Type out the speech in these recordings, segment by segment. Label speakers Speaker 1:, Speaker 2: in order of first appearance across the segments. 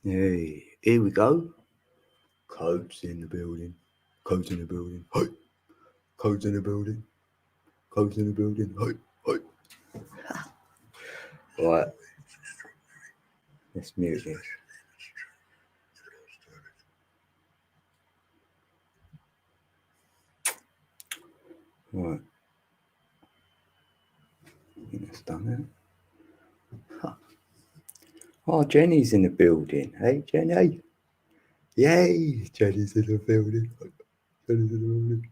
Speaker 1: Hey, here we go. Codes in the building. Codes in the building. Hey, codes in the building. Codes in the building. Hey, hey. Right, let's mute this. Right, I think that's done it. Oh, Jenny's in the building. Hey, Jenny. Yay, Jenny's in the building. Jenny's in the building.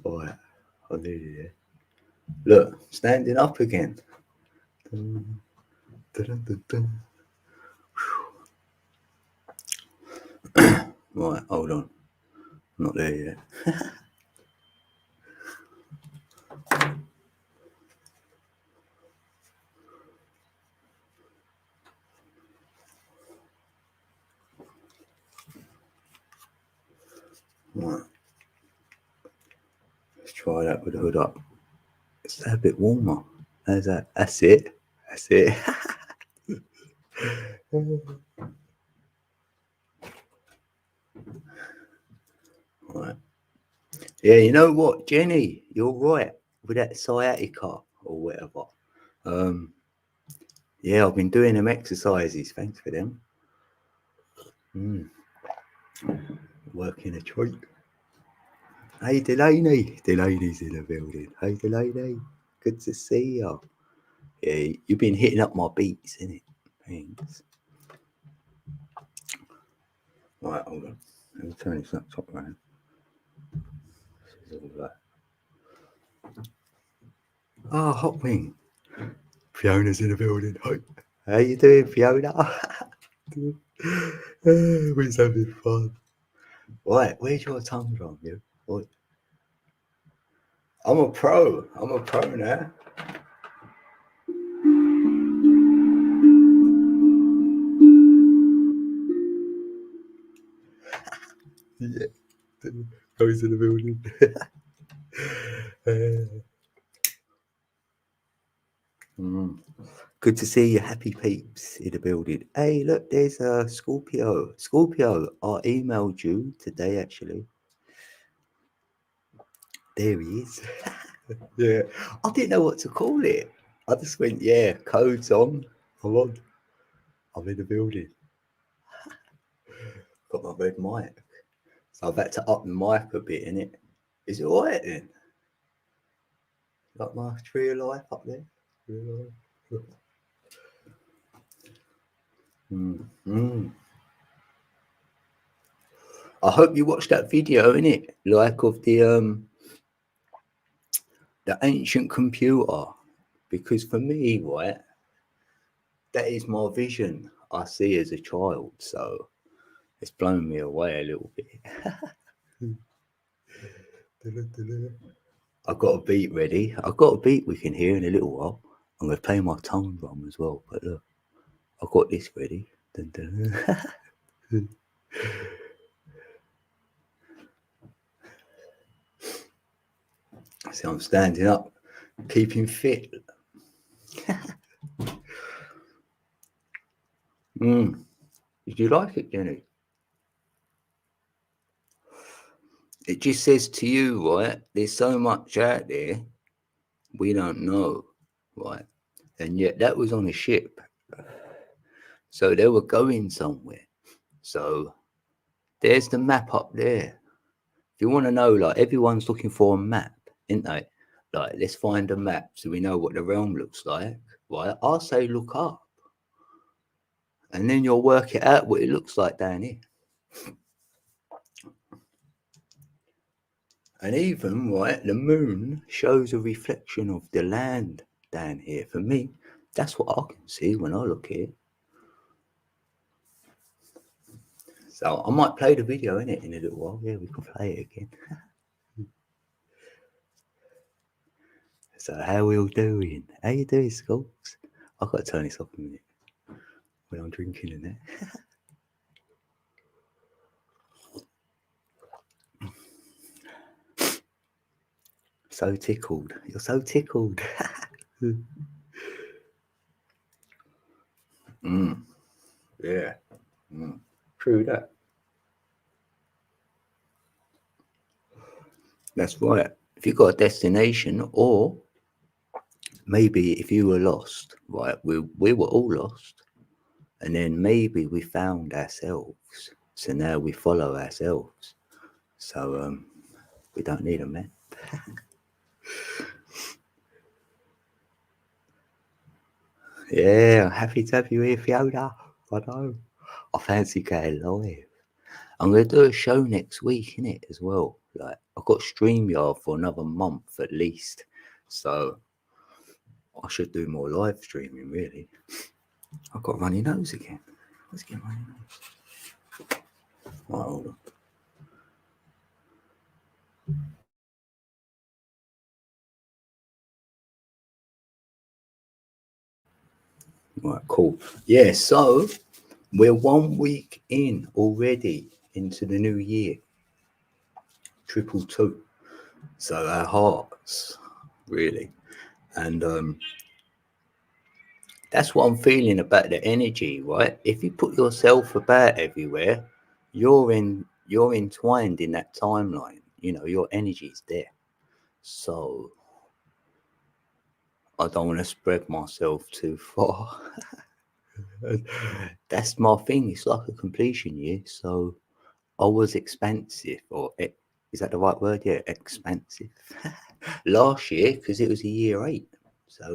Speaker 1: Right, I'll leave it there. Look, standing up again. Dun, dun, dun, dun. Right, hold on. I'm not there yet. Right, let's try that with the hood up. It's a bit warmer. How's that? That's it. That's it. Right. Yeah, you know what, Jenny, you're right with that sciatica or whatever. Um, yeah, I've been doing them exercises. Thanks for them. Working a treat. Hey, Delaney. Delaney's in the building. Hey, Delaney. Good to see you. Yeah, you've been hitting up my beats, innit? Thanks. Right, hold on. Let me turn this laptop around. This is all that. Oh, Hot Wing. Fiona's in the building. Hi. How you doing, Fiona? We're having fun. Right, where's your tongue from, you? What? I'm a pro. I'm a pro now. Yeah. Goes in the building. Good to see you, happy peeps in the building. Hey, look, there's Scorpio. Scorpio, I emailed you today, actually. There he is. Yeah, I didn't know what to call it. I just went, yeah, codes on. I'm on. I'm in the building. Got my red mic. So I've had to up the mic a bit, innit? Is it alright then? Like my tree of life up there? I hope you watched that video, innit? Like of the ancient computer. Because for me, right, that is my vision I see as a child. So it's blown me away a little bit. I've got a beat ready. I've got a beat we can hear in a little while. I'm going to play my tongue drum as well. But look, I've got this ready. Dun, dun. So I'm standing up, keeping fit. Did you like it, Jenny? It just says to you, right? There's so much out there we don't know, right? And yet that was on a ship. So they were going somewhere. So there's the map up there. If you want to know, like, everyone's looking for a map, isn't they? Like, let's find a map so we know what the realm looks like, right? I'll say look up. And then you'll work it out what it looks like down here. And even, right, the moon shows a reflection of the land down here. For me, that's what I can see when I look here. So I might play the video in it in a little while. Yeah, we can play it again. So how we all doing? How you doing, Skulks? I've got to turn this off a minute when I'm drinking in there. So tickled. You're so tickled. Yeah. True that. That's right. If you've got a destination, or maybe if you were lost, right? We were all lost, and then maybe we found ourselves. So now we follow ourselves. So we don't need a map. Yeah, I'm happy to have you here, Fiona. I know. I fancy going live. I'm going to do a show next week, innit, as well. Like, I've got StreamYard for another month at least. So I should do more live streaming, really. I've got a runny nose again. Let's get runny nose. Right, hold on. Right, cool. Yeah, so we're 1 week in already into the new year. 222. So our hearts, really. And that's what I'm feeling about the energy, right? If you put yourself about everywhere, you're entwined in that timeline. You know, your energy's there. So I don't want to spread myself too far. That's my thing. It's like a completion year. So I was expansive, is that the right word? Yeah, expansive. Last year, because it was a year 8. So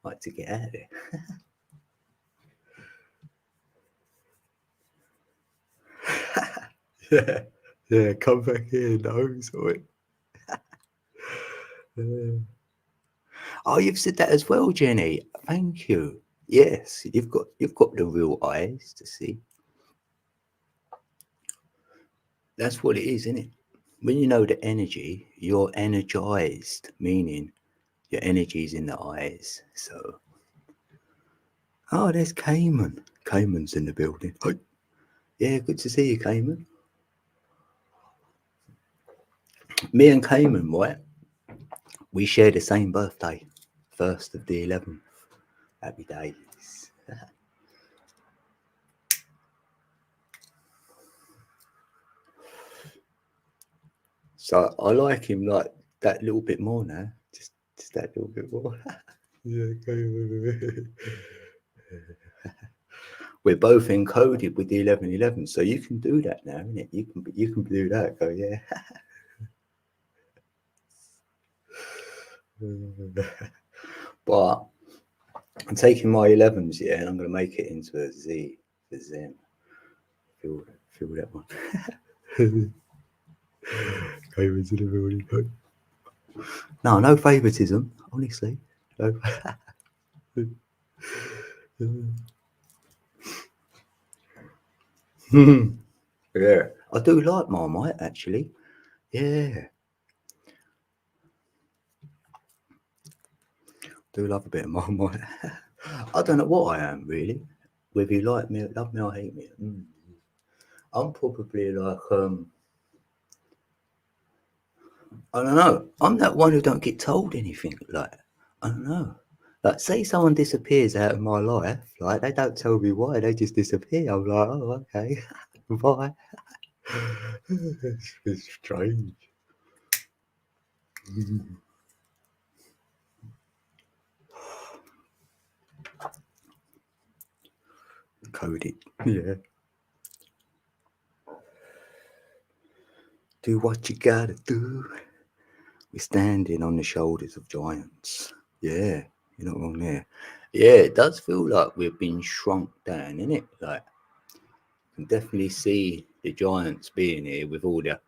Speaker 1: like to get out of there. Yeah, yeah, come back here, no, sorry. Oh, you've said that as well, Jenny. Thank you. Yes, you've got the real eyes to see. That's what it is, isn't it? When you know the energy, you're energized, meaning your energy's in the eyes. So, oh, there's Cayman. Cayman's in the building. Hi. Yeah, good to see you, Cayman. Me and Cayman, right? We share the same birthday, 1st of the 11th. Happy days. So I like him like that little bit more now. Just that little bit more. Yeah, Cayman. We're both encoded with the 1111, so you can do that now, innit? You can do that. Go, yeah. But I'm taking my 11s, yeah, and I'm going to make it into a Z for Zen. Feel that one. Favourites in the building. No favouritism, honestly. No. Yeah, I do like Marmite actually. Yeah, do love a bit of Marmite. I don't know what I am really. Whether you like me, love me, or hate me. I'm probably like I don't know. I'm that one who don't get told anything. Like I don't know. Like say someone disappears out of my life, like they don't tell me why, they just disappear. I'm like, oh okay, bye. It's strange. Coded. Yeah. Do what you gotta do. We're standing on the shoulders of giants. Yeah, you're not wrong there. Yeah, it does feel like we've been shrunk down, innit? Like, you can definitely see the giants being here with all the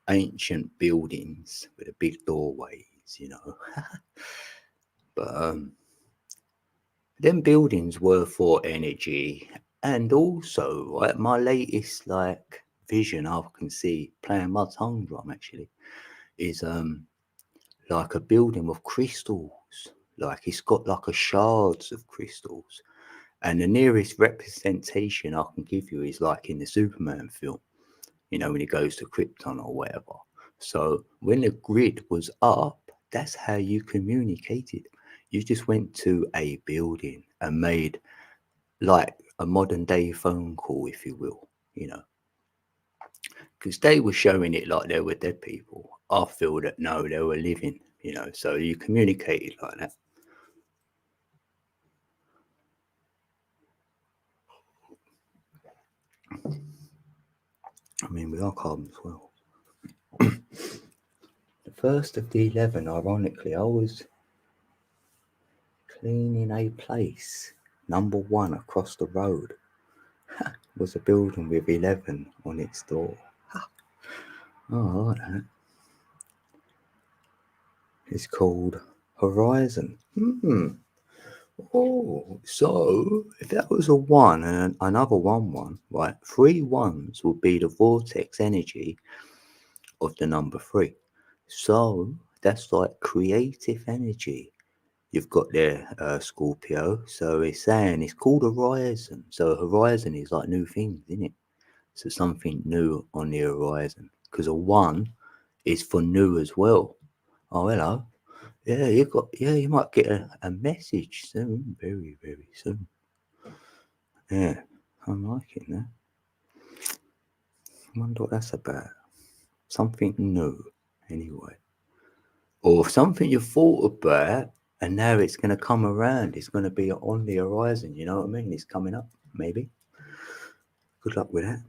Speaker 1: ancient buildings with the big doorways, you know. But them buildings were for energy, and also, right, my latest like vision I can see playing my tongue drum actually is like a building with crystals. Like it's got like a shards of crystals. And the nearest representation I can give you is like in the Superman film, you know, when he goes to Krypton or whatever. So when the grid was up, that's how you communicated. You just went to a building and made like a modern day phone call, if you will, because they were showing it like they were dead people. I feel that no, they were living, so you communicated like that. I mean, we are carbon as well. The first of the 11, ironically, I was cleaning a place, number 1 across the road. Was a building with 11 on its door. Oh, I like that. It's called Horizon. Oh, so if that was a 1 and another 1, right? 3 ones would be the vortex energy of the number 3. So that's like creative energy. You've got there Scorpio. So it's saying it's called Horizon. So Horizon is like new things, isn't it? So something new on the horizon. Because a 1 is for new as well. Oh, hello. Yeah, you might get a message soon, very, very soon. Yeah, I'm liking that. I wonder what that's about. Something new, anyway. Or something you thought about and now it's going to come around. It's going to be on the horizon, you know what I mean? It's coming up, maybe. Good luck with that.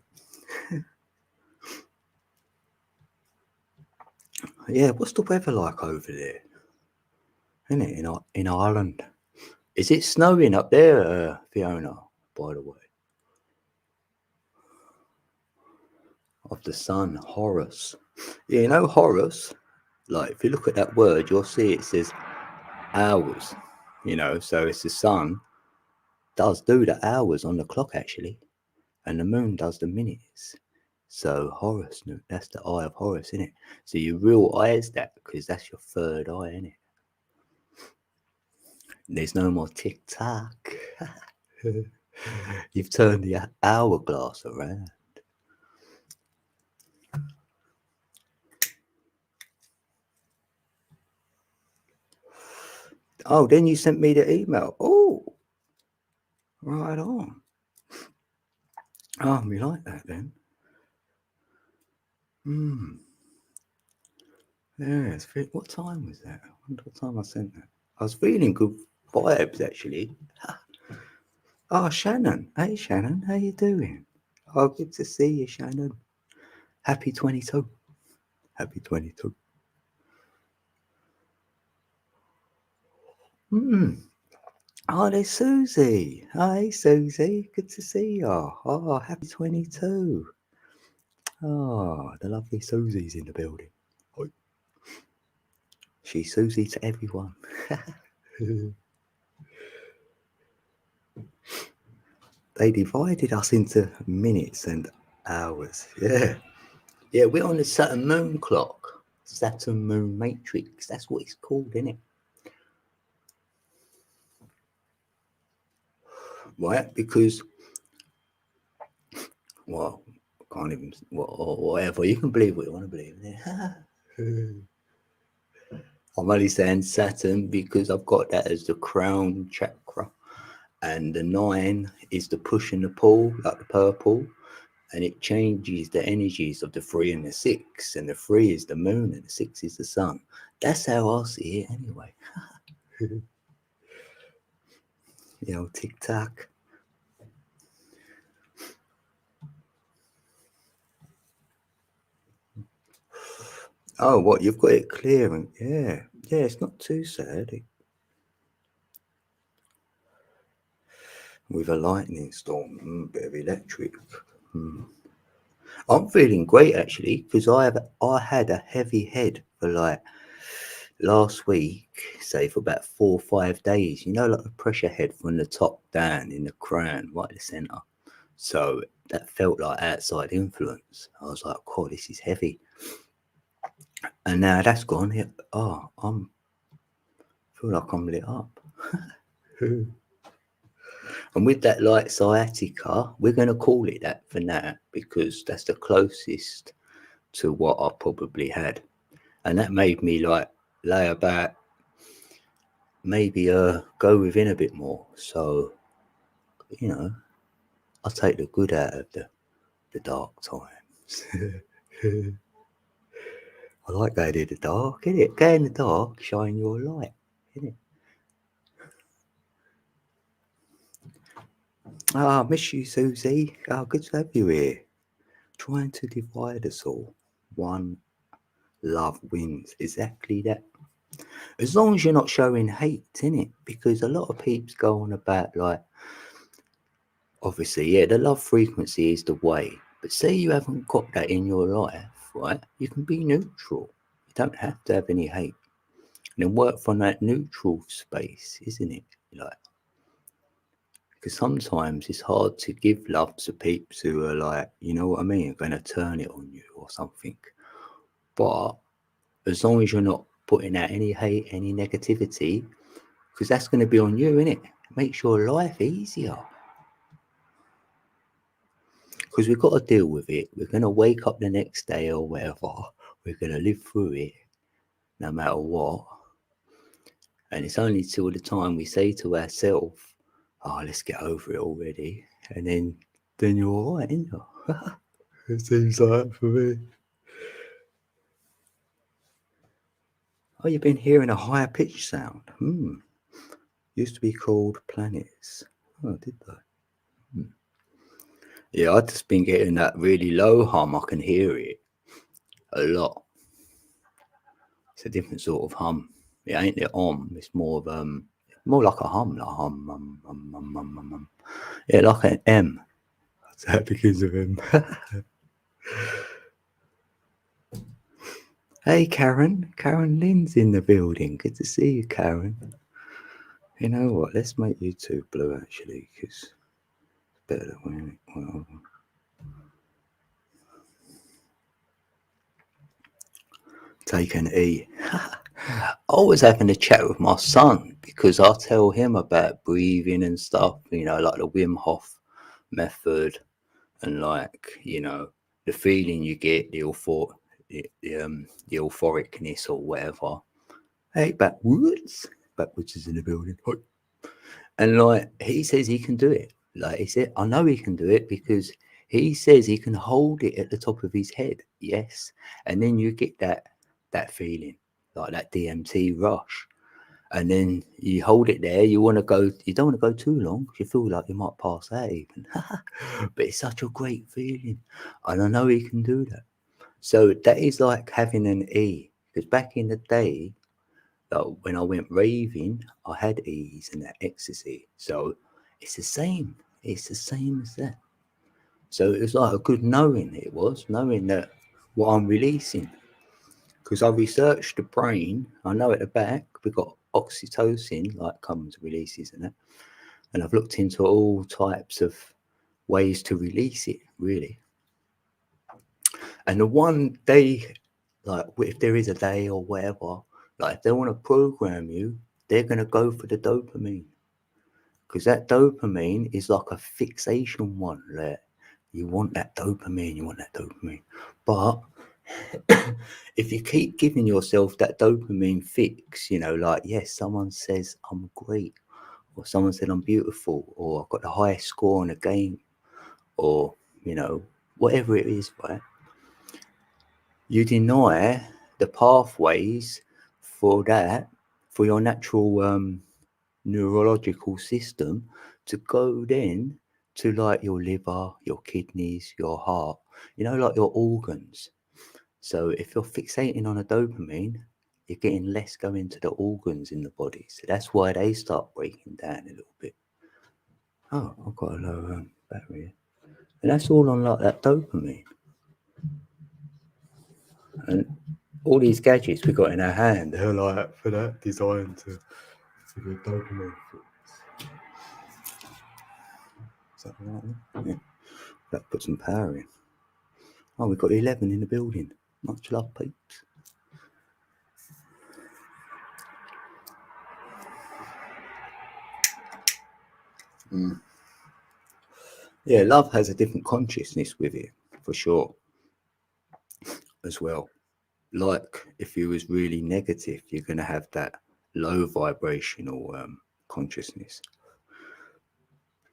Speaker 1: Yeah, what's the weather like over there? Isn't it, in Ireland? Is it snowing up there, Fiona, by the way? Of the sun, Horus. Yeah, you know Horus? Like, if you look at that word, you'll see it says hours. So it's the sun does do the hours on the clock, actually. And the moon does the minutes. So Horus, that's the eye of Horus, isn't it? So your real eye is that because that's your third eye, isn't it? There's no more tick-tock. You've turned the hourglass around. Oh, then you sent me the email. Oh, right on. Oh, we like that then. Yeah, what time was that? I wonder what time I sent that. I was feeling good vibes, actually. Oh, Shannon. Hey, Shannon. How you doing? Oh, good to see you, Shannon. Happy 22. Happy 22. Oh, there's Susie. Hi, Susie. Good to see you. Oh, happy 22. Oh, the lovely Susie's in the building. Hi. She's Susie to everyone. They divided us into minutes and hours. Yeah. Yeah, we're on the Saturn moon clock. Saturn moon matrix. That's what it's called, isn't it? Right? Because, well, I can't even, or whatever. You can believe what you want to believe. I'm only saying Saturn because I've got that as the crown chakra. And the 9 is the push and the pull, like the purple. And it changes the energies of the 3 and the 6. And the 3 is the moon and the 6 is the sun. That's how I see it anyway. TikTok. Oh, what? You've got it clear. And yeah, it's not too sad. With a lightning storm, bit of electric. I'm feeling great actually because I had a heavy head for like last week, say for about 4 or 5 days. Like a pressure head from the top down in the crown, right in the centre. So that felt like outside influence. I was like, "God, this is heavy." And now that's gone. Oh, feel like I'm lit up. And with that light sciatica, we're going to call it that for now because that's the closest to what I probably had. And that made me like lay about, maybe go within a bit more. So you know, I take the good out of the dark times. I like going in the dark, innit? Go in the dark, shine your light, innit? Ah, miss you, Susie. Oh, good to have you here. Trying to divide us all. One love wins. Exactly that. As long as you're not showing hate, innit? Because a lot of peeps go on about, like, obviously, yeah, the love frequency is the way. But say you haven't got that in your life, right? You can be neutral. You don't have to have any hate. And then work from that neutral space, isn't it? Like, because sometimes it's hard to give love to peeps who are like, you know what I mean, going to turn it on you or something. But as long as you're not putting out any hate, any negativity, because that's going to be on you, innit? Makes your life easier. Because we've got to deal with it. We're going to wake up the next day or whatever. We're going to live through it no matter what. And it's only till the time we say to ourselves, oh, let's get over it already. And then you're all right, ain't you? It seems like that for me. Oh, you've been hearing a higher pitch sound. Used to be called planets. Oh, did they? Yeah, I've just been getting that really low hum. I can hear it a lot. It's a different sort of hum. It ain't the it's more of more like a hum, like hum. Yeah, like an M. That begins with M. Hey, Karen. Karen Lynn's in the building. Good to see you, Karen. You know what? Let's make YouTube blue, actually, because it's better than when it went over. Take an E. I was having a chat with my son because I tell him about breathing and stuff, you know, like the Wim Hof method and, like, you know, the feeling you get, the euphoricness or whatever. Hey, Backwoods is in the building. And, like, he says he can do it. Like, he said, I know he can do it because he says he can hold it at the top of his head. Yes. And then you get that feeling, like that DMT rush. And then you hold it there. You don't want to go too long because you feel like you might pass out even. But it's such a great feeling. And I know he can do that. So that is like having an E. Because back in the day, when I went raving, I had E's and that ecstasy. So it's the same. It's the same as that. So it was like a good knowing. It was knowing that what I'm releasing. Because I researched the brain. I know at the back we've got oxytocin, like comes releases and that. And I've looked into all types of ways to release it, really. And the one day, like if there is a day or whatever, like if they want to program you, they're going to go for the dopamine. Because that dopamine is like a fixation one. Like you want that dopamine. But if you keep giving yourself that dopamine fix, you know, like, yes, someone says I'm great, or someone said I'm beautiful, or I've got the highest score on a game, or, you know, whatever it is, right? You deny the pathways for that, for your natural neurological system to go then to like your liver, your kidneys, your heart, you know, like your organs. So if you're fixating on a dopamine, you're getting less going to the organs in the body. So that's why they start breaking down a little bit. Oh, I've got a low battery. And that's all on like that dopamine. And all these gadgets we got in our hand, they're like for that, designed to get dopamine fix. Is that right? Yeah. That put some power in. Oh, we've got 11 in the building. Much love, peeps. Yeah, love has a different consciousness with it, for sure, as well. Like if you was really negative, you're going to have that low vibrational consciousness.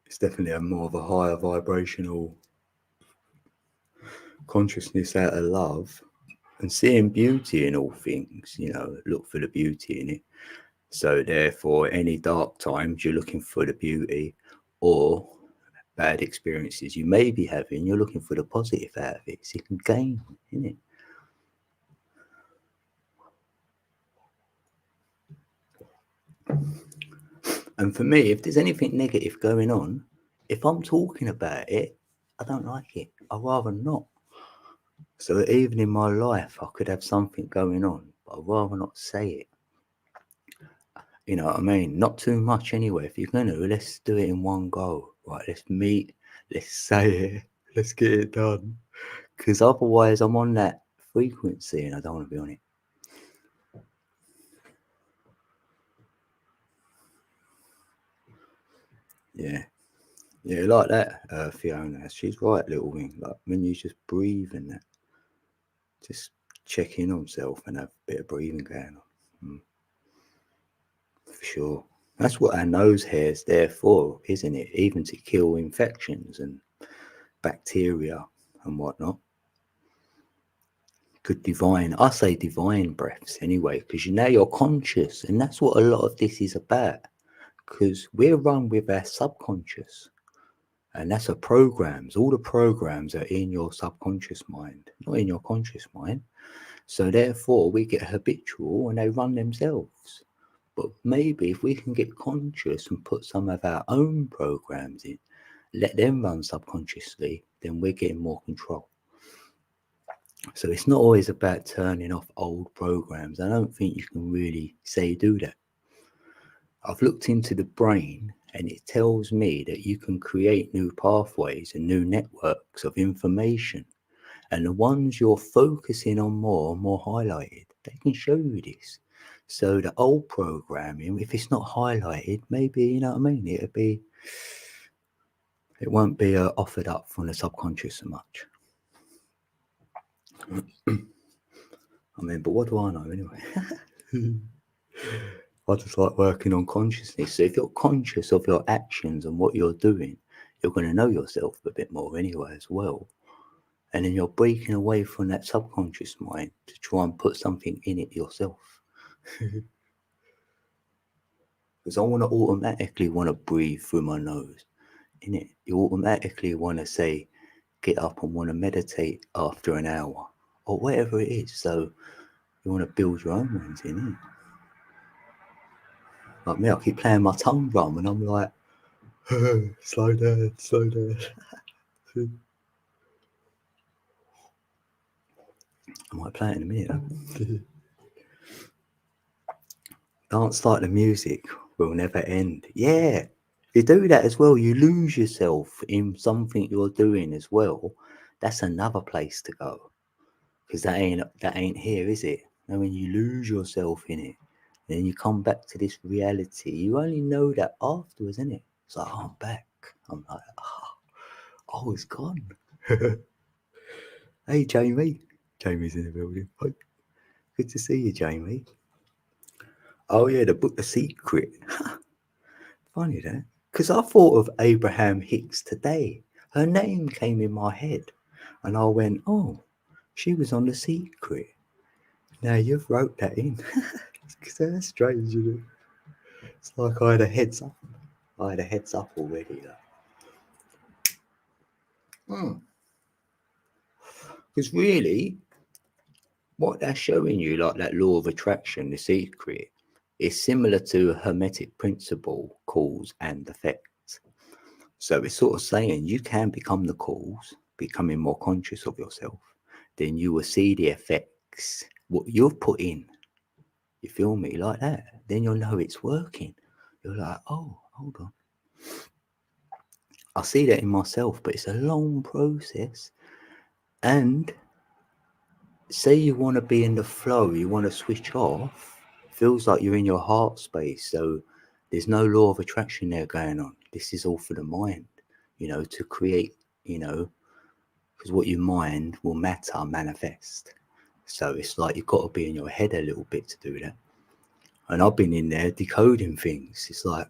Speaker 1: It's definitely a more of a higher vibrational consciousness out of love and seeing beauty in all things, look for the beauty in it. So therefore, any dark times you're looking for the beauty, or bad experiences you may be having, you're looking for the positive out of it, so you can gain in it. And for me, if there's anything negative going on, if I'm talking about it, I don't like it. I'd rather not. So even in my life, I could have something going on, but I'd rather not say it. You know what I mean? Not too much anyway. If you're going to, let's do it in one go. Right, let's meet, let's say it, let's get it done. Because otherwise I'm on that frequency and I don't want to be on it. Yeah, like that, Fiona. She's right, little thing. Like when you just breathe and that, just check in on self and have a bit of breathing going on. For sure. That's what our nose hair's there for, isn't it? Even to kill infections and bacteria and whatnot. Good divine, I say divine breaths anyway, because now you're conscious, and that's what a lot of this is about. Because we're run with our subconscious, and that's a programs. All the programs are in your subconscious mind, not in your conscious mind. So therefore, we get habitual, and they run themselves. But maybe if we can get conscious and put some of our own programs in, let them run subconsciously, then we're getting more control. So it's not always about turning off old programs. I don't think you can really say do that. I've looked into the brain and it tells me that you can create new pathways and new networks of information. And the ones you're focusing on more highlighted, they can show you this. So the old programming, if it's not highlighted, maybe, you know what I mean? It won't be offered up from the subconscious so much. I mean, but what do I know anyway? I just like working on consciousness. So if you're conscious of your actions and what you're doing, you're going to know yourself a bit more anyway as well. And then you're breaking away from that subconscious mind to try and put something in it yourself. Because I want to automatically want to breathe through my nose. In it, you automatically want to say, get up and want to meditate after an hour or whatever it is. So you want to build your own ones in it. Like me, I keep playing my tongue drum and I'm like, slow down, slow down. I might play it in a minute. Dance like the music will never end. Yeah, if you do that as well, you lose yourself in something you're doing as well. That's another place to go, because that ain't here, is it? And when you lose yourself in it, then you come back to this reality. You only know that afterwards, isn't it? It's like, oh, I'm back. I'm like, oh, it's gone. Hey, Jamie. Jamie's in the building. Hi. Good to see you, Jamie. Oh, yeah, the book The Secret. Funny that. Because I thought of Abraham Hicks today. Her name came in my head. And I went, oh, she was on The Secret. Now you've wrote that in. That's strange, isn't it? It's like I had a heads up. I had a heads up already. Because really, what they're showing you, like that law of attraction, The Secret, is similar to a hermetic principle, cause and effect. So it's sort of saying you can become the cause, becoming more conscious of yourself, then you will see the effects, what you've put in. You feel me? Like that. Then you'll know it's working. You're like, oh, hold on. I see that in myself, but it's a long process. And say you want to be in the flow, you want to switch off, feels like you're in your heart space. So there's no law of attraction there going on. This is all for the mind, to create, because what you mind will manifest. So it's like you've got to be in your head a little bit to do that. And I've been in there decoding things. It's like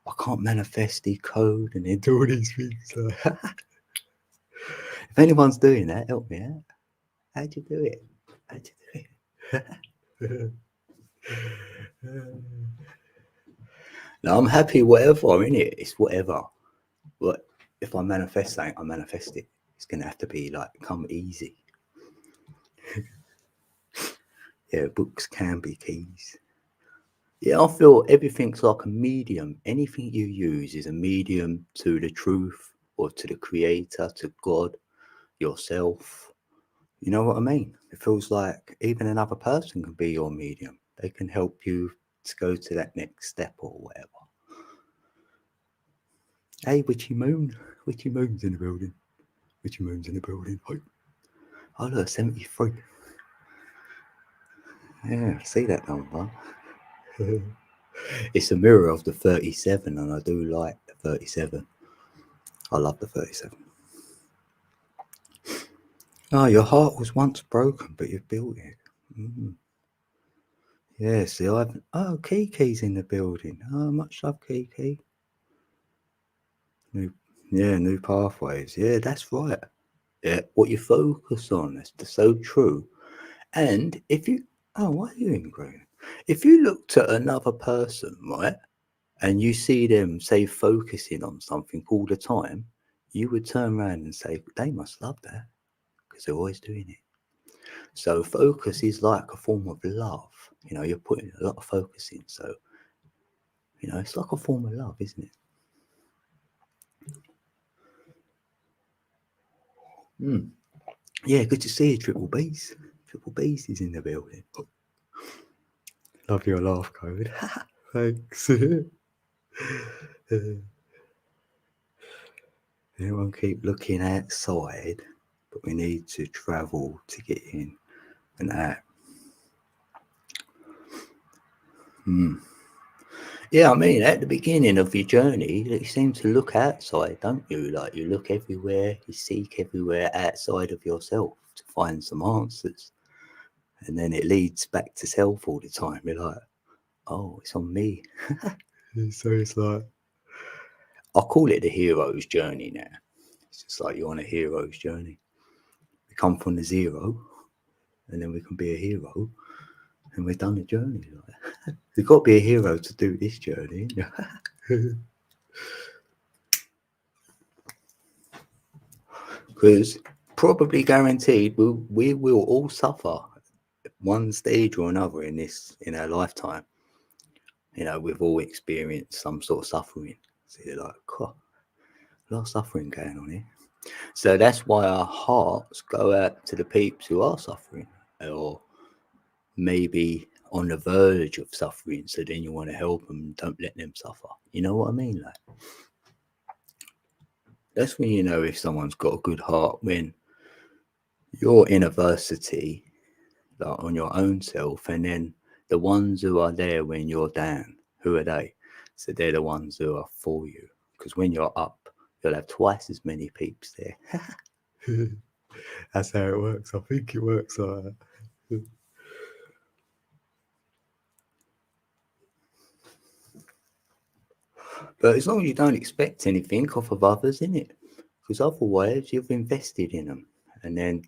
Speaker 1: I can't manifest the code and then do all these things. If anyone's doing that, help me out. How'd you do it? How'd you do it? No, I'm happy whatever, innit? It's whatever. But if I manifest something, I manifest it. It's going to have to be like, come easy. Yeah, books can be keys. Yeah, I feel everything's like a medium. Anything you use is a medium to the truth or to the creator, to God, yourself. You know what I mean? It feels like even another person can be your medium. They can help you to go to that next step or whatever. Hey, Witchy Moon. Witchy Moon's in the building. Witchy Moon's in the building. Oh, look, 73. Yeah, see that number. It's a mirror of the 37, and I do like the 37. I love the 37. Oh, your heart was once broken, but you've built it. Yeah, see, I've... Oh, Kiki's in the building. Oh, much love, Kiki. New pathways. Yeah, that's right. Yeah, what you focus on, that's so true. And if you... Oh, why are you in green? If you looked at another person, right, and you see them, say, focusing on something all the time, you would turn around and say, they must love that because they're always doing it. So focus is like a form of love. You know, you're putting a lot of focus in. So, you know, it's like a form of love, isn't it? Yeah, good to see you, Triple B's. Triple B's is in the building. Love your laugh code. Thanks. Everyone keep looking outside, but we need to travel to get in and out. Yeah, I mean, at the beginning of your journey, you seem to look outside, don't you? Like you look everywhere, you seek everywhere outside of yourself to find some answers. And then it leads back to self all the time. You're like, oh, it's on me. So it's like, I call it the hero's journey now. It's just like you're on a hero's journey. We come from the zero, and then we can be a hero, and we've done the journey. Like, you've got to be a hero to do this journey. Because probably guaranteed we will all suffer one stage or another in our lifetime. You know, we've all experienced some sort of suffering. So you're like, God, a lot of suffering going on here. So that's why our hearts go out to the peeps who are suffering, or maybe on the verge of suffering. So then you want to help them, don't let them suffer. You know what I mean? Like, that's when you know if someone's got a good heart, when you're in adversity, like on your own self, and then the ones who are there when you're down, who are they? So they're the ones who are for you. Because when you're up, you'll have twice as many peeps there. That's how it works. I think it works like that. But as long as you don't expect anything off of others, innit? Because otherwise you've invested in them. And then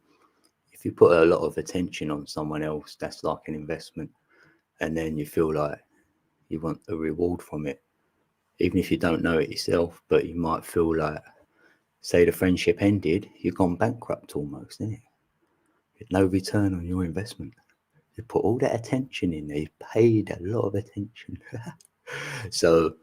Speaker 1: if you put a lot of attention on someone else, that's like an investment. And then you feel like you want a reward from it. Even if you don't know it yourself, but you might feel like, say the friendship ended, you've gone bankrupt almost, innit? No return on your investment. You put all that attention in there, you paid a lot of attention. So,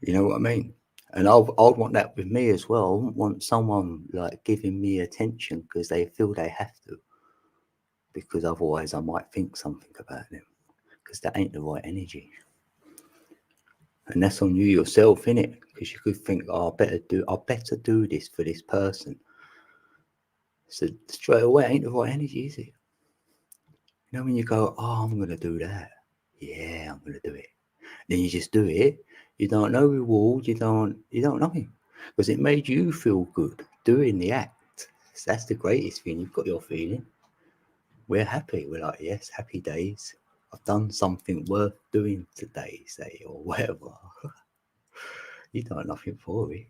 Speaker 1: you know what I mean? And I'd want that with me as well. I wouldn't want someone like giving me attention because they feel they have to. Because otherwise I might think something about them. Because that ain't the right energy. And that's on you yourself, innit? Because you could think, oh, I better do this for this person. So straight away, ain't the right energy, is it? You know when you go, oh, I'm gonna do that. Yeah, I'm gonna do it. Then you just do it. You don't know reward. You don't nothing, because it made you feel good doing the act. So that's the greatest thing. You've got your feeling. We're happy. We're like, yes, happy days. I've done something worth doing today, say, or whatever. You done nothing for it.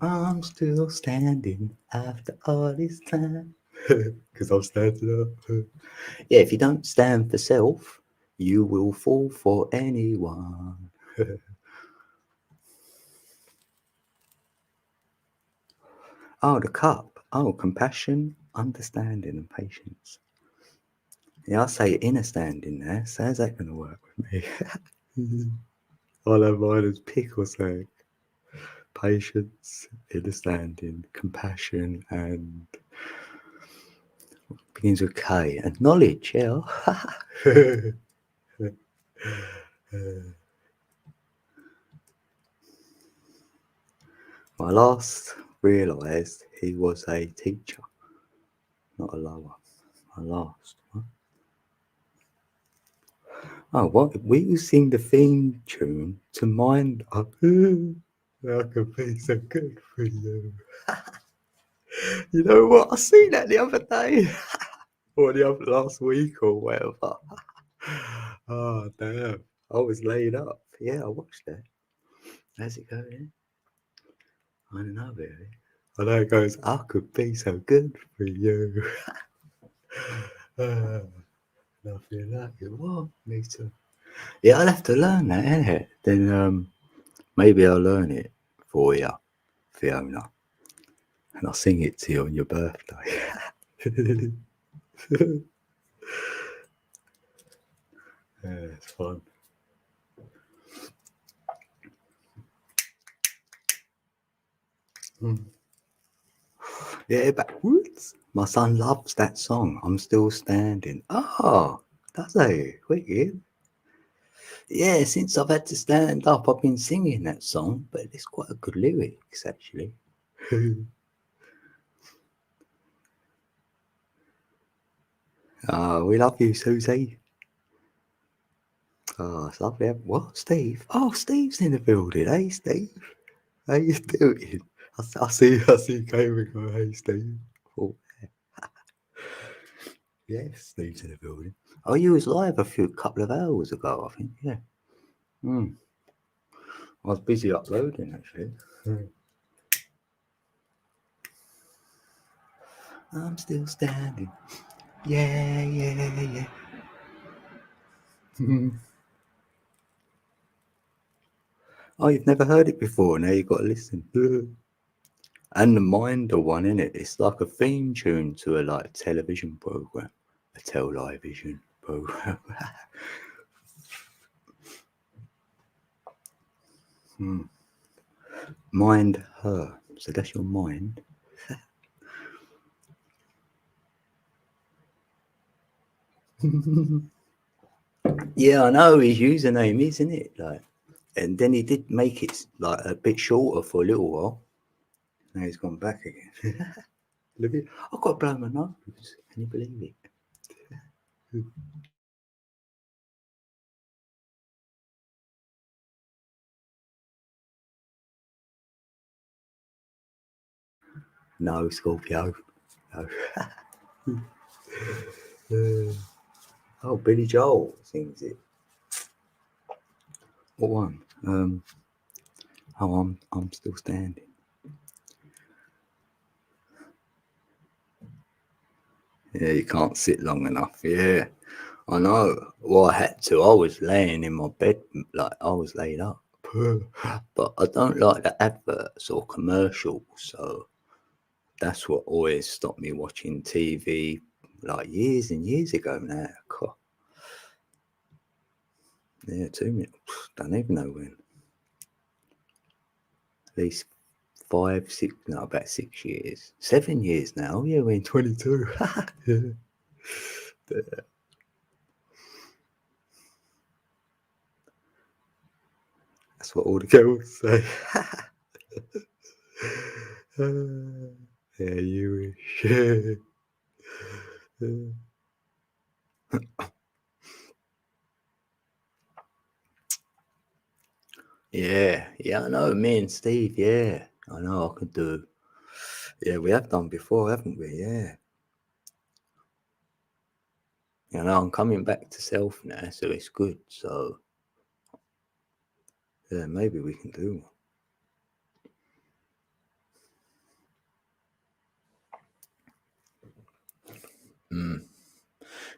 Speaker 1: I'm still standing after all this time. Because I'm standing up. Yeah, if you don't stand for self, you will fall for anyone. Oh, the cup. Oh, compassion, understanding, and patience. Yeah, I'll say inner standing there. So how's that going to work with me? I'll have mine as pick or something. Patience, understanding, compassion, and begins with K. And knowledge, yeah. I last realised he was a teacher, not a lover. I last. What? Oh, what? Will you sing the theme tune to Mind Up? I could be so good for you. You know what? I seen that the other day. Or the other last week or whatever. Oh, damn. I was laid up. Yeah, I watched that. How's it go then? I don't know, really. I know it goes, I could be so good for you. I feel like you want me to. Yeah, I'll have to learn that, innit? Then maybe I'll learn it for you, Fiona. And I'll sing it to you on your birthday. Yeah, it's fun. Yeah, backwards. My son loves that song. I'm still standing. Oh, does he? Wicked. Yeah, since I've had to stand up, I've been singing that song, but it's quite a good lyrics actually. Oh, we love you, Susie. Oh, it's lovely. What, Steve? Oh, Steve's in the building. Hey, Steve. How you doing? I see you came and go, hey, Steve. Oh, yes, Steve's in the building. Oh, you was live a couple of hours ago, I think. Yeah. I was busy uploading actually. I'm still standing. Yeah, yeah, yeah. Oh, you've never heard it before. Now you've got to listen. And the Minder one, in it, it's like a theme tune to a like television program, a television program. Mind her. So that's your mind. Yeah, I know his username, isn't it? Like, and then he did make it like a bit shorter for a little while. Now he's gone back again. Look at, I've got to blow my nose. Can you believe it? No, Scorpio. No. Oh, Billy Joel sings it. What one? Oh, I'm still standing. Yeah, you can't sit long enough. Yeah, I know. Well, I had to. I was laying in my bed, like I was laid up. But I don't like the adverts or commercials, so that's what always stopped me watching TV, like years and years ago now. God. Yeah, 2 minutes. Don't even know when. At least 5, 6, no, about 6 years. 7 years now. Yeah, we're in 22. Yeah. That's what all the girls say. Yeah, you wish. Yeah, I know. Me and Steve, yeah. I know I could do. Yeah, we have done before, haven't we? Yeah. You know, I'm coming back to self now, so it's good. So yeah, maybe we can do one.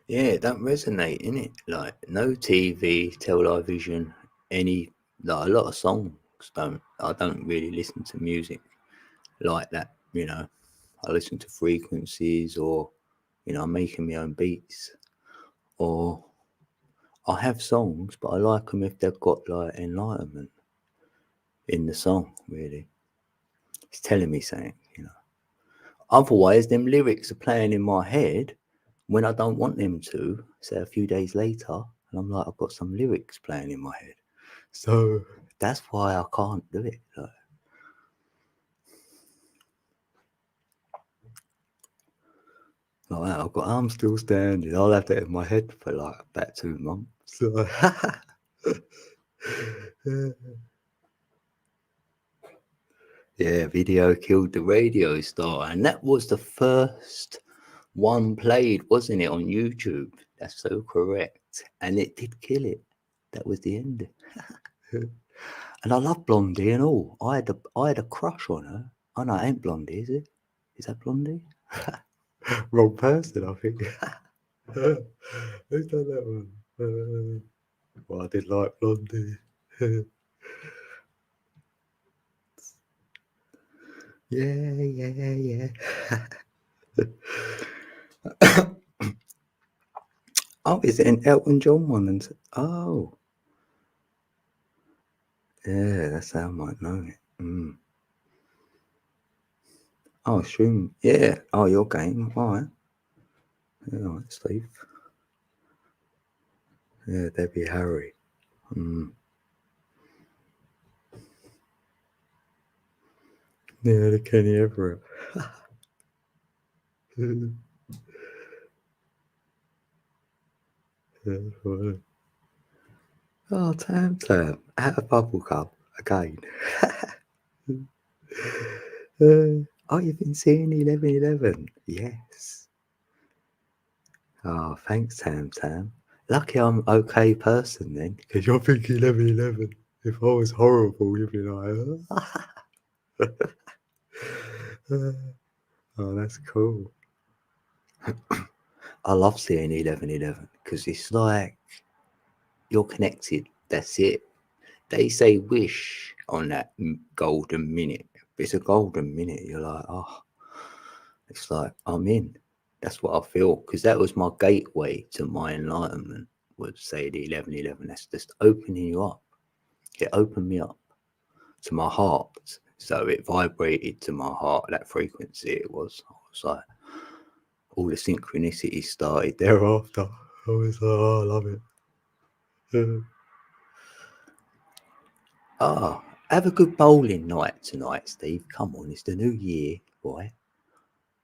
Speaker 1: Yeah, it don't resonate, innit? Like no TV, television, any like a lot of songs don't. I don't really listen to music like that. You know, I listen to frequencies, or I'm making my own beats, or I have songs, but I like them if they've got like enlightenment in the song. Really, it's telling me something. Otherwise, them lyrics are playing in my head when I don't want them to. Say a few days later, and I'm like, I've got some lyrics playing in my head. So that's why I can't do it. Like that. I've got I'm still standing. I'll have that in my head for like about 2 months. So yeah, video killed the radio star, and that was the first one played, wasn't it, on YouTube? That's so correct, and it did kill it. That was the end. And I love Blondie and all. I had a crush on her. Oh no, it ain't Blondie, is it? Is that Blondie? Wrong person, I think. Who's done that one? Well, I did like Blondie. Yeah. Oh, is it an Elton John one? Oh, yeah, that's how I might know it. Oh, stream. Yeah. Oh, your game. All right. Yeah, all right, Steve. Yeah, Debbie Harry. Yeah, the Kenny Everett. Yeah, funny. Oh, Tam Tam. Out of Bubble Cup again. Oh, you've been seeing 11:11? Yes. Oh, thanks, Tam Tam. Lucky I'm an okay person then, because you're thinking 11:11. If I was horrible, you'd be like, oh, that's cool. I love seeing 11:11 because it's like you're connected. That's it. They say wish on that golden minute. It's a golden minute. You're like, oh, it's like I'm in. That's what I feel because that was my gateway to my enlightenment. Would say the 11:11. That's just opening you up. It opened me up to my heart. So it vibrated to my heart. That frequency. It was. I was like, all the synchronicities started thereafter. I was like, oh, I love it. Ah, have a good bowling night tonight, Steve. Come on, it's the new year, boy.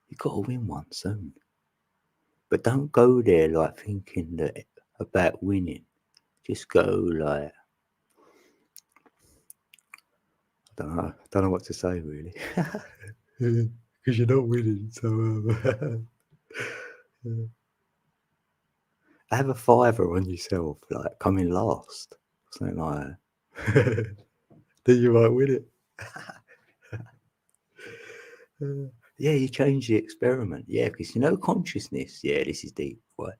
Speaker 1: You got to win one soon. But don't go there like thinking that about winning. Just go like I don't know what to say really. Because you're not winning, so have a fiver on yourself, like coming last, something like that. Then you might win it. Yeah, you change the experiment. Yeah, because consciousness. Yeah, this is deep, right?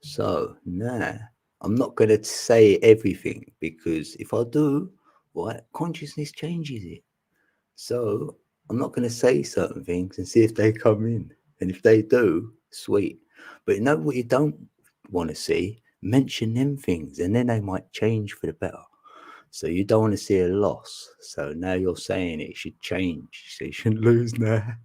Speaker 1: So, nah, I'm not going to say everything because if I do, right, consciousness changes it. So, I'm not going to say certain things and see if they come in. And if they do, sweet. But what you don't want to see? Mention them things and then they might change for the better. So, you don't want to see a loss. So, now you're saying it should change. So, you shouldn't lose now.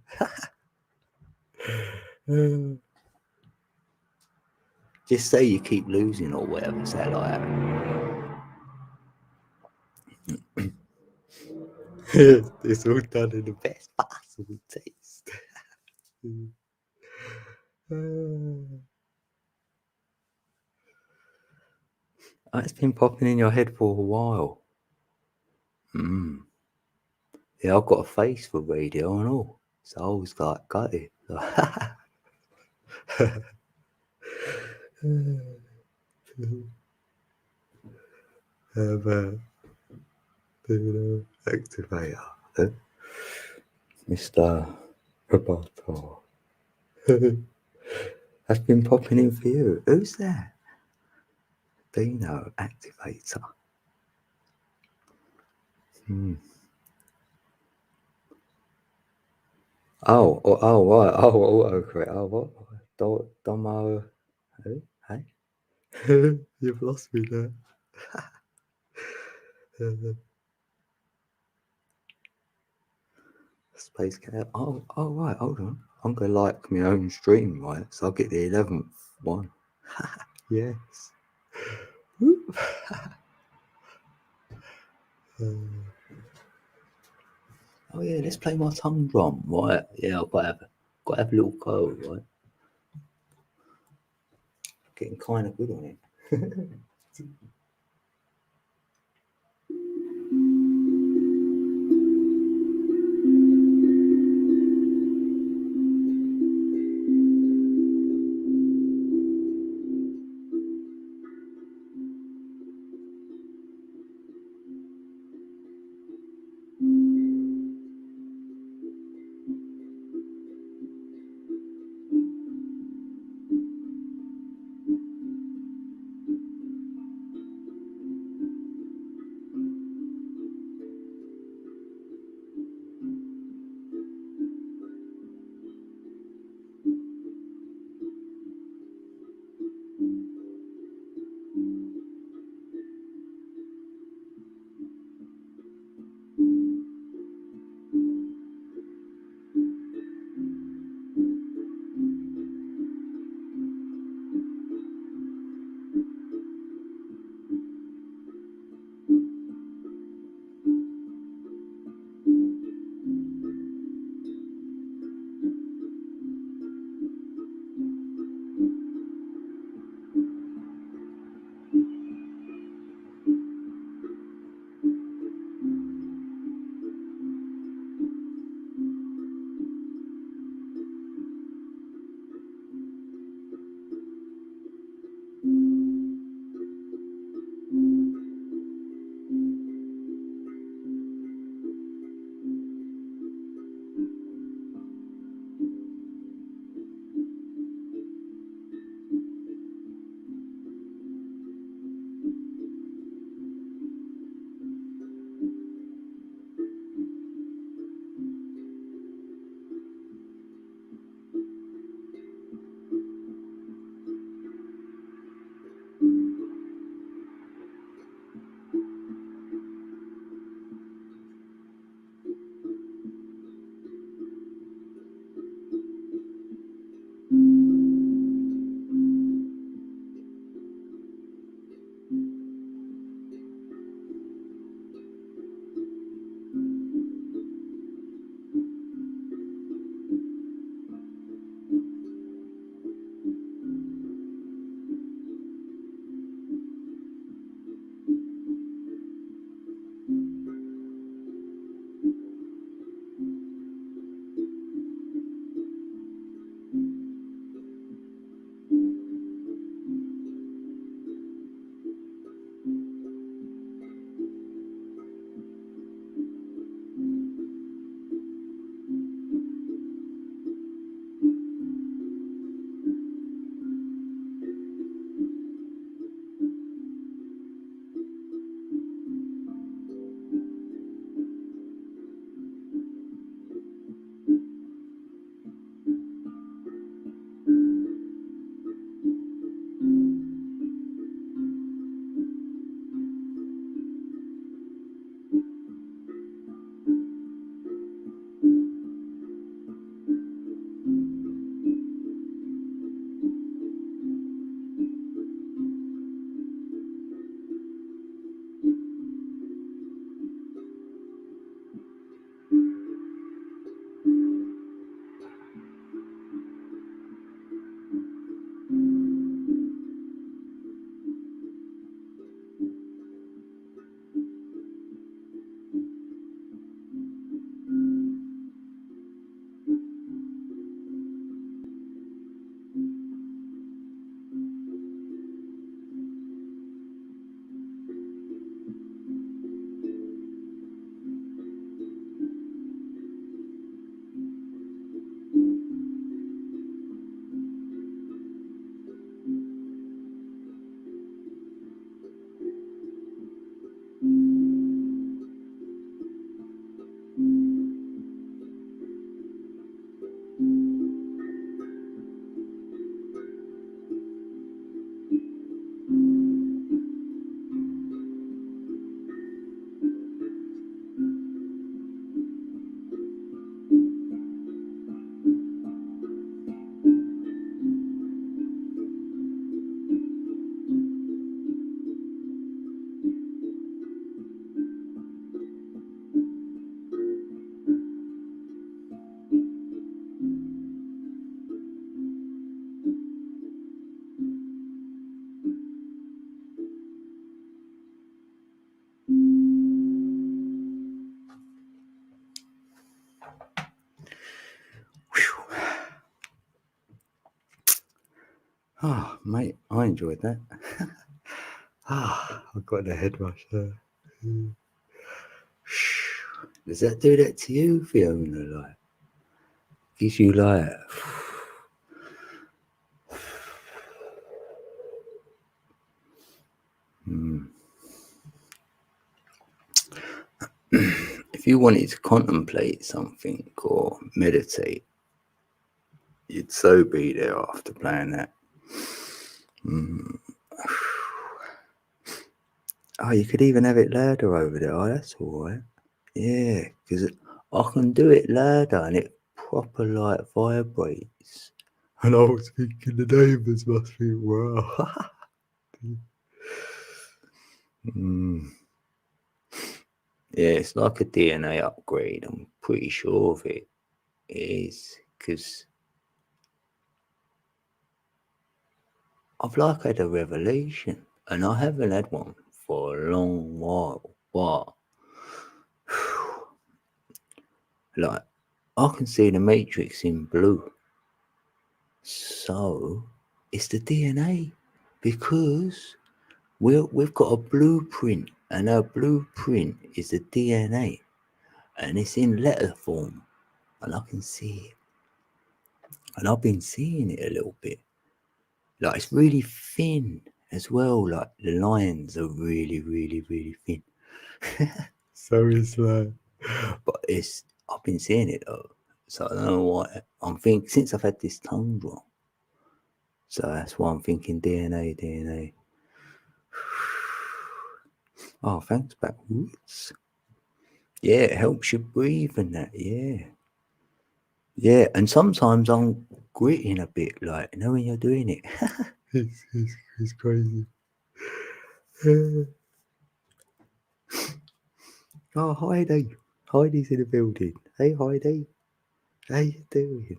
Speaker 1: Just say you keep losing or whatever. Say it like that. It's all done in the best possible taste. It's been popping in your head for a while. Yeah, I've got a face for radio and all. So I was like, got it. Have a activator. Mr. Roboto. That's been popping in for you. Who's that? Dino activator. Right. Autocorrect. What? Domo. Who? Hey? You've lost me there. Space Cat. Right. Hold on. I'm gonna like my own stream, right? So I'll get the 11th one. Yes. Oh yeah, let's play my tongue drum, right? Yeah, I've got to have a little go, right? Getting kind of good on it. Oh, mate, I enjoyed that. I got the head rush there. Does that do that to you, Fiona? Like, gives you like, if you wanted to contemplate something or meditate, you'd so be there after playing that. Oh, you could even have it louder over there. Oh, that's all right. Yeah, because I can do it louder and it proper like vibrates. And I was thinking the neighbours must be wow. Yeah, it's like a DNA upgrade. I'm pretty sure of it. It is because I've like had a revelation, and I haven't had one for a long while. But like, I can see the matrix in blue, so it's the DNA because we've got a blueprint, and our blueprint is the DNA, and it's in letter form, and I can see it, and I've been seeing it a little bit. Like it's really thin as well. Like the lines are really, really, really thin. So it's like, but I've been seeing it though. So I don't know why. I'm thinking since I've had this tongue drawn. So that's why I'm thinking DNA, DNA. Oh, thanks, backwoods. Yeah, it helps you breathe and that. Yeah. Yeah, and sometimes I'm gritting a bit, like, you know, when you're doing it. It's crazy. Oh, Heidi. Heidi's in the building. Hey, Heidi. How you doing?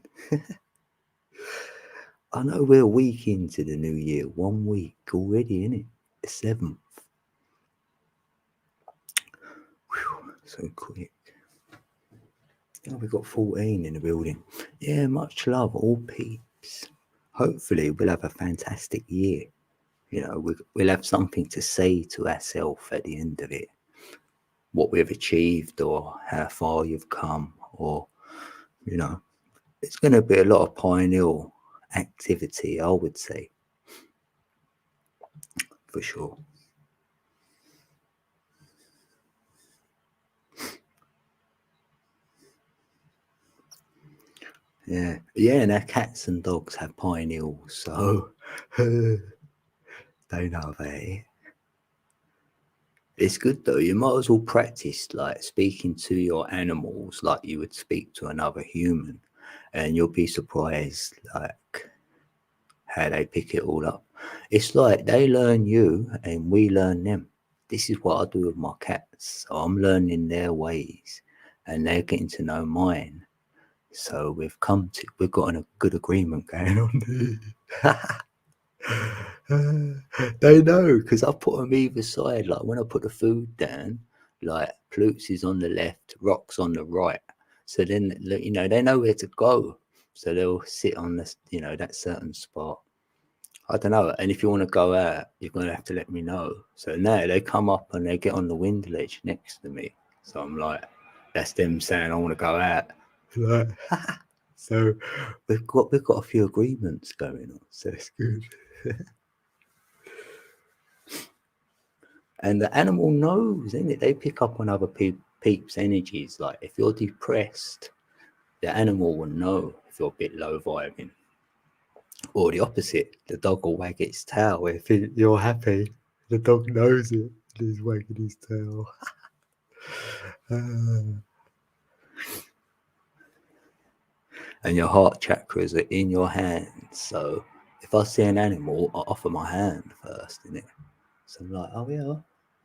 Speaker 1: I know we're a week into the new year. 1 week already, innit? The 7th. Whew, so quick. Oh, we've got 14 in the building. Yeah, much love, all peeps. Hopefully, we'll have a fantastic year. You know, we'll have something to say to ourselves at the end of it. What we've achieved, or how far you've come, or, you know, it's going to be a lot of pioneer activity, I would say, for sure. Yeah, yeah, and our cats and dogs have pineal, so they know that. It's good though. You might as well practice like speaking to your animals like you would speak to another human, and you'll be surprised like how they pick it all up. It's like they learn you and we learn them. This is what I do with my cats. So I'm learning their ways, and they're getting to know mine. So we've got a good agreement going on there. They know because I put them either side. Like when I put the food down, like Plutz is on the left, Rock's on the right. So then, you know, they know where to go. So they'll sit on this, you know, that certain spot. I don't know. And if you want to go out, you're going to have to let me know. So now they come up and they get on the window ledge next to me. So I'm like, that's them saying I want to go out. Like, so we've got a few agreements going on. So it's good. And the animal knows, isn't it? They pick up on other peeps' energies. Like if you're depressed, the animal will know if you're a bit low vibing. Or the opposite, the dog will wag its tail. If you're happy, the dog knows it. He's wagging his tail. And your heart chakras are in your hands. So if I see an animal, I offer my hand first, innit? So I'm like, oh yeah.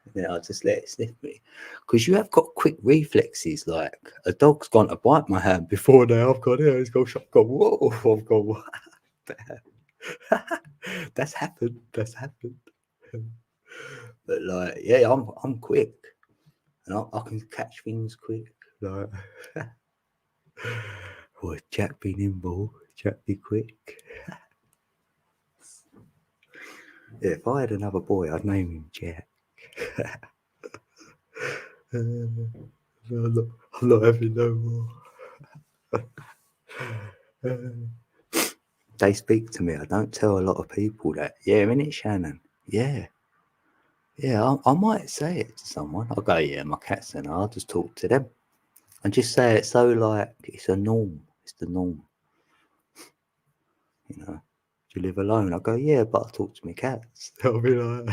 Speaker 1: And then I just let it sniff me. Because you have got quick reflexes. Like a dog's gone to bite my hand before now. I've gone here. It's gone, whoa. I've gone, what? That's happened. That's happened. But like, yeah, I'm quick. And I can catch things quick. Like, oh, Jack be nimble. Jack be quick. Yeah, if I had another boy, I'd name him Jack. I'm not having no more. They speak to me. I don't tell a lot of people that. Yeah, innit, Shannon? Yeah. Yeah, I might say it to someone. I'll go, yeah, my cat's in. I'll just talk to them. And just say it so like it's a norm. It's the norm. You know, do you live alone? I go, yeah, but I talk to my cats. They'll be like,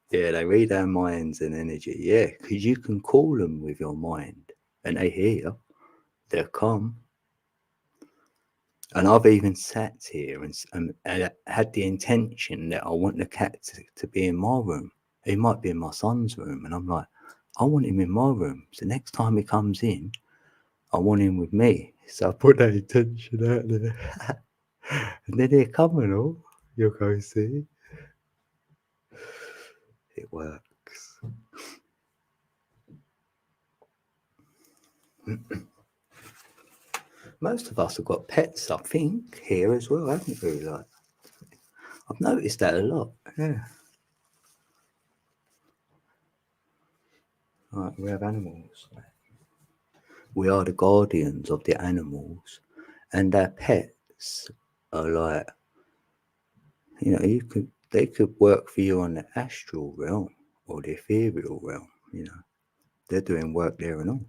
Speaker 1: yeah, they read our minds and energy. Yeah, because you can call them with your mind and they hear you. They'll come. And I've even sat here and had the intention that I want the cat to be in my room. He might be in my son's room. And I'm like, I want him in my room. So next time he comes in, I want him with me. So I put that intention out there. And then they're coming all. You'll go see. It works. Most of us have got pets, I think, here as well, haven't we? Like, I've noticed that a lot. Yeah. Like, we have animals. We are the guardians of the animals, and our pets are like, you know, they could work for you on the astral realm or the ethereal realm. You know, they're doing work there and all.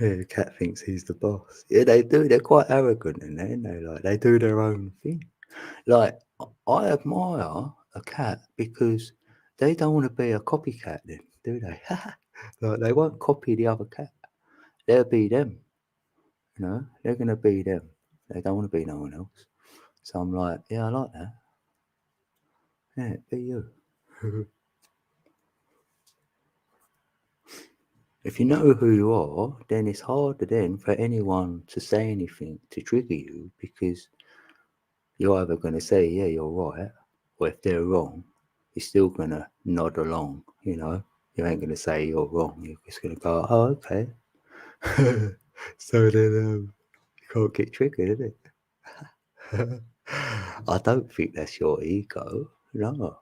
Speaker 1: Yeah, the cat thinks he's the boss. Yeah, they do. They're quite arrogant, and they like they do their own thing. Like I admire a cat because they don't want to be a copycat, then, do they? Like they won't copy the other cat. They'll be them. You know, they're gonna be them. They don't want to be no one else. So I'm like, yeah, I like that. Yeah, be you. If you know who you are, then it's harder then for anyone to say anything to trigger you because you're either going to say, yeah, you're right, or if they're wrong, you're still going to nod along, you know. You ain't going to say you're wrong. You're just going to go, oh, okay. So then you can't get triggered, is it? I don't think that's your ego, no.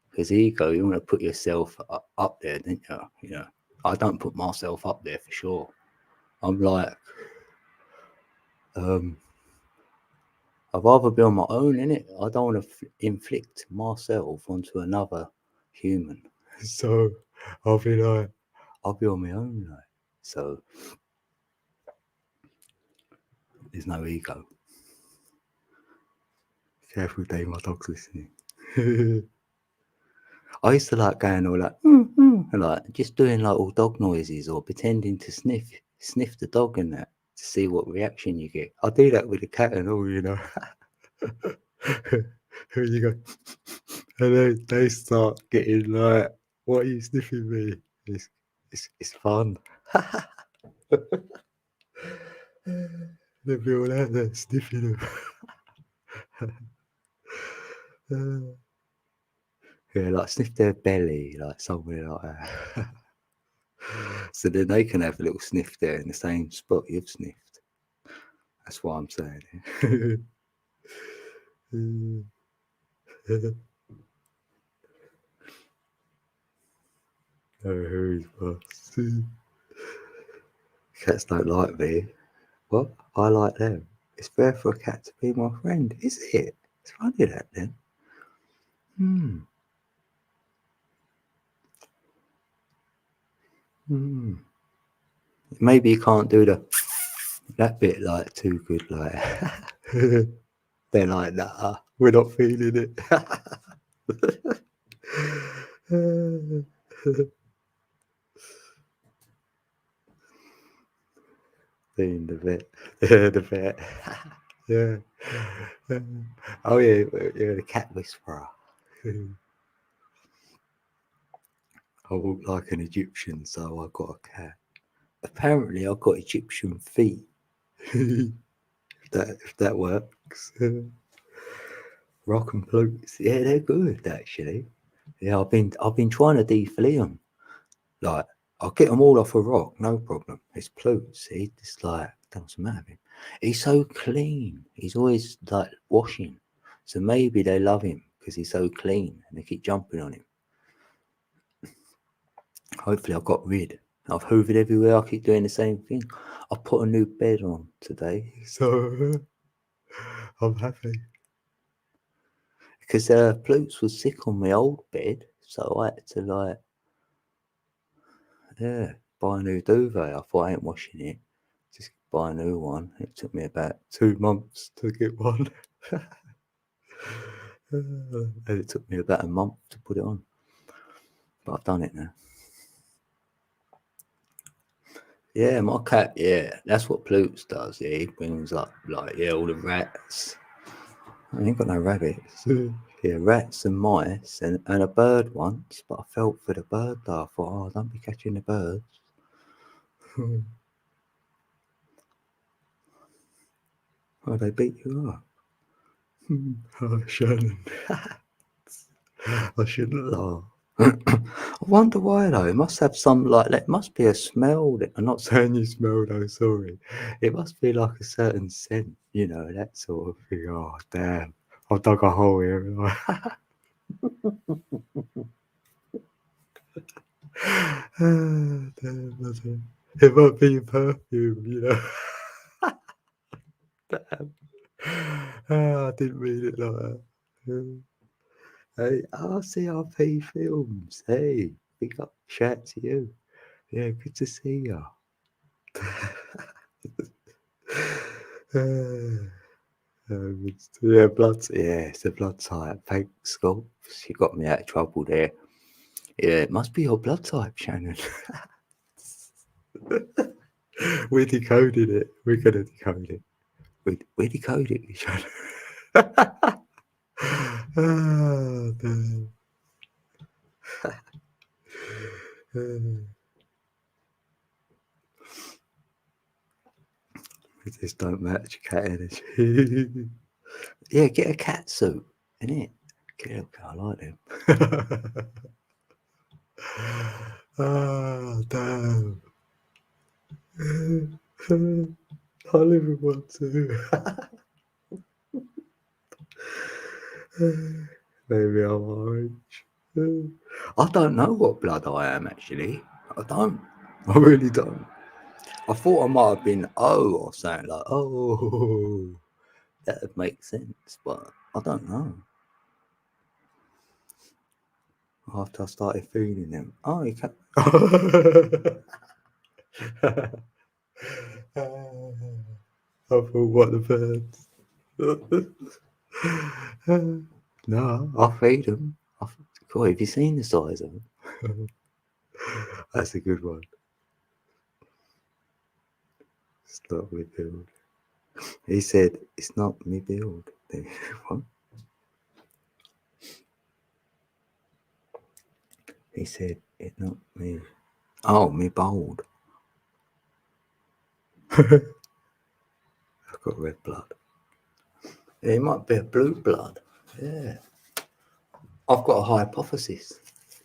Speaker 1: Because ego, you want to put yourself up there, don't you? You know, I don't put myself up there for sure. I'm like, I'd rather be on my own, innit? I don't want to inflict myself onto another human. So I'll be like, I'll be on my own, like. So there's no ego. Careful, Dave, my dog's listening. I used to like going all like, and like just doing like all dog noises or pretending to sniff the dog and that to see what reaction you get. I do that with the cat and all, you know. Here you go, and then they start getting like, "What are you sniffing me?" It's fun. They'll be all out there sniffing them. Yeah, like sniff their belly, like somewhere like that. So then they can have a little sniff there in the same spot you've sniffed. That's what I'm saying. Who's boss? Cats don't like me. What? I like them. It's fair for a cat to be my friend, is it? It's funny that then. Maybe you can't do that bit like too good, like they're like, nah, we're not feeling it. Being the vet. Yeah, the vet. Yeah. Oh yeah, you're the cat whisperer. I walk like an Egyptian, so I got a cat. Apparently, I got Egyptian feet. If that works. Rock and flutes, yeah, they're good actually. Yeah, I've been trying to deflea them. Like I'll get them all off a rock, no problem. It's Plute, see, it's like, doesn't matter with him. He's so clean. He's always like washing. So maybe they love him because he's so clean and they keep jumping on him. Hopefully I got rid. I've hoovered everywhere. I keep doing the same thing. I put a new bed on today. So I'm happy. Because Plutes was sick on my old bed. So I had to like, buy a new duvet. I thought I ain't washing it. Just buy a new one. It took me about 2 months to get one. And it took me about a month to put it on. But I've done it now. Yeah, my cat, yeah, that's what Plutes does. Yeah, he brings up, like, yeah, all the rats. I ain't got no rabbits. Yeah, rats and mice and a bird once, but I felt for the bird though. I thought, oh, don't be catching the birds. Oh, they beat you up. Oh, Shannon. I shouldn't laugh. I wonder why though. It must have some like that. Must be a smell. I'm not saying you smell though. Sorry. It must be like a certain scent. You know that sort of thing. Oh damn! I've dug a hole here. Damn, it might be perfume. You know. Damn. I didn't mean it like that. Hey, CRP Films. Hey, big up, shout to you. Yeah, good to see you. Yeah, it's a blood type. Thanks, Sculpts. You got me out of trouble there. Yeah, it must be your blood type, Shannon. We're decoding it. We're gonna decode it. We decode it, Shannon. Oh, damn. We just don't match cat energy. Yeah, get a cat suit, innit? Get a, I like them. Ah, damn. I live with one too. Maybe I'm orange. I don't know what blood I am actually. I don't. I really don't. I thought I might have been O or something like, oh, that would make sense, but I don't know. After I started feeling them, oh, you can't. I thought, what the birds? No, I feed them. Cool, have you seen the size of them? That's a good one. It's not me build. He said, it's not me build. What? He said, it's not me. Oh, me bold. I've got red blood. Yeah, it might be a blue blood. Yeah. I've got a hypothesis.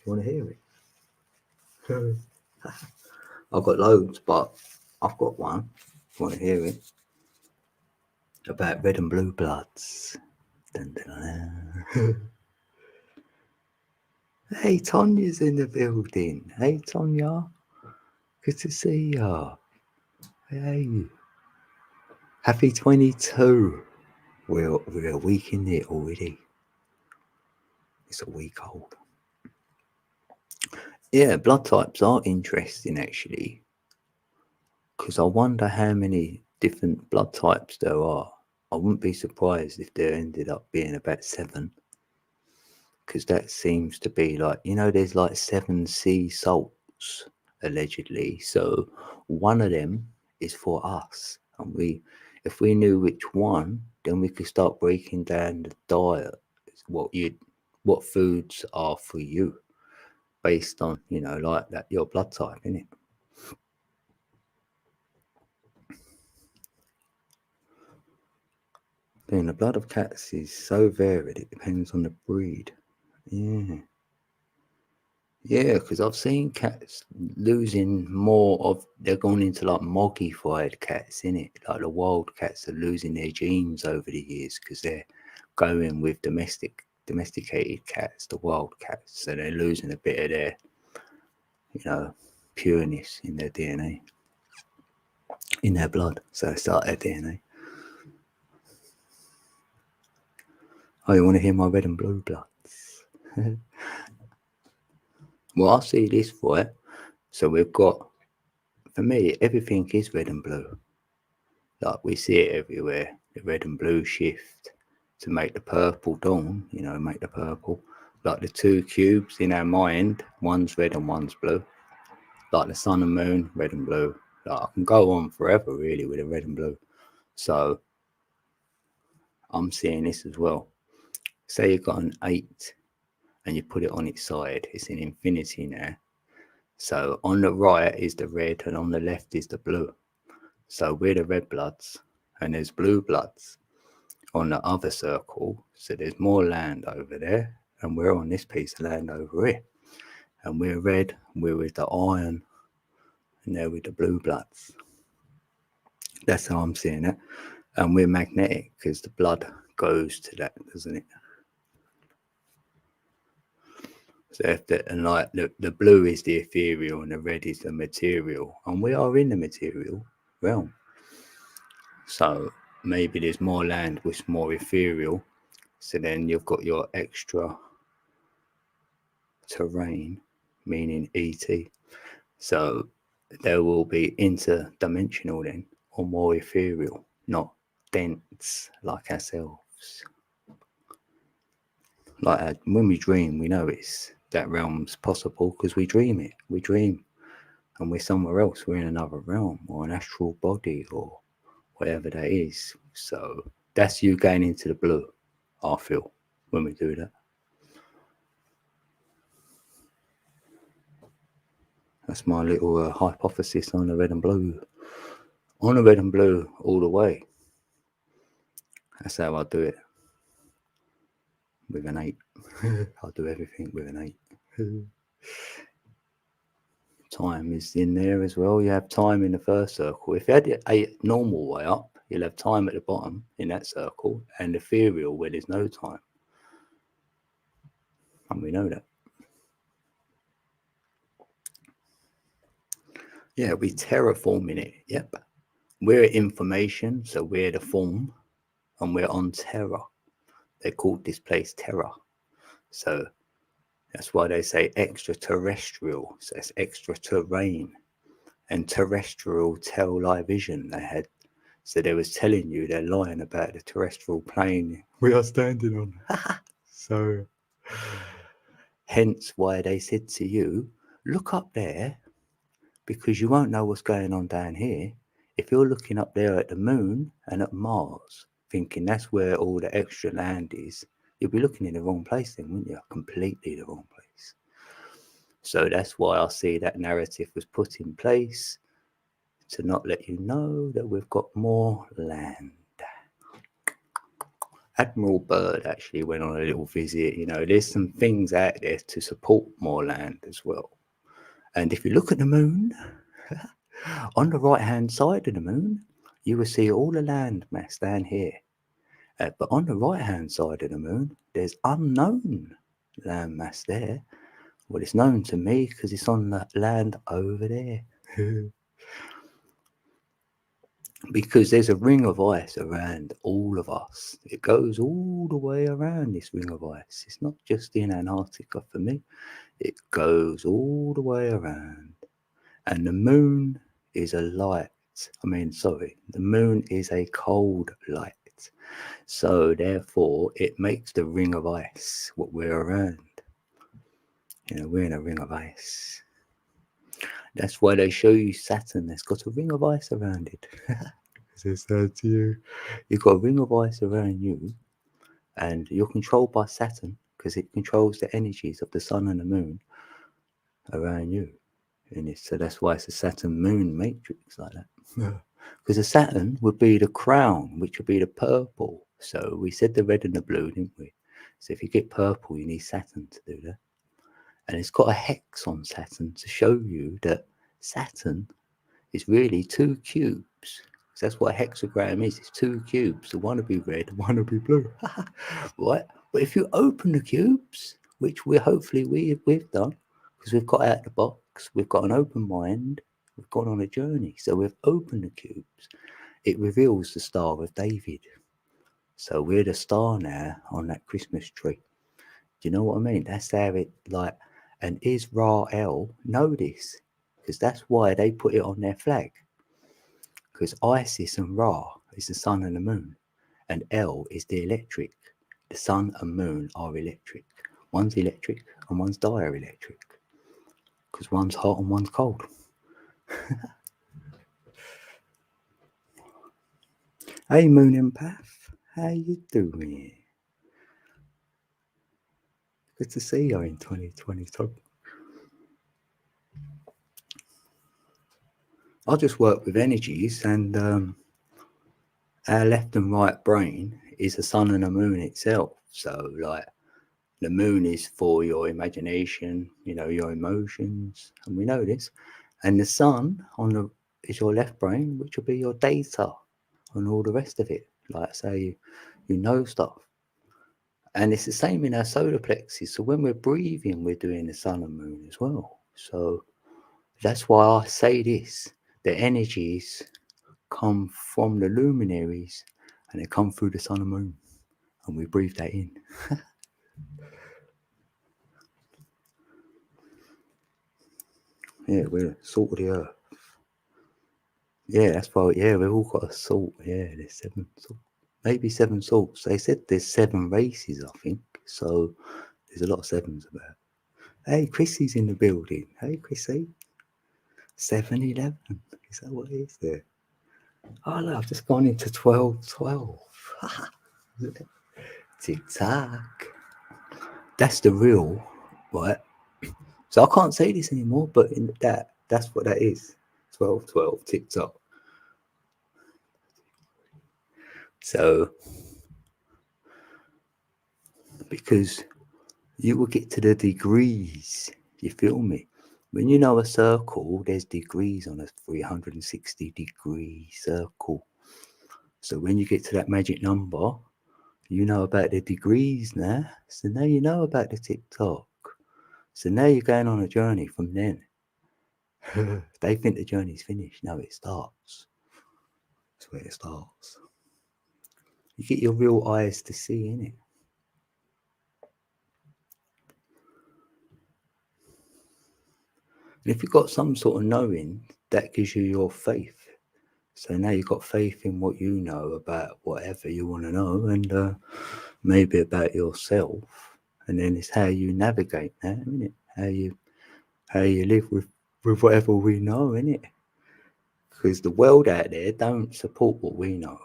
Speaker 1: You want to hear it? I've got loads, but I've got one. You want to hear it? About red and blue bloods. Dun, dun, dun. Hey, Tonya's in the building. Hey, Tonya. Good to see ya. Hey. Happy 22. We're a week in it already. It's a week old. Yeah, blood types are interesting actually. Because I wonder how many different blood types there are. I wouldn't be surprised if there ended up being about 7. Because that seems to be like, there's like 7 sea salts allegedly. So one of them is for us. And if we knew which one, then we could start breaking down the diet, what foods are for you based on, like that, your blood type, innit? Then the blood of cats is so varied, it depends on the breed. Yeah. Yeah, because I've seen cats losing more of. They're going into like moggified cats, innit? Like the wild cats are losing their genes over the years because they're going with domesticated cats, the wild cats. So they're losing a bit of their, pureness in their DNA, in their blood. So they start their DNA. Oh, you want to hear my red and blue bloods? Well, I see this for it. So we've got, for me, everything is red and blue. Like we see it everywhere, the red and blue shift to make the purple dawn, make the purple. Like the two cubes in our mind, one's red and one's blue. Like the sun and moon, red and blue. Like I can go on forever really with the red and blue. So I'm seeing this as well. Say you've got an 8 and you put it on its side, it's in infinity now. So on the right is the red and on the left is the blue. So we're the red bloods and there's blue bloods on the other circle. So there's more land over there and we're on this piece of land over here. And we're red, we're with the iron, and they're with the blue bloods. That's how I'm seeing it. And we're magnetic because the blood goes to that, doesn't it? So if and like the blue is the ethereal and the red is the material, and we are in the material realm. So maybe there's more land which is more ethereal. So then you've got your extra terrain, meaning ET. So there will be interdimensional then, or more ethereal, not dense like ourselves. Like when we dream, we know it's that realm's possible because we dream it. We dream, and we're somewhere else. We're in another realm or an astral body or whatever that is. So that's you going into the blue. I feel when we do that. That's my little hypothesis on the red and blue. On the red and blue all the way. That's how I do it. With an 8. I'll do everything with an 8. Time is in there as well. You have time in the first circle. If you had it a normal way up, you'll have time at the bottom in that circle and ethereal where there's no time. And we know that. Yeah, we terraforming it. Yep. We're information, so we're the form, and we're on Terra. They called this place Terra. So that's why they say extraterrestrial. So it's extra terrain. And terrestrial tell lie vision they had. So they was telling you they're lying about the terrestrial plane we are standing on. So hence why they said to you, look up there because you won't know what's going on down here. If you're looking up there at the moon and at Mars, thinking that's where all the extra land is, you'll be looking in the wrong place then, wouldn't you? Completely the wrong place. So that's why I see that narrative was put in place to not let you know that we've got more land. Admiral Byrd actually went on a little visit. There's some things out there to support more land as well. And if you look at the moon, on the right-hand side of the moon, you will see all the land mass down here. But on the right-hand side of the moon, there's unknown land mass there. Well, it's known to me because it's on the land over there. Because there's a ring of ice around all of us. It goes all the way around this ring of ice. It's not just in Antarctica for me. It goes all the way around. And the moon is a light. The moon is a cold light. So therefore, it makes the ring of ice what we're around. We're in a ring of ice. That's why they show you Saturn. It's got a ring of ice around it. It's that to you. You've got a ring of ice around you, and you're controlled by Saturn because it controls the energies of the sun and the moon around you. And so that's why it's a Saturn moon matrix like that. Because the Saturn would be the crown, which would be the purple. So we said the red and the blue, didn't we? So if you get purple, you need Saturn to do that. And it's got a hex on Saturn to show you that Saturn is really two cubes. That's what a hexagram is. It's two cubes. The one will be red, the one will be blue. Right? But if you open the cubes, which we've done, because we've got out the box, we've got an open mind, we've gone on a journey. So we've opened the cubes. It reveals the Star of David. So we're the star now on that Christmas tree. Do you know what I mean? That's how it like. And Israel know this because that's why they put it on their flag. Because Isis and Ra is the sun and the moon, and El is the electric. The sun and moon are electric. One's electric and one's dielectric. Because one's hot and one's cold. Hey Moon Empath, how you doing? Good to see you in 2022. I just work with energies, and our left and right brain is the sun and the moon itself. So, like, the moon is for your imagination, your emotions, and we know this. And the sun is your left brain, which will be your data and all the rest of it. Like, say, you know stuff. And it's the same in our solar plexus. So when we're breathing, we're doing the sun and moon as well. So that's why I say this: the energies come from the luminaries, and they come through the sun and moon, and we breathe that in. Yeah, we're salt of the earth. Yeah, that's why. Yeah, we've all got a salt. Yeah, there's 7 salt, maybe 7 salts. They said there's 7 races, I think. So there's a lot of 7s about. Hey, Chrissy's in the building. Hey, Chrissy. 7-11. Is that what it is there? Oh, no, I've just gone into 12-12. Tick-tock. That's the real, right? So I can't say this anymore, but that's what that is. 12-12, tick-tock. So, because you will get to the degrees, you feel me? When you know a circle, there's degrees on a 360-degree circle. So when you get to that magic number, you know about the degrees now. So now you know about the tick-tock. So now you're going on a journey from then. They think the journey's finished. No, it starts. That's where it starts. You get your real eyes to see, innit? And if you've got some sort of knowing, that gives you your faith. So now you've got faith in what you know about whatever you want to know, and maybe about yourself. And then it's how you navigate that, isn't it? How you live with whatever we know, innit? Because the world out there don't support what we know.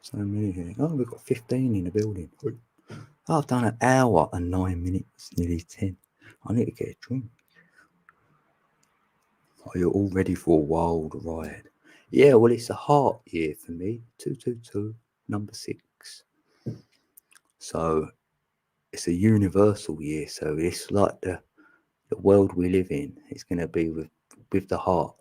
Speaker 1: So many here. Oh, we've got 15 in the building. Oh, I've done an hour and 9 minutes, nearly 10. I need to get a drink. Are you all ready for a wild ride? Yeah, well, it's a heart year for me. 222, number 6. So it's a universal year. So it's like the world we live in. It's going to be with the heart,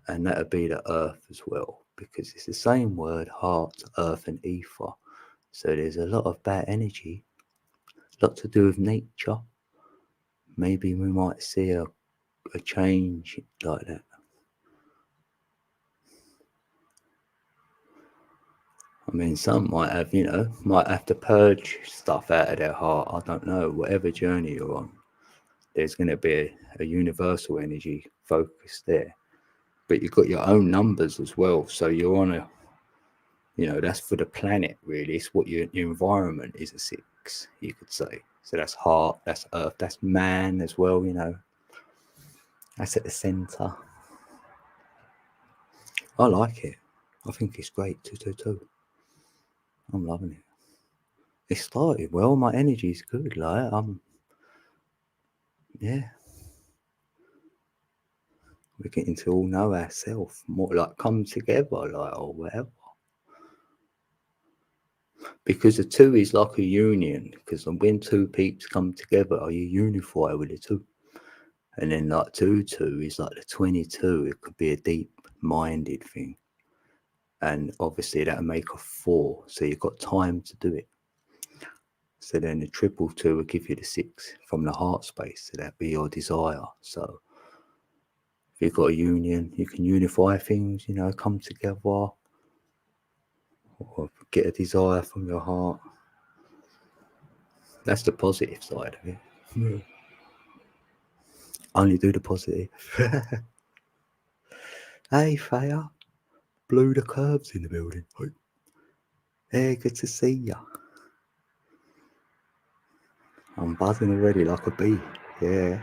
Speaker 1: and that'll be the earth as well, because it's the same word: heart, earth, and ether. So there's a lot of bad energy, a lot to do with nature. Maybe we might see a change like that. I mean, some might have, might have to purge stuff out of their heart. I don't know. Whatever journey you're on, there's going to be a universal energy focus there. But you've got your own numbers as well. So you're on that's for the planet, really. It's what your environment is, a 6, you could say. So that's heart, that's earth, that's man as well, That's at the center. I like it. I think it's great. 222. I'm loving it. It started well. My energy's good. Like, yeah. We're getting to all know ourselves more, like come together, like, or whatever. Because the two is like a union. Because when two peeps come together, you unify with the two. And then like 2 is like the 22. It could be a deep-minded thing. And obviously that'll make a 4. So you've got time to do it. So then the 222 will give you the 6 from the heart space. So that'd be your desire. So if you've got a union, you can unify things, come together, or get a desire from your heart. That's the positive side of it. Only do the positive. Hey, Faya. Blew the curves in the building. Hey, good to see ya. I'm buzzing already like a bee. Yeah.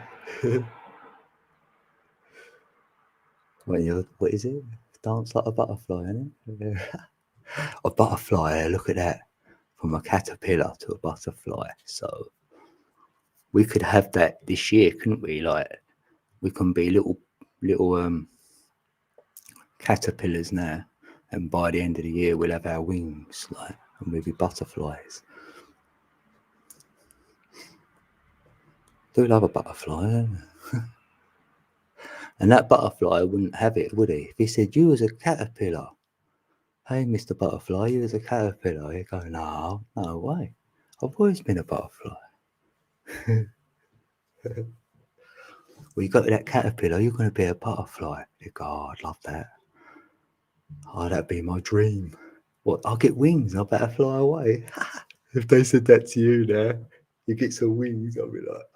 Speaker 1: What is it? Dance like a butterfly, isn't it? Yeah. A butterfly, look at that. From a caterpillar to a butterfly. So we could have that this year, couldn't we? Like, we can be little caterpillars now, and by the end of the year we'll have our wings, like, and we'll be butterflies. Do love a butterfly, and that butterfly wouldn't have it, would he? If he said you was a caterpillar, hey Mr. Butterfly, you was a caterpillar, he'd go, no way, I've always been a butterfly. Well, you got that caterpillar, you're going to be a butterfly. He'd go, oh, I'd love that. Oh, that'd be my dream. What? I'll get wings. I better fly away. If they said that to you now, you get some wings. I'll be like,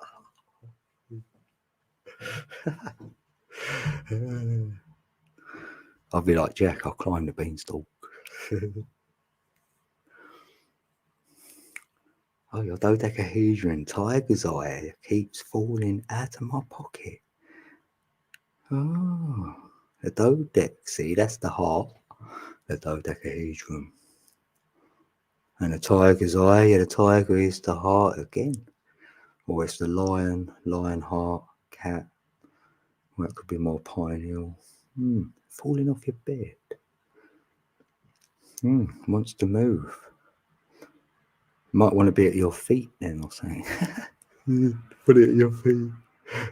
Speaker 1: I'll be like, Jack, I'll climb the beanstalk. Oh, your dodecahedron tiger's eye keeps falling out of my pocket. Oh, the dodeca, see, that's the heart, the dodecahedron. And the tiger's eye, the tiger is the heart again. Or it's the lion, heart, cat. Or it could be more pineal. Falling off your bed. Wants to move. Might want to be at your feet then or something. Put it at your feet.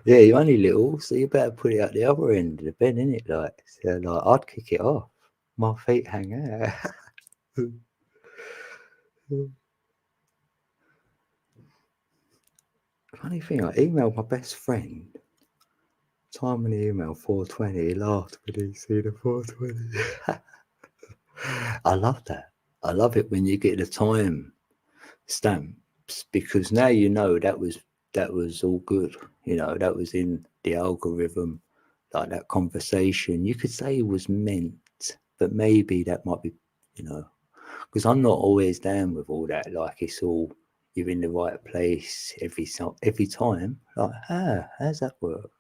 Speaker 1: Yeah, you're only little, so you better put it at the other end of the bed, innit? Like, so like, I'd kick it off. My feet hang out. Funny thing, I emailed my best friend. Time in the email 4:20. He laughed when he see the 4:20. I love that. I love it when you get the time stamps, because now you know that was all good. That was in the algorithm, like that conversation. You could say it was meant, but maybe that might be, because I'm not always down with all that. Like, it's all, you're in the right place every time. Like, how's that work?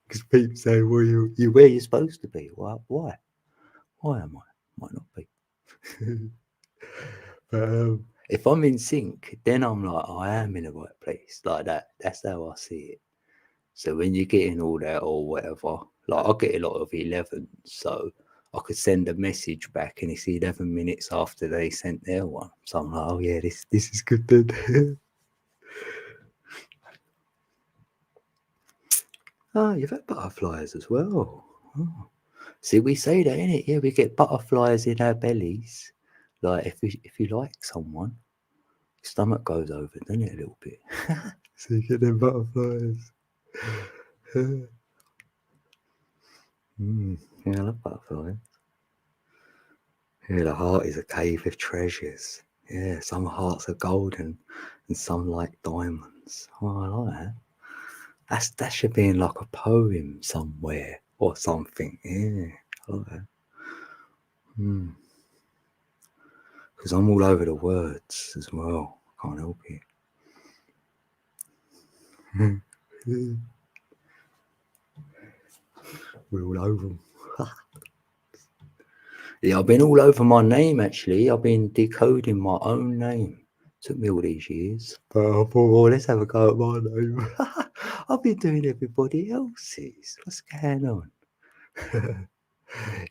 Speaker 1: Because people say, well, you where you're supposed to be. Why am I? Might not be. But if I'm in sync, then I'm like, I am in the right place. Like that. That's how I see it. So when you're getting all that or whatever, like, I get a lot of 11s, so I could send a message back and it's 11 minutes after they sent their one. So I'm like, oh yeah, this is good then. Oh, you've had butterflies as well. Oh. See, we say that, innit? Yeah, we get butterflies in our bellies. Like, if you like someone, your stomach goes over, doesn't it, a little bit? So you get them butterflies. Yeah, I love butterflies. Yeah, the heart is a cave of treasures. Yeah, some hearts are golden and some like diamonds. Oh, I like that. That should be in like a poem somewhere or something. Yeah, I like that. Because I'm all over the words as well. Can't help it. We're all over them. Yeah, I've been all over my name, actually. I've been decoding my own name. Took me all these years. But I thought, well, let's have a go at my name. I've been doing everybody else's. What's going on?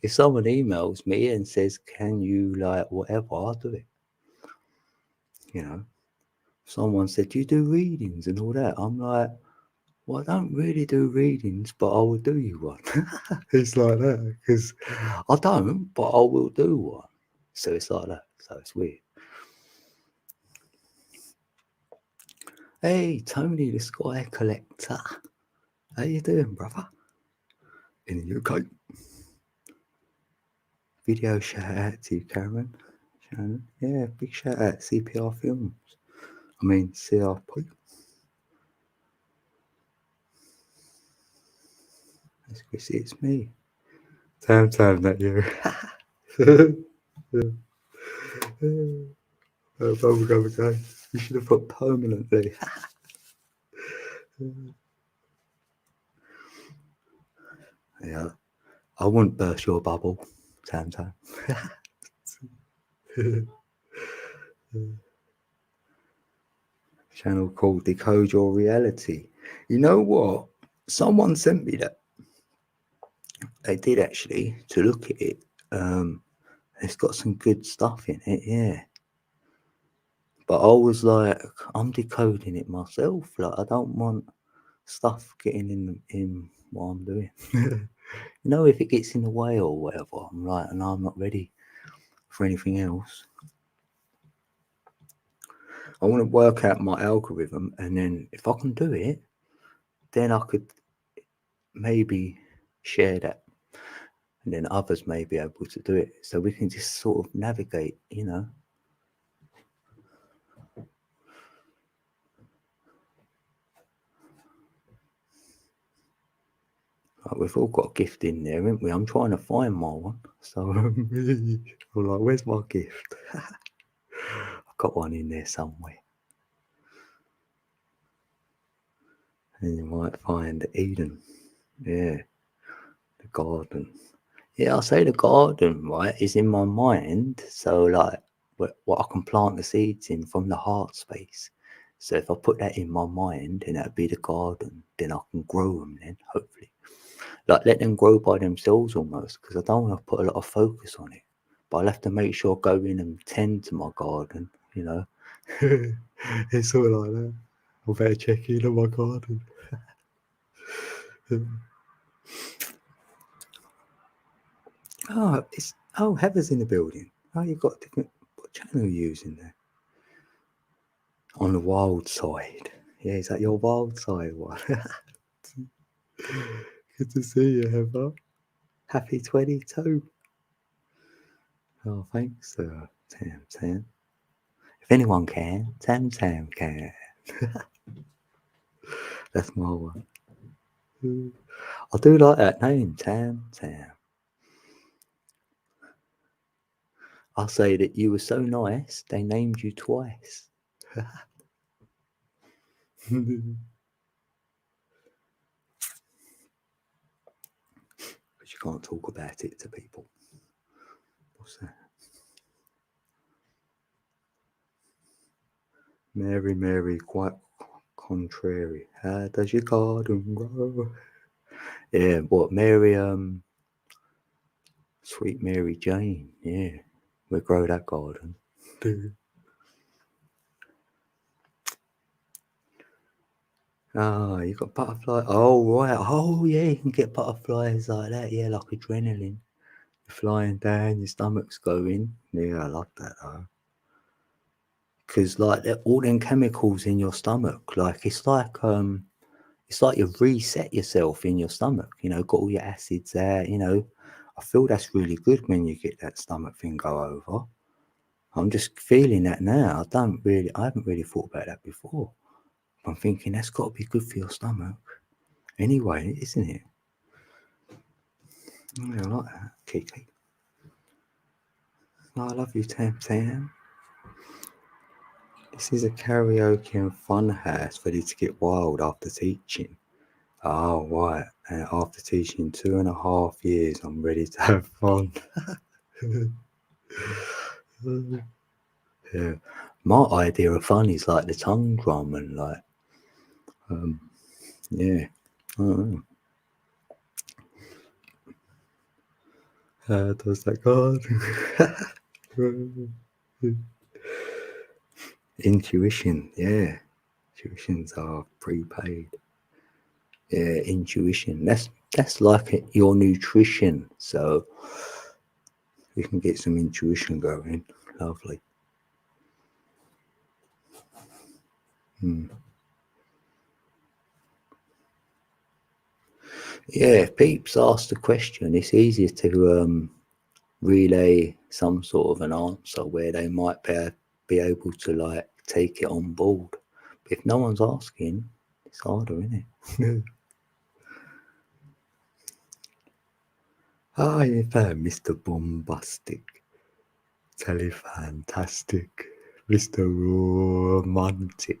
Speaker 1: If someone emails me and says, can you, like, whatever, I'll do it. you know, someone said, "Do you do readings and all that?" I'm like, "Well, I don't really do readings, but I will do you one." It's like that because I don't, but I will do one. So it's like that. So it's weird. Hey, Tony, the Sky Collector. How you doing, brother? In the UK. Video shout out to you, Cameron. Shannon. Yeah, big shout out CPR Films. I mean CRP. It's Chrissy, it's me. Time, not you. Bubblegum again. You should have put permanently. Yeah. I wouldn't burst your bubble. Time. Channel called Decode Your Reality. You know what? Someone sent me that. They did actually to look at it. It's got some good stuff in it, yeah. But I was like, I'm decoding it myself. Like, I don't want stuff getting in what I'm doing. You know, if it gets in the way or whatever, I'm like, and I'm not ready for anything else. I want to work out my algorithm, and then if I can do it, then I could maybe share that, and then others may be able to do it. So we can just sort of navigate, you know. Like we've all got a gift in there, haven't we? I'm trying to find my one. So I'm like, where's my gift? I've got one in there somewhere. And you might find Eden. Yeah. The garden. Yeah, I'll say the garden, right, is in my mind. So like what I can plant the seeds in from the heart space. So if I put that in my mind, then that'd be the garden. Then I can grow them then, hopefully. Like let them grow by themselves almost, because I don't want to put a lot of focus on it. But I'll have to make sure I go in and tend to my garden, you know. It's sort of like that. I better check in on my garden. Heather's in the building. Oh, you've got different. What channel are you using there? On the wild side. Yeah, is that your wild side one? Good to see you, Heather. Happy 22. Oh, thanks, Tam. If anyone can, Tam can. That's my one. I do like that name, Tam. I'll say that you were so nice, they named you twice. But you can't talk about it to people. What's that? Mary, quite contrary. How does your garden grow? Yeah, what, Mary, Sweet Mary Jane, yeah. We grow that garden. Oh, you got butterfly. Oh, right. Oh, yeah, you can get butterflies like that. Yeah, like adrenaline. You're flying down, your stomach's going. Yeah, I love that, though. Because, like, all them chemicals in your stomach, like, it's like you reset yourself in your stomach, you know, got all your acids there, you know. I feel that's really good when you get that stomach thing go over. I'm just feeling that now. I haven't really thought about that before. I'm thinking that's got to be good for your stomach. Anyway, isn't it? Yeah, I like that, Kiki. Oh, I love you, Tam. This is a karaoke and fun house ready to get wild after teaching. Oh, right. And after teaching 2.5 years, I'm ready to have fun. Yeah. My idea of fun is like the tongue drum and like, yeah. I don't know. How does that go? Intuition, yeah. Tuitions are prepaid. Yeah, intuition. That's like your nutrition. So you can get some intuition going. Lovely. Yeah, if peeps ask the question, it's easier to relay some sort of an answer where they might be able to like take it on board. But if no one's asking, it's harder, isn't it? Hi, Mr. Bombastic, Telefantastic, Mr. Romantic.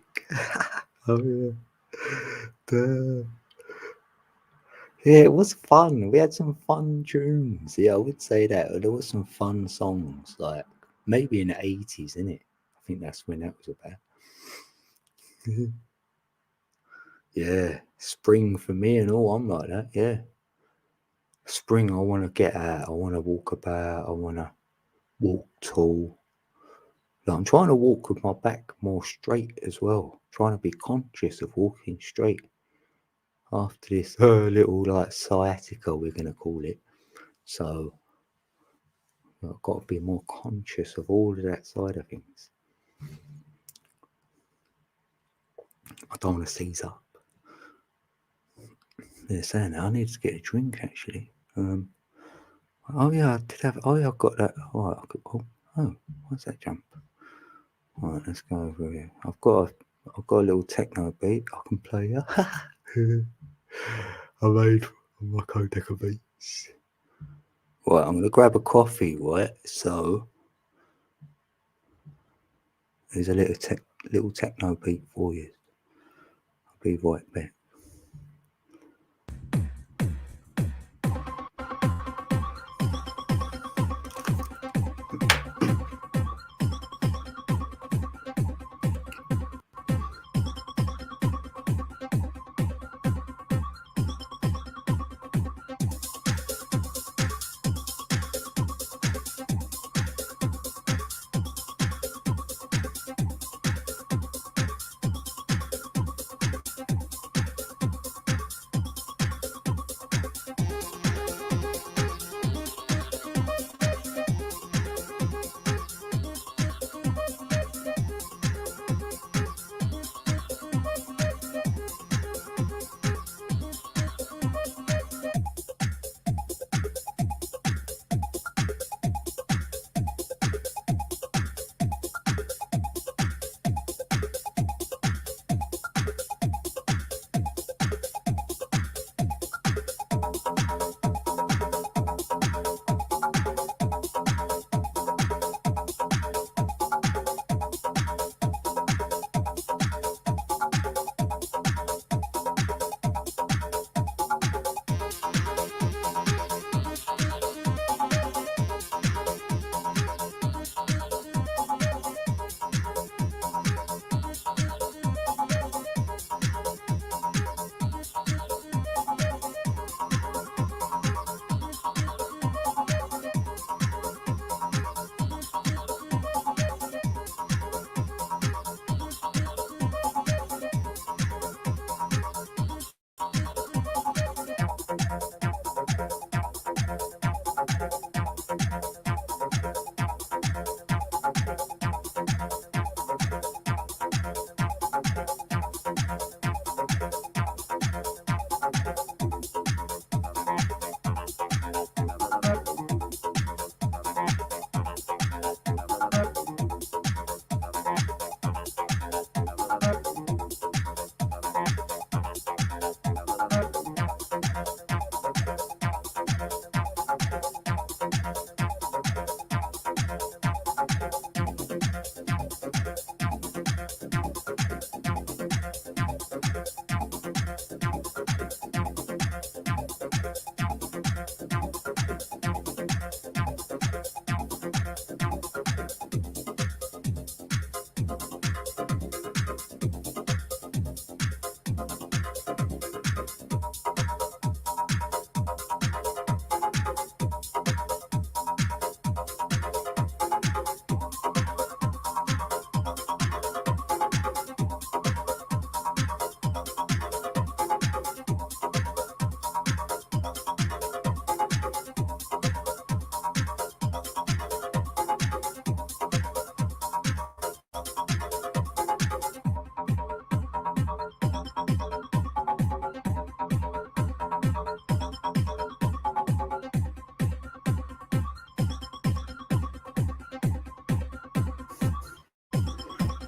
Speaker 1: Oh yeah. Yeah, it was fun. We had some fun tunes. Yeah, I would say that. There was some fun songs, like maybe in the 80s, innit? I think that's when that was about. Yeah, spring for me and all. I'm like that. Yeah, spring. I want to get out. I want to walk about. I want to walk tall. Like, I'm trying to walk with my back more straight as well. Trying to be conscious of walking straight after this little like sciatica, we're gonna call it. So I've got to be more conscious of all of that side of things. I don't want to seize up. They're saying that I need to get a drink actually. Oh yeah, I did have. Oh yeah, I've got that. All right, oh, what's that jump? All right, let's go over here. I've got a little techno beat I can play you. I made my Codeca beats. Right, I'm gonna grab a coffee. Right, so there's a little techno beat for you. I'll be right back.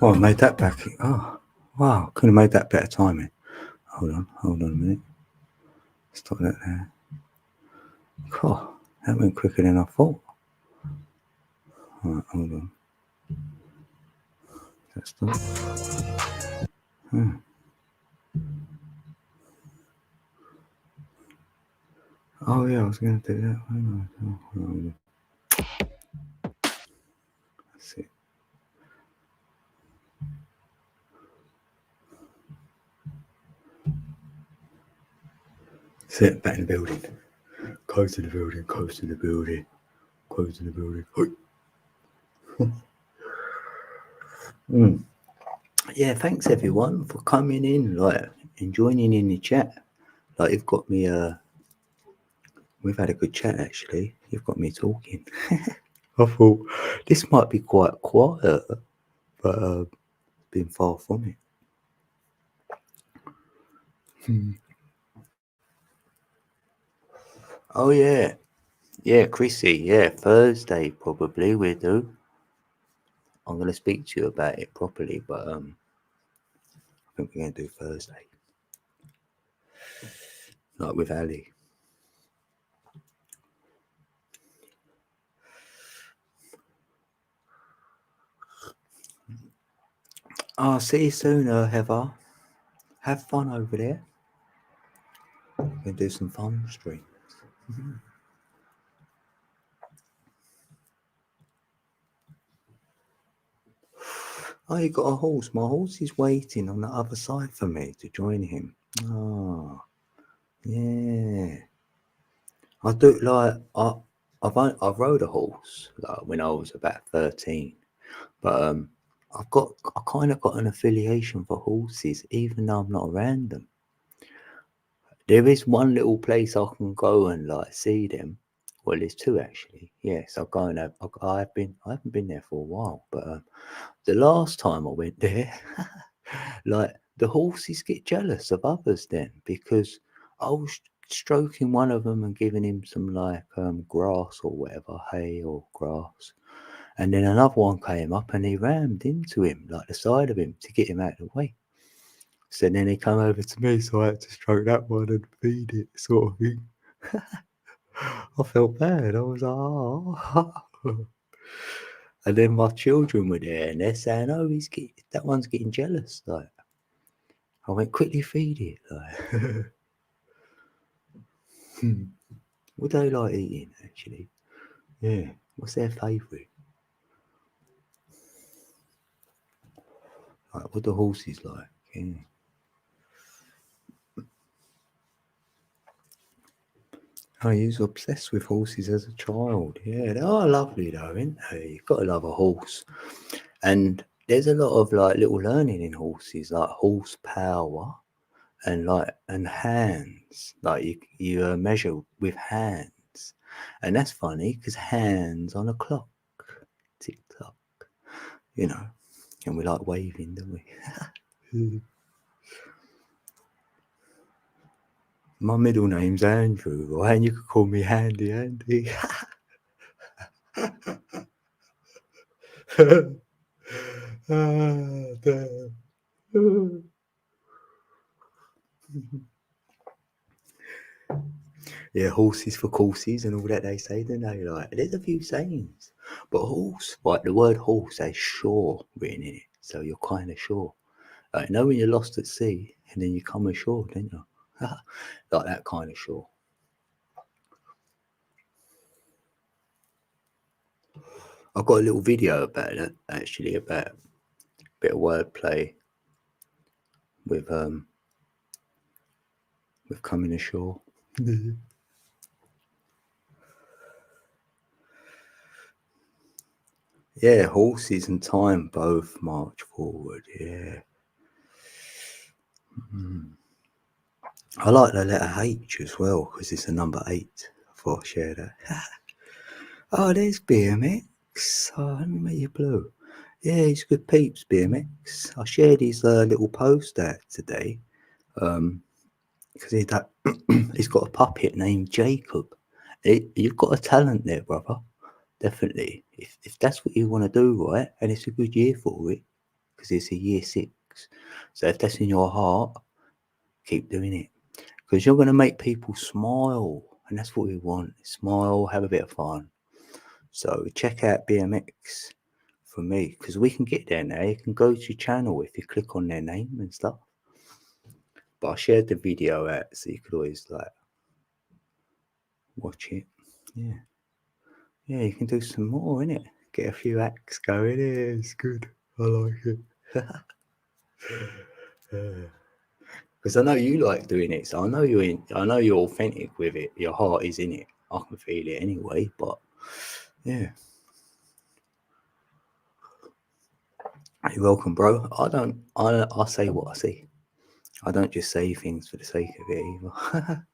Speaker 1: Oh, I made that back. Oh, wow. Could have made that better timing. Hold on a minute. Stop that there. Oh, that went quicker than I thought. All right, hold on. That's not. Oh, yeah, I was going to do that. That's it. Sit back in the building. Close to the building. Close to the building. Close to the building. Yeah, thanks everyone for coming in, like, and joining in the chat. Like, you've got me. We've had a good chat actually. You've got me talking. I thought this might be quite quiet, but been far from it. Oh yeah, Chrissy. Yeah, Thursday probably we do. I'm gonna speak to you about it properly, but I think we're gonna do Thursday, like with Ali. I'll see you soon, Heather. Have fun over there. We're gonna do some fun streams. Oh, you got a horse. My horse is waiting on the other side for me to join him. Oh, yeah. I do like I've rode a horse like when I was about 13, but I kind of got an affiliation for horses, even though I'm not around them. There is one little place I can go and like see them. Well, there's two actually. Yes, I'll go and I haven't been there for a while, but the last time I went there, like the horses get jealous of others then because I was stroking one of them and giving him some like grass or whatever, hay or grass. And then another one came up and he rammed into him, like the side of him, to get him out of the way. So then he come over to me, so I had to stroke that one and feed it, sort of thing. I felt bad. I was like, oh. And then my children were there and they're saying, oh, that one's getting jealous. Like, I went, quickly feed it. Like, what do they like eating, actually? Yeah. What's their favourite? Like, what the horses like? Yeah. I was obsessed with horses as a child. Yeah, they are lovely though, aren't they? You've got to love a horse. And there's a lot of like little learning in horses, like horsepower and hands. Like you measure with hands, and that's funny because hands on a clock, tick tock, you know, and we like waving, don't we? My middle name's Andrew, right? And you could call me Handy Andy. Damn. Yeah, horses for courses and all that they say, don't they? Like, there's a few sayings, but horse, like the word horse, has shore written in it, so you're kind of sure. Like, you know when you're lost at sea and then you come ashore, don't you? Like that kind of shore. I've got a little video about it actually, about a bit of wordplay with coming ashore. Yeah, horses and time both march forward. Yeah. I like the letter H as well because it's a number 8. I thought I'd share that. Oh, there's BMX. Oh, let me make you blue. Yeah, he's good peeps, BMX. I shared his little post out today because he's got a puppet named Jacob. You've got a talent there, brother. Definitely. If that's what you want to do, right, and it's a good year for it, because it's a year 6. So if that's in your heart, keep doing it, because you're going to make people smile, and that's what we want. Smile, have a bit of fun. So check out BMX for me, because we can get there now. You can go to your channel if you click on their name and stuff. But I shared the video out so you could always like watch it. Yeah, you can do some more, innit? Get a few acts going. It's good. I like it. Because I know you like doing it, so I know you're authentic with it. Your heart is in it. I can feel it anyway. But yeah, you're welcome, bro. I say what I see. I don't just say things for the sake of it either.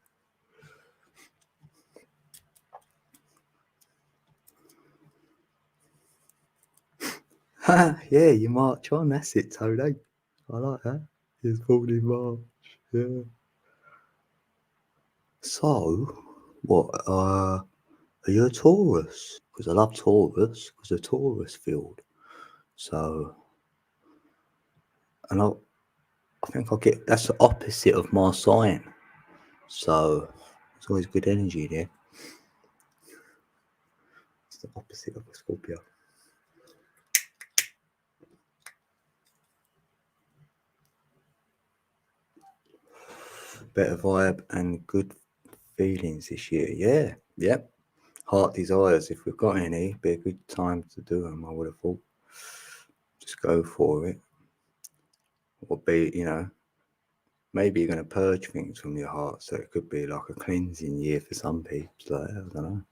Speaker 1: Yeah, you march on. That's it, Tony. I like that. It's born in March. Yeah. So, what? Are you a Taurus? Because I love Taurus. Because a Taurus field. So, and I think I get that's the opposite of my sign. So, it's always good energy there. It's the opposite of a Scorpio. Better vibe and good feelings this year. Yeah, yep. Heart desires, if we've got any, be a good time to do them, I would have thought. Just go for it. Or be, maybe you're going to purge things from your heart. So it could be like a cleansing year for some people. Like, I don't know.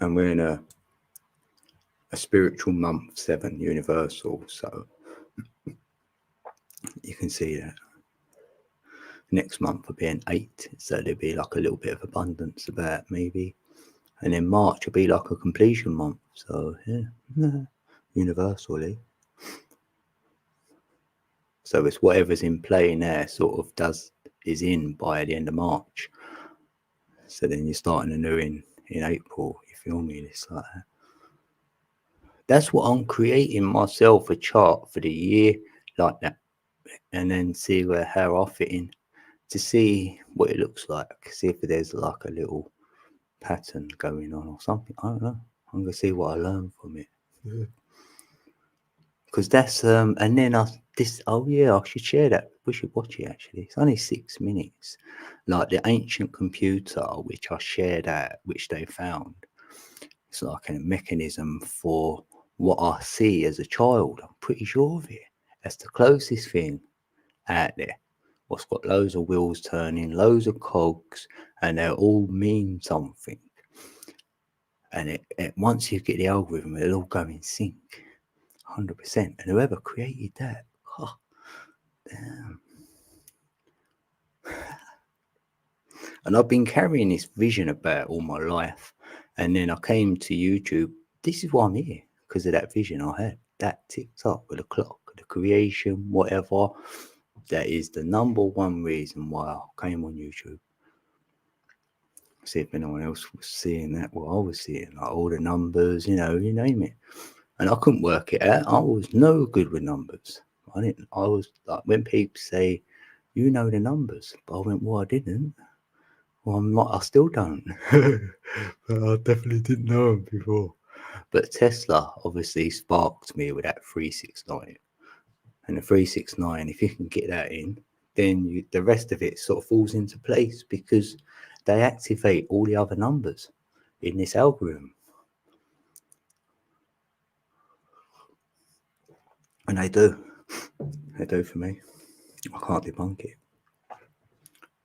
Speaker 1: And we're in a spiritual month 7, universal. So you can see that. Next month will be an 8. So there'll be like a little bit of abundance about maybe. And then March will be like a completion month. So yeah, universally. So it's whatever's in play now sort of is in by the end of March. So then you're starting anew in April. You feel me? It's like that. That's what I'm creating myself, a chart for the year like that, and then see how I fit in to see what it looks like. See if there's like a little pattern going on or something. I don't know. I'm gonna see what I learn from it. Because that's and then I should share that. We should watch it actually. It's only 6 minutes. Like the ancient computer, which I shared out, which they found. It's like a mechanism for what I see as a child. I'm pretty sure of it. That's the closest thing out there. What's got loads of wheels turning, loads of cogs, and they all mean something. And it once you get the algorithm, it'll all go in sync. 100%. And whoever created that, damn. And I've been carrying this vision about all my life. And then I came to YouTube. This is why I'm here, because of that vision I had. That ticked up with the clock, the creation, whatever. That is the number one reason why I came on YouTube. See if anyone else was seeing that. Well, I was seeing like all the numbers, you name it. And I couldn't work it out. I was no good with numbers. I was like, when people say, you know the numbers, but I went, well, I didn't. Well, I'm not. I still don't. But I definitely didn't know them before. But Tesla obviously sparked me with that 369. And the 369, if you can get that in, then the rest of it sort of falls into place because they activate all the other numbers in this algorithm. And they do. They do for me. I can't debunk it.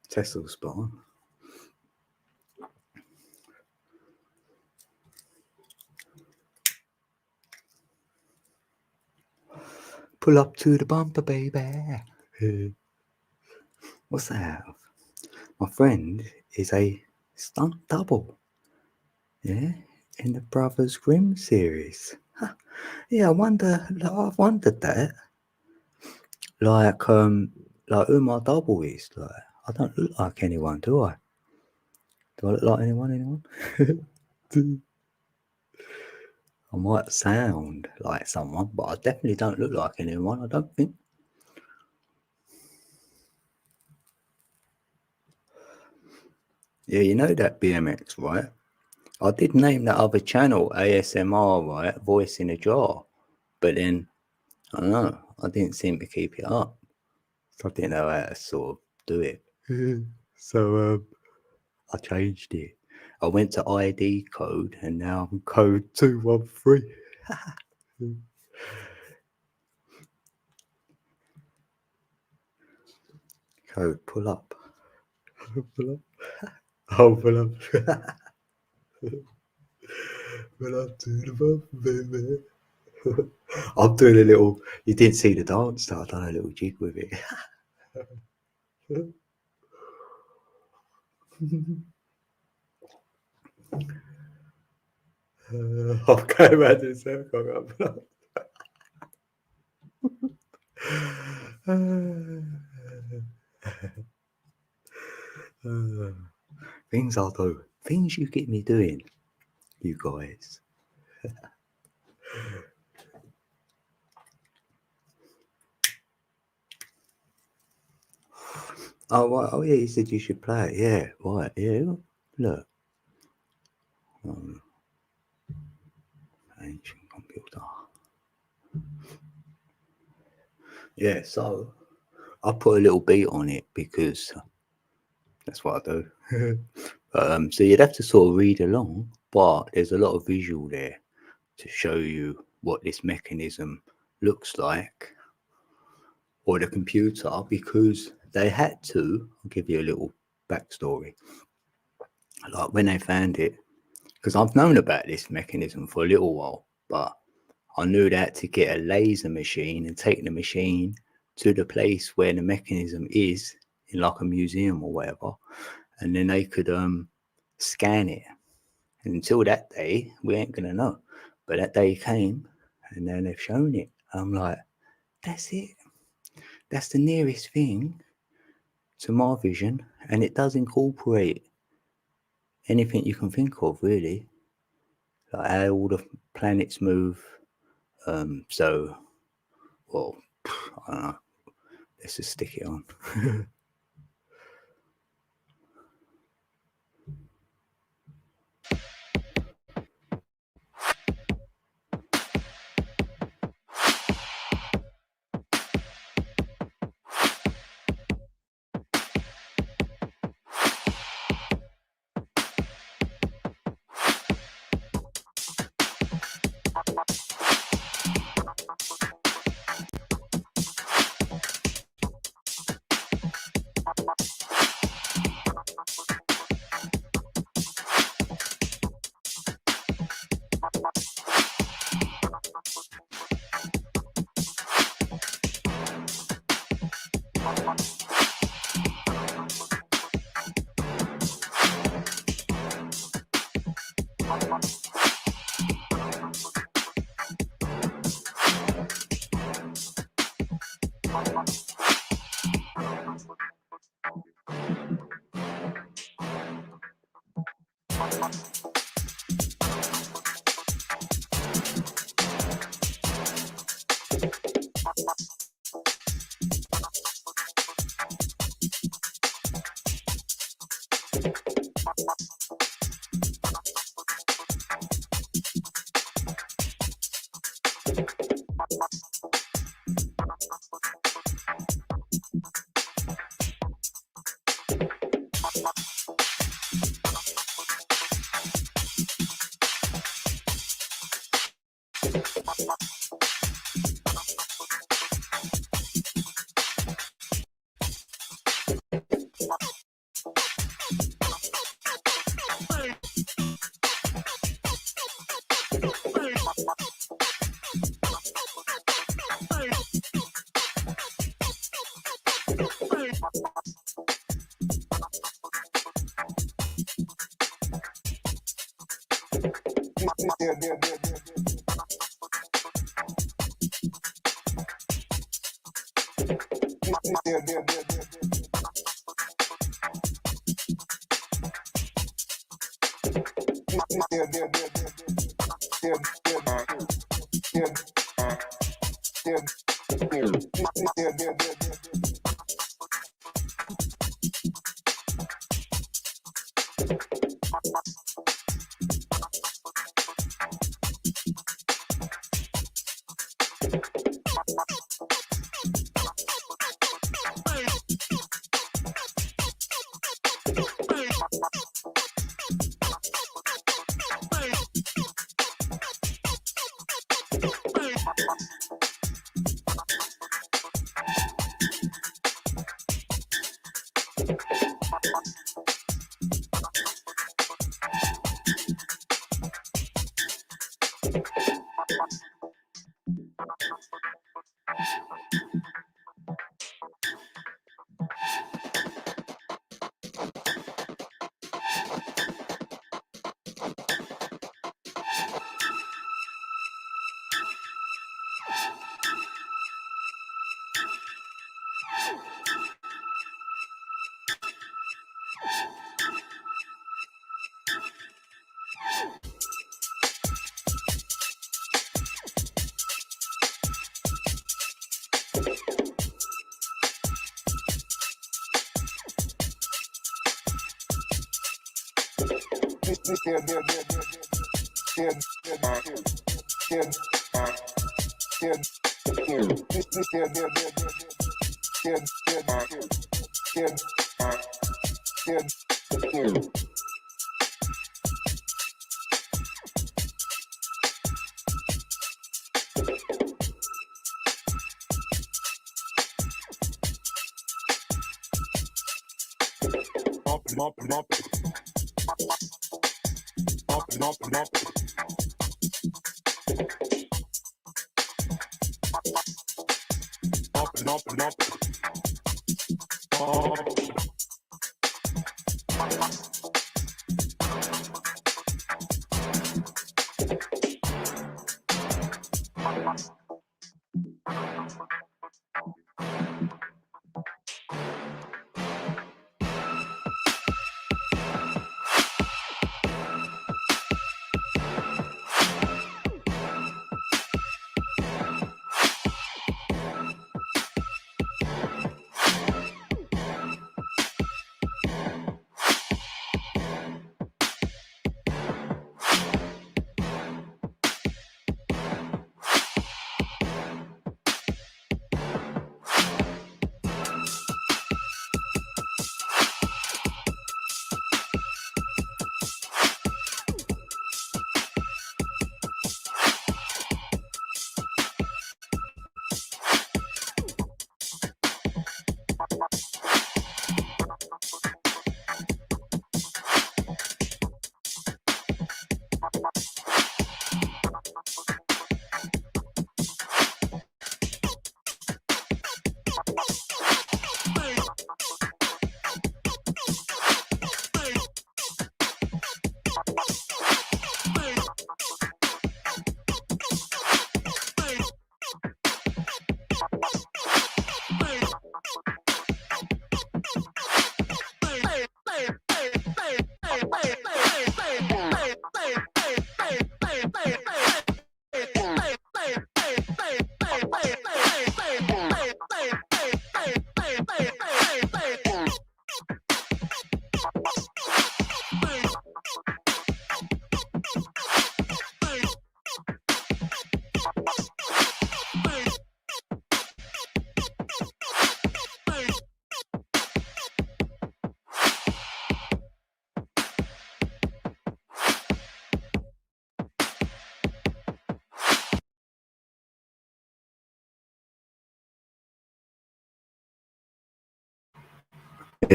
Speaker 1: Tesla's spot on. Pull up to the bumper, baby. What's that? My friend is a stunt double. Yeah, in the Brothers Grimm series. Yeah, I've wondered that. Like who my double is. Like, I don't look like anyone, do I? Do I look like anyone? I might sound like someone, but I definitely don't look like anyone, I don't think. Yeah, you know that BMX, right? I did name that other channel ASMR, right? Voice in a jar. But then, I don't know, I didn't seem to keep it up. So I didn't know how to sort of do it. So I changed it. I went to ID code and now I'm code 213. Code pull up. Pull up. Oh, pull up. Pull up to the bump, baby. I'm doing a little, you didn't see the dance, so I've done a little jig with it. I'm going around in a circle. Things I'll do. Things you get me doing, you guys. Oh, right. Oh, yeah, you said you should play it. Yeah, right. Yeah, look. Ancient computer. Yeah, so I put a little beat on it because that's what I do. So you'd have to sort of read along, but there's a lot of visual there to show you what this mechanism looks like, or the computer, because they had to. I'll give you a little backstory. Like when they found it, because I've known about this mechanism for a little while, but I knew that to get a laser machine and take the machine to the place where the mechanism is in like a museum or whatever, and then they could scan it. And until that day, we ain't gonna know. But that day came, and then they've shown it. I'm like, that's it. That's the nearest thing to my vision, and it does incorporate anything you can think of, really, like how all the planets move. So, well, I don't know. Let's just stick it on.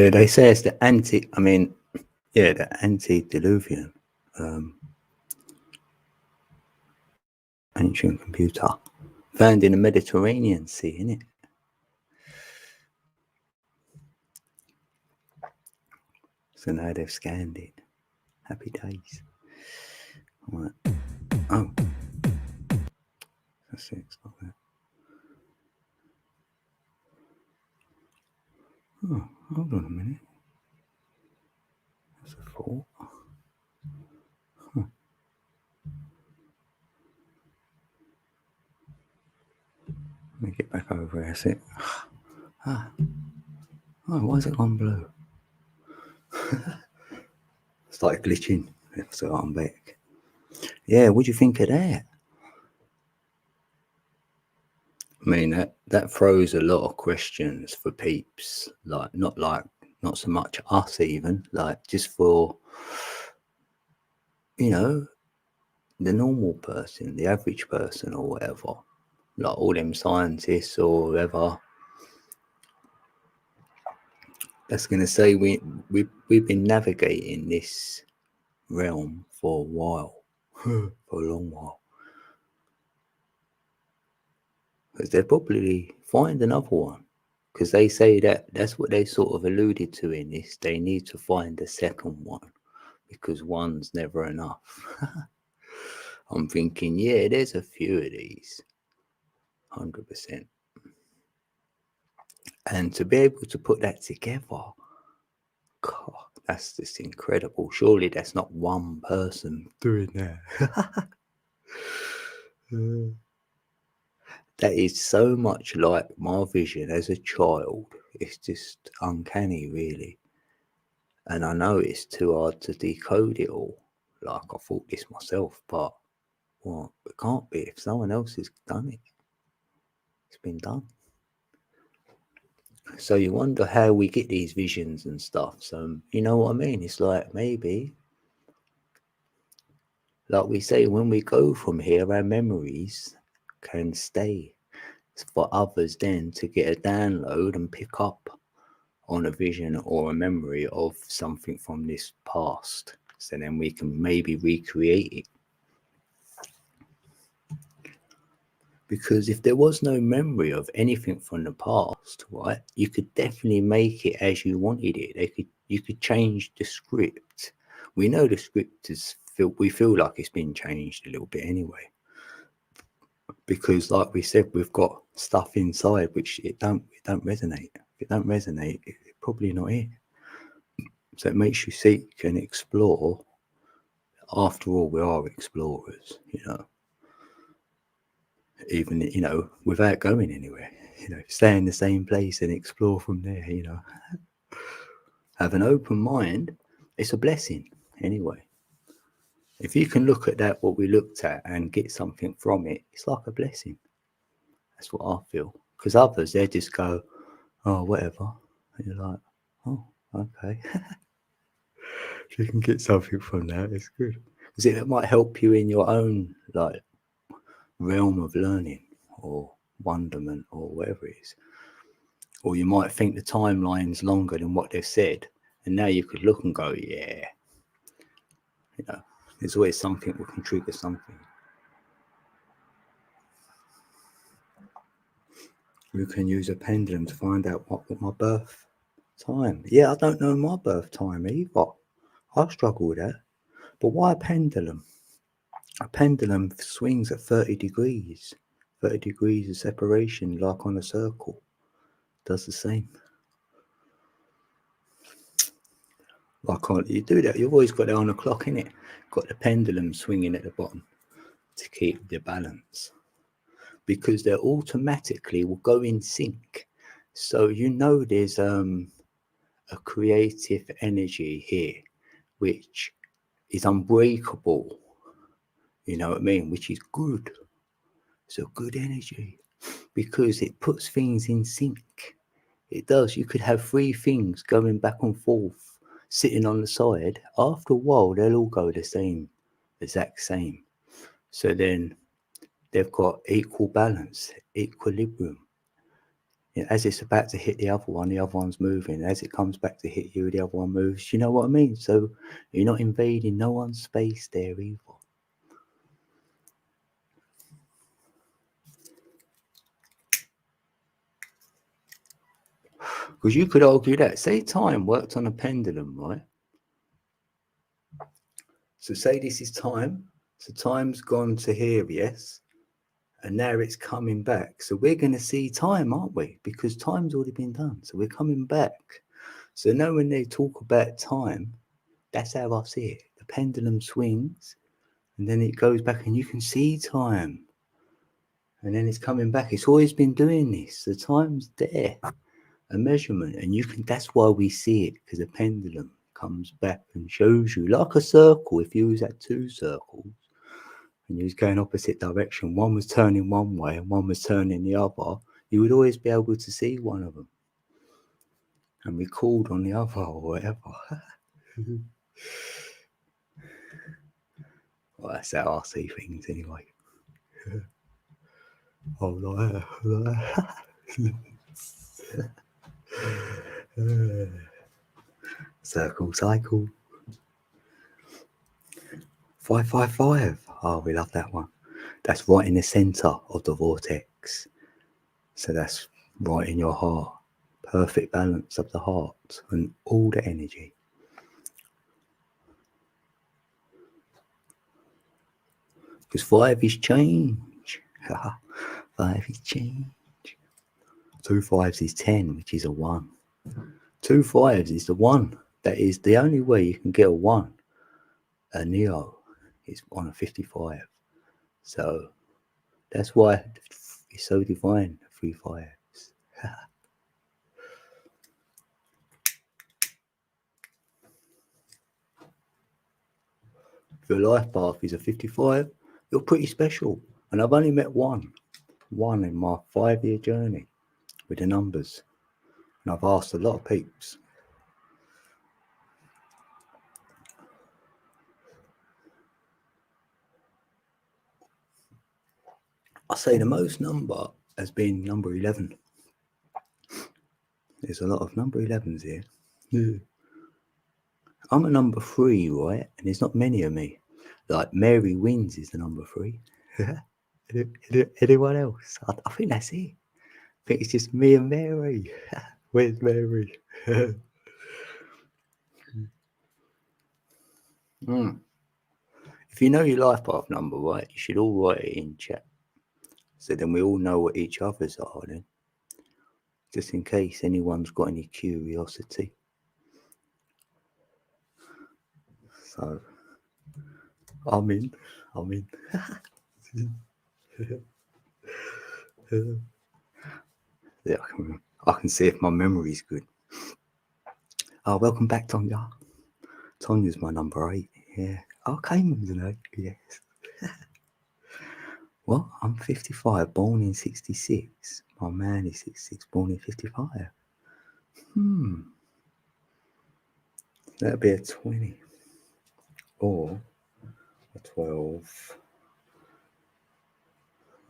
Speaker 1: Yeah, they say it's the the antediluvian ancient computer found in the Mediterranean Sea, innit? So now they've scanned it. Happy days. Right. Oh. That's it. Stop that. Oh, hold on a minute. That's a thought. Huh. Get back over here. That's it. Ah. Oh, why is it gone blue? Started glitching. So I'm back. Yeah, what do you think of that? I mean, that throws a lot of questions for peeps. Like, not so much us even, like just for, you know, the normal person, the average person or whatever. Like all them scientists or whoever. That's going to say we've been navigating this realm for a while, for a long while. Because they'll probably find another one. Because they say that's what they sort of alluded to in this. They need to find a second one because one's never enough. I'm thinking, yeah, there's a few of these, 100%. And to be able to put that together, God, that's just incredible. Surely that's not one person doing that. That is so much like my vision as a child. It's just uncanny, really. And I know it's too hard to decode it all. Like I thought this myself, but well, it can't be. If someone else has done it, it's been done. So you wonder how we get these visions and stuff. So you know what I mean? It's like maybe, like we say, when we go from here, our memories can stay. It's for others then to get a download and pick up on a vision or a memory of something from this past. So then we can maybe recreate it. Because if there was no memory of anything from the past, right, you could definitely make it as you wanted it. You could change the script. We know the script we feel like it's been changed a little bit anyway. Because like we said, we've got stuff inside which it don't resonate. If it don't resonate, it's probably not it. So it makes you seek and explore. After all, we are explorers, even, without going anywhere, stay in the same place and explore from there, have an open mind. It's a blessing anyway. If you can look at that, what we looked at, and get something from it, it's like a blessing. That's what I feel. Because others, they just go, oh, whatever. And you're like, oh, okay. If you can get something from that, it's good. Because it might help you in your own, like, realm of learning or wonderment or whatever it is. Or you might think the timeline's longer than what they've said, and now you could look and go, yeah, there's always something that can trigger something. You can use a pendulum to find out what my birth time. Yeah, I don't know my birth time either. I struggle with that. But why a pendulum? A pendulum swings at 30 degrees. 30 degrees of separation, like on a circle. Does the same. Why can't you do that? You've always got that on a clock, innit? Got the pendulum swinging at the bottom to keep the balance. Because they automatically will go in sync. So there's a creative energy here which is unbreakable. You know what I mean? Which is good. It's a good energy because it puts things in sync. It does. You could have three things going back and forth, sitting on the side. After a while, they'll all go the same, exact same. So then they've got equal balance, equilibrium. As it's about to hit the other one's moving. As it comes back to hit you, the other one moves. You know what I mean? So you're not invading no one's space there either. Because you could argue that. Say time worked on a pendulum, right? So say this is time. So time's gone to here, yes? And now it's coming back. So we're going to see time, aren't we? Because time's already been done. So we're coming back. So now when they talk about time, that's how I see it. The pendulum swings and then it goes back and you can see time. And then it's coming back. It's always been doing this. The time's there, a measurement, and you can. That's why we see it, because the pendulum comes back and shows you like a circle. If you was at two circles and you was going opposite direction, one was turning one way and one was turning the other, you would always be able to see one of them and record on the other or whatever. Well, that's how I see things anyway. Oh, circle, cycle. 555. Oh, we love that one. That's right in the center of the vortex. So that's right in your heart. Perfect balance of the heart and all the energy. Because 5 is change. 5 is change. 2 5s is 10, which is a 1. 2 5s is the 1. That is the only way you can get a 1. A Neo is on a 55. So that's why it's so divine, 3 5s. If your life path is a 55, you're pretty special. And I've only met one in my 5-year journey with the numbers. And I've asked a lot of peeps. I say the most number has been number 11. There's a lot of number 11s here. Yeah. I'm a number 3, right? And there's not many of me. Like Mary Wins is the number 3. Anyone else? I think that's it. I think it's just me and Mary. Where's Mary? If you know your life path number, right, you should all write it in chat. So then we all know what each other's are then. Just in case anyone's got any curiosity. So, I'm in. Yeah, I can see if my memory's good. Oh, welcome back, Tonya. Tonya's my number 8. Yeah. Oh, Cayman's an 8. Yes. What? I'm 55, born in 66. My man is 66, born in 55. That'd be a 20. Or a 12.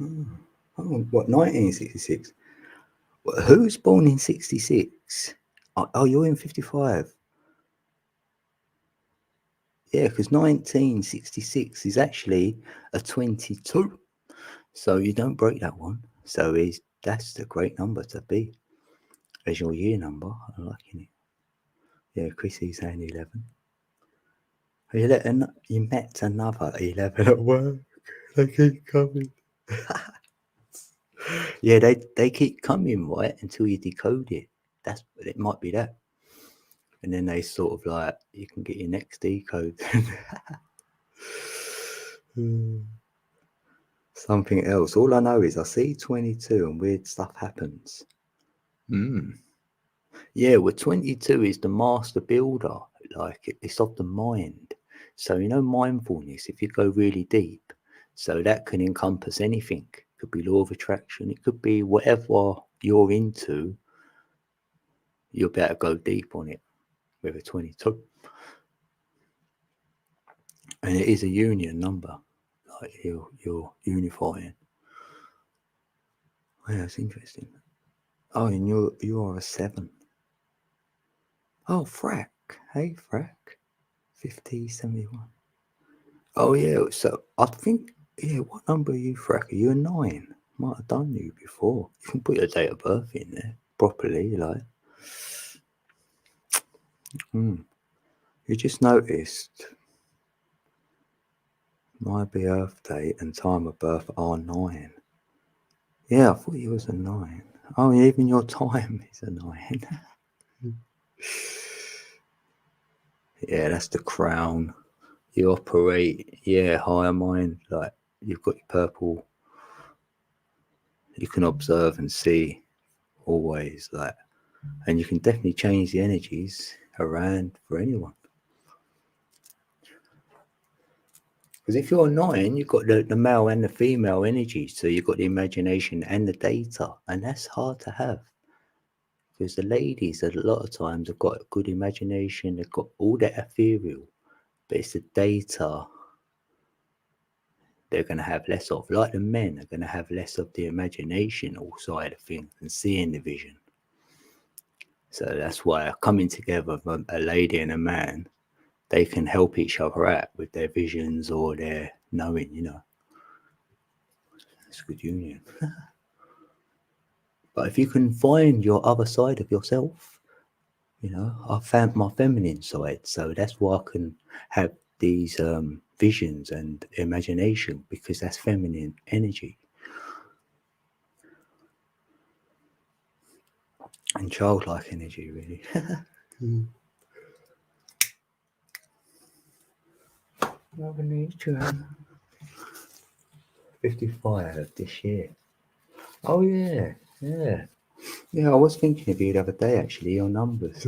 Speaker 1: Oh, what, 1966? Well, who's born in 66? Oh, you're in 55. Yeah, because 1966 is actually a 22. So you don't break that one. So that's the great number to be as your year number. I'm liking it. Yeah, Chrissy's saying 11. You met another 11 at work. They keep coming. Yeah, they keep coming, right, until you decode it. It might be that. And then they sort of like, you can get your next decode. Something else. All I know is I see 22 and weird stuff happens. Yeah, well, 22 is the master builder. Like, it's of the mind. So, mindfulness, if you go really deep, so that can encompass anything. It could be law of attraction. It could be whatever you're into. You'll better go deep on it with a 22. And it is a union number. Like, you're unifying. Oh, yeah, it's interesting. Oh, and you are a 7. Oh, Frack. Hey, Frack. 50, 71. Oh, yeah. So I think, what number are you, Frack? Are you a 9? Might have done you before. You can put your date of birth in there properly, like. You just noticed my birth date and time of birth are 9. Yeah, I thought you was a 9. Oh, even your time is a 9. Yeah, that's the crown. You operate, higher mind. Like, you've got your purple you can observe and see always, like, and you can definitely change the energies around for anyone. Because if you're 9, you've got the male and the female energy, so you've got the imagination and the data, and that's hard to have. Because the ladies, a lot of times, have got a good imagination, they've got all that ethereal, but it's the data they're going to have less of. Like the men are going to have less of the imaginational side of things and seeing the vision. So that's why coming together of a lady and a man, they can help each other out with their visions or their knowing, you know. It's a good union. But if you can find your other side of yourself, you know, I found my feminine side. So that's why I can have these visions and imagination, because that's feminine energy. And childlike energy, really. Mother Nature. 55 this year. Oh, yeah. Yeah. Yeah, I was thinking of you the other day, actually, your numbers.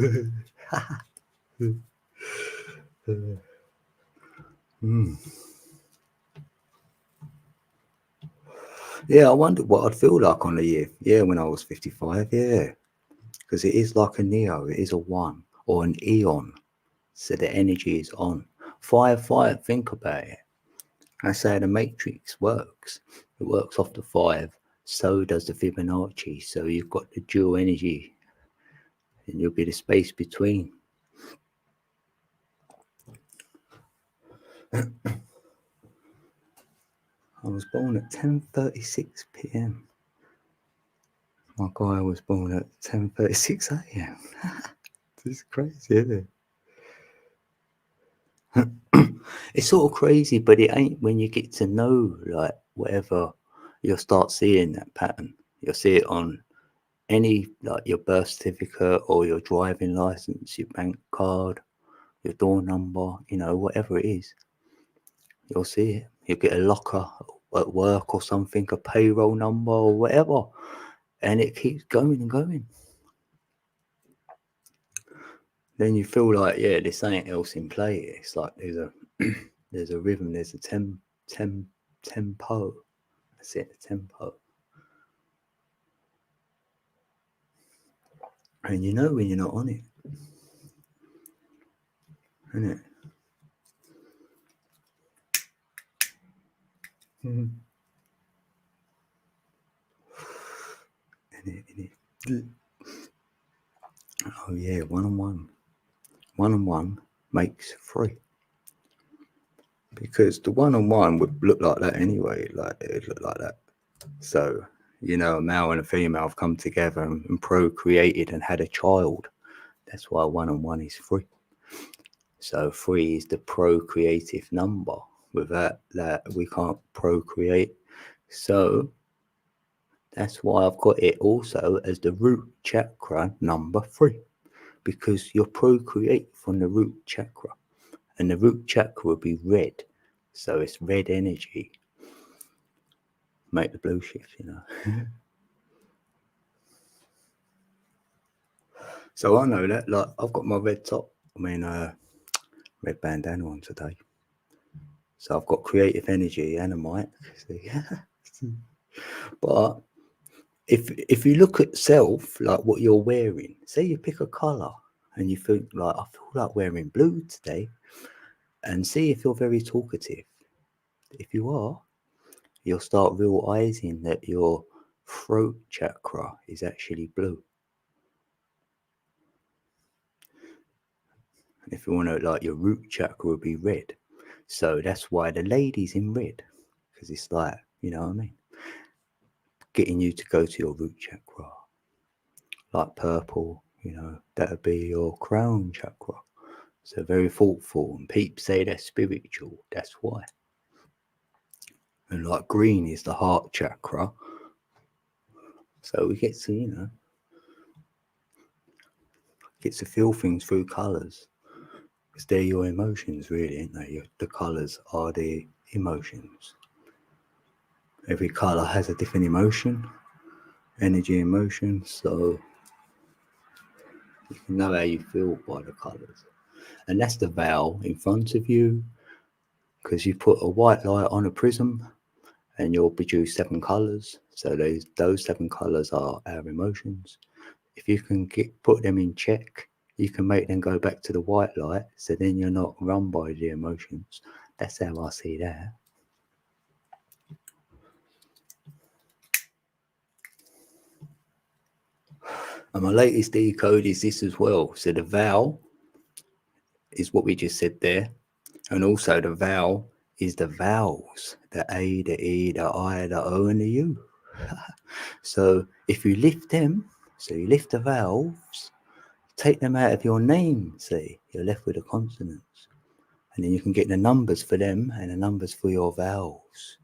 Speaker 1: Yeah, I wondered what I'd feel like on the year. Yeah, when I was 55, yeah. Because it is like a Neo, it is a 1 or an Eon. So the energy is on. 5, think about it. That's how the matrix works. It works off the 5. So does the Fibonacci. So you've got the dual energy, and you'll be the space between. I was born at 10:36 p.m. My guy was born at 10:36 a.m. This is crazy, isn't it? It's sort of crazy, but it ain't when you get to know, like, whatever, you'll start seeing that pattern. You'll see it on any, like, your birth certificate or your driving license, your bank card, your door number, you know, whatever it is. You'll see it. You'll get a locker at work or something, a payroll number or whatever, and it keeps going and going. Then you feel like, yeah, there's ain't else in play. It's like there's a there's a rhythm, there's a tempo. That's it, the tempo. And you know when you're not on it, isn't it? Mm-hmm. Oh yeah, one-on-one. One-on-one makes 3. Because the one-on-one would look like that anyway, like it'd look like that. So, you know, a male and a female have come together and procreated and had a child. That's why one-on-one is 3. So 3 is the procreative number. Without that, we can't procreate. So that's why I've got it also as the root chakra number 3, because you'll procreate from the root chakra, and the root chakra will be red. So it's red energy. Make the blue shift, you know. So I know that, like, I've got my red top, red bandana on today. So I've got creative energy and a mic. See? But if you look at self, like what you're wearing, say you pick a colour and you think, like, I feel like wearing blue today, and see if you're very talkative. If you are, you'll start realizing that your throat chakra is actually blue. If you want to, like, your root chakra will be red. So that's why the lady's in red, because it's like, you know what I mean? Getting you to go to your root chakra. Like purple, you know, that would be your crown chakra. So very thoughtful, and people say they're spiritual, that's why. And like green is the heart chakra. So we get to, you know, get to feel things through colours. Because they're your emotions, really, aren't they? The colours are the emotions. Every colour has a different emotion. energy and motion, so you can know how you feel by the colours. And that's the vowel in front of you, because you put a white light on a prism and you'll produce 7 colours. So those 7 colours are our emotions. If you can put them in check, you can make them go back to the white light, so then you're not run by the emotions. That's how I see that. And my latest decode is this as well. So the vowel is what we just said there. And also the vowel is the vowels, the A, the E, the I, the O, and the U. So if you lift them, so you lift the vowels, take them out of your name, see, you're left with the consonants. And then you can get the numbers for them and the numbers for your vowels.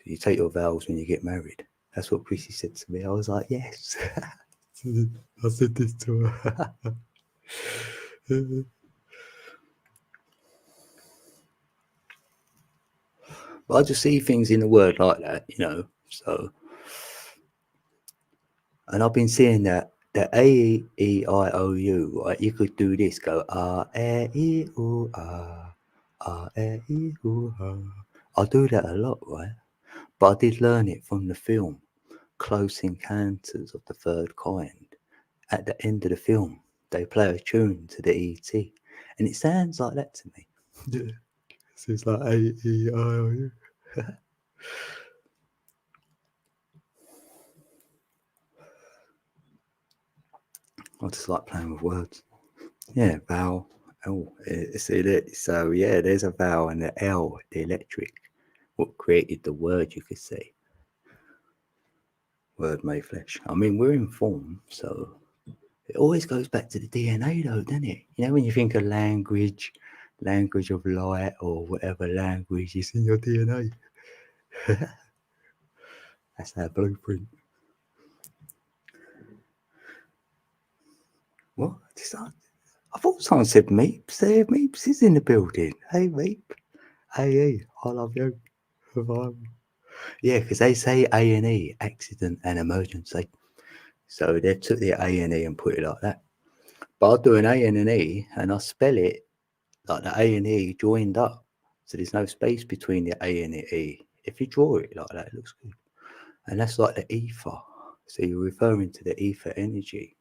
Speaker 1: You take your vowels when you get married. That's what Chrissy said to me. I was like, yes. I said this to her. But I just see things in the word like that, you know. So, and I've been seeing that the A, E, I, O, U, right? You could do this, go E, U, E, U, I do that a lot, right? But I did learn it from the film Close Encounters of the Third Kind. At the end of the film, they play a tune to the ET, and it sounds like that to me. Yeah. So it's like A, E, I, O, U. I just like playing with words. Yeah, vowel. Oh, see that? So yeah, there's a vowel and the L, the electric, what created the word, you could say. Word made flesh. I mean, we're in form, so it always goes back to the DNA, though, doesn't it? You know, when you think of language of light, or whatever language is in your DNA. That's our blueprint. What? I thought someone said Meeps. There, Meeps is in the building. Hey, Meep. Hey, I love you. Yeah, because they say A&E, accident and emergency. So they took the A&E and put it like that. But I'll do an A and an E, and I spell it like the A and E joined up. So there's no space between the A and the E. If you draw it like that, it looks good. And that's like the ether. So you're referring to the ether energy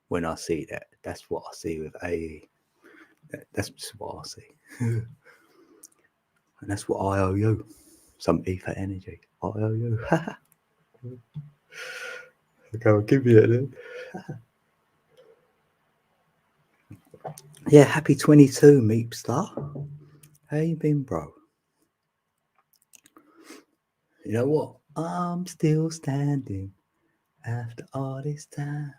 Speaker 1: when I see that. That's what I see with AE. That's just what I see. And that's what I owe you. Some ether energy. I owe you. Okay, I'll give you it then. Yeah, happy 22, Meepstar. How you been, bro? You know what? I'm still standing after all this time.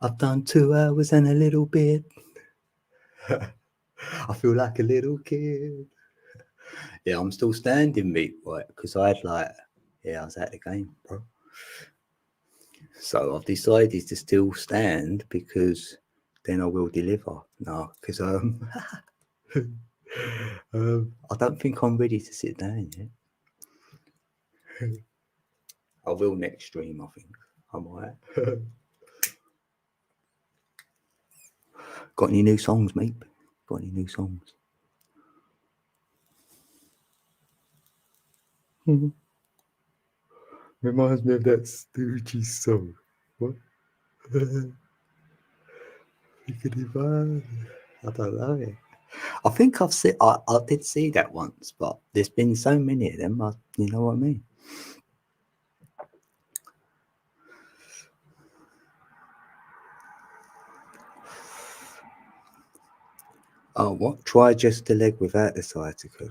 Speaker 1: I've done 2 hours and a little bit. I feel like a little kid. Yeah, I'm still standing, mate, right? Because I was at the game, bro. So I've decided to still stand because then I will deliver. No, because I don't think I'm ready to sit down yet. I will next stream, I think. I might. Got any new songs, mate? Got any new songs? Reminds me of that Stooges song. What? I don't know. I think I've seen. I did see that once, but there's been so many of them. You know what I mean? Oh, what? Try just the leg without the sciatica.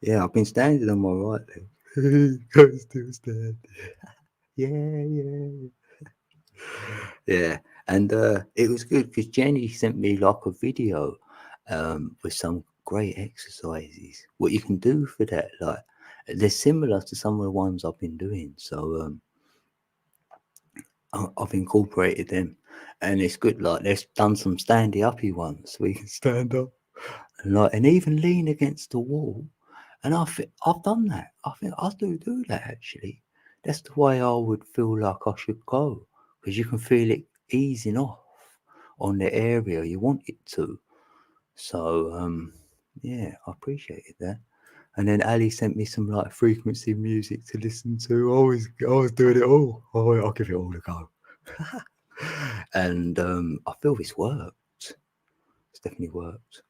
Speaker 1: Yeah, I've been standing on my right leg. Go still stand. Yeah. Yeah, and it was good because Jenny sent me like a video with some great exercises. What you can do for that, like they're similar to some of the ones I've been doing. So I've incorporated them, and it's good. Like they've done some standy uppy ones where you can stand up and even lean against the wall. And I've done that. I think I do that actually. That's the way I would feel like I should go, because you can feel it easing off on the area you want it to. So yeah, I appreciated that. And then Ali sent me some like frequency music to listen to. I was doing it all. Oh, I'll give it all a go. And I feel it's worked. It's definitely worked.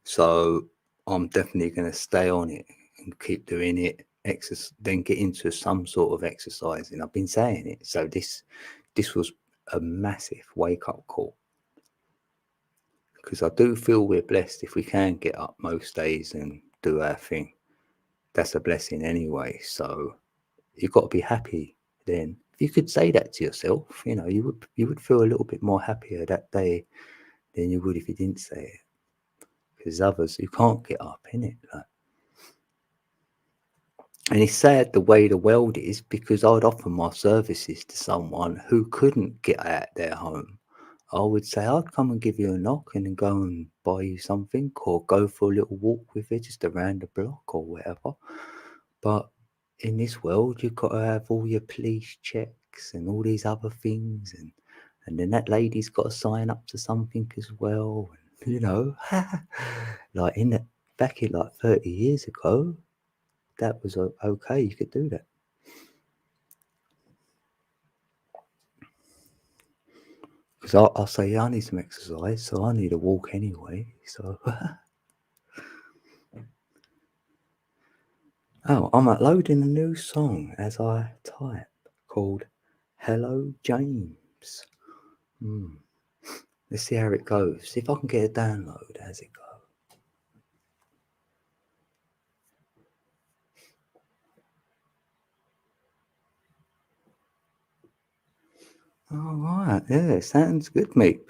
Speaker 1: So I'm definitely going to stay on it and keep doing it. Then get into some sort of exercising. I've been saying it. So this was a massive wake up call, because I do feel we're blessed if we can get up most days and do our thing. That's a blessing anyway. So you've got to be happy then. If you could say that to yourself, you would feel a little bit more happier that day than you would if you didn't say it. Because others who can't get up, innit? And it's sad the way the world is, because I'd offer my services to someone who couldn't get out their home. I would say, I'd come and give you a knock and then go and buy you something, or go for a little walk with you just around the block or whatever. But in this world, you've got to have all your police checks and all these other things. And then that lady's got to sign up to something as well. Like back in like 30 years ago, that was okay. You could do that. Because I'll say, yeah, I need some exercise, so I need a walk anyway. So, oh, I'm uploading a new song as I type called Hello James. Let's see how it goes. See if I can get a download as it goes. All right, yeah, sounds good, mate.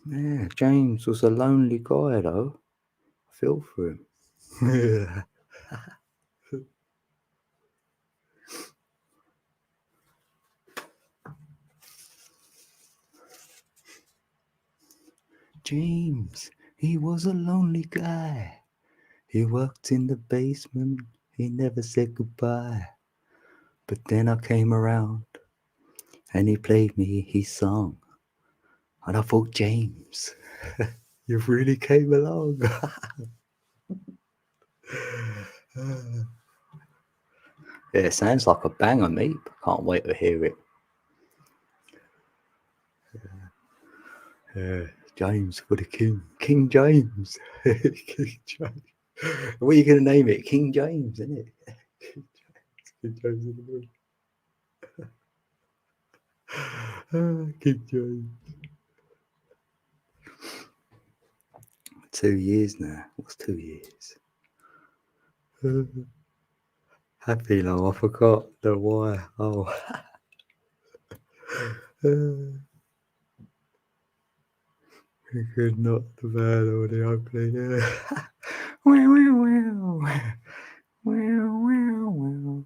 Speaker 1: Yeah, James was a lonely guy, though. I feel for him. James, he was a lonely guy. He worked in the basement. He never said goodbye. But then I came around and he played me his song. And I thought, James, you really came along. Yeah, it sounds like a banger, mate. Can't wait to hear it. Yeah, James for the king. King James. King James. What are you going to name it? King James, isn't it? King James in the moon. King James. 2 years now. What's 2 years? Happy now, I forgot the why. Oh. Good, not the bad or the ugly. Yeah. Wow, wow, wow. Wow, wow, wow.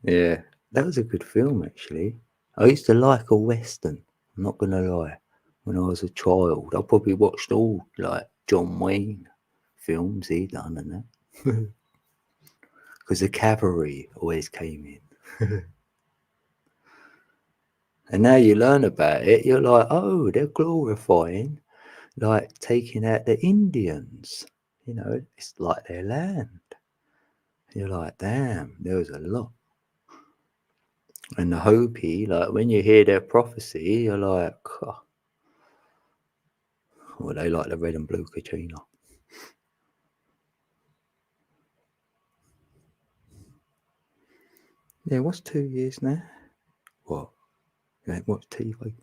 Speaker 1: Yeah, that was a good film, actually. I used to like a Western, I'm not going to lie. When I was a child, I probably watched all, like, John Wayne films he done and that. Because the cavalry always came in. And now you learn about it, you're like, oh, they're glorifying, like, taking out the Indians. It's like their land. You're like, damn, there was a lot. And the Hopi, like, when you hear their prophecy, you're like, oh, well, they like the red and blue Kachina. Yeah, what's 2 years now? What? You ain't watched TV?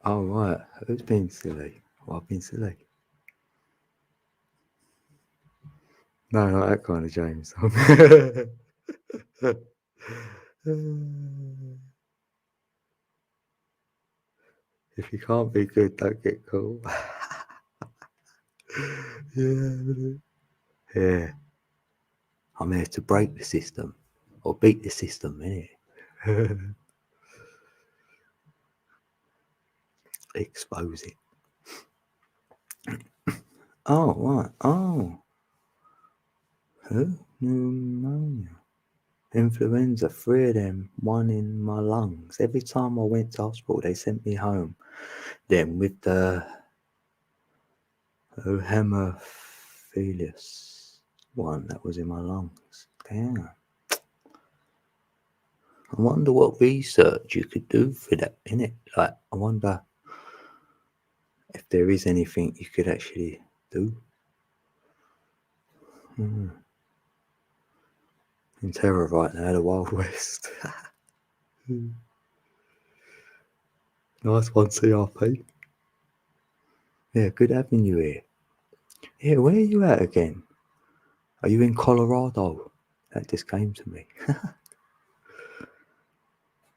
Speaker 1: Oh, right. Who's been silly? Well, I've been silly. No, not that kind of James. If you can't be good, don't get cool. Yeah. I'm here to break the system or beat the system, innit? expose it. Oh, right. Oh. Who? Pneumonia. Influenza, 3 of them, 1 in my lungs. Every time I went to hospital, they sent me home. Then with the hemophilus one that was in my lungs. Damn. I wonder what research you could do for that, innit? Like, I wonder if there is anything you could actually do. In terror right now, the Wild West. Nice one, CRP. Yeah, good having you here. Yeah, where are you at again? Are you in Colorado? That just came to me.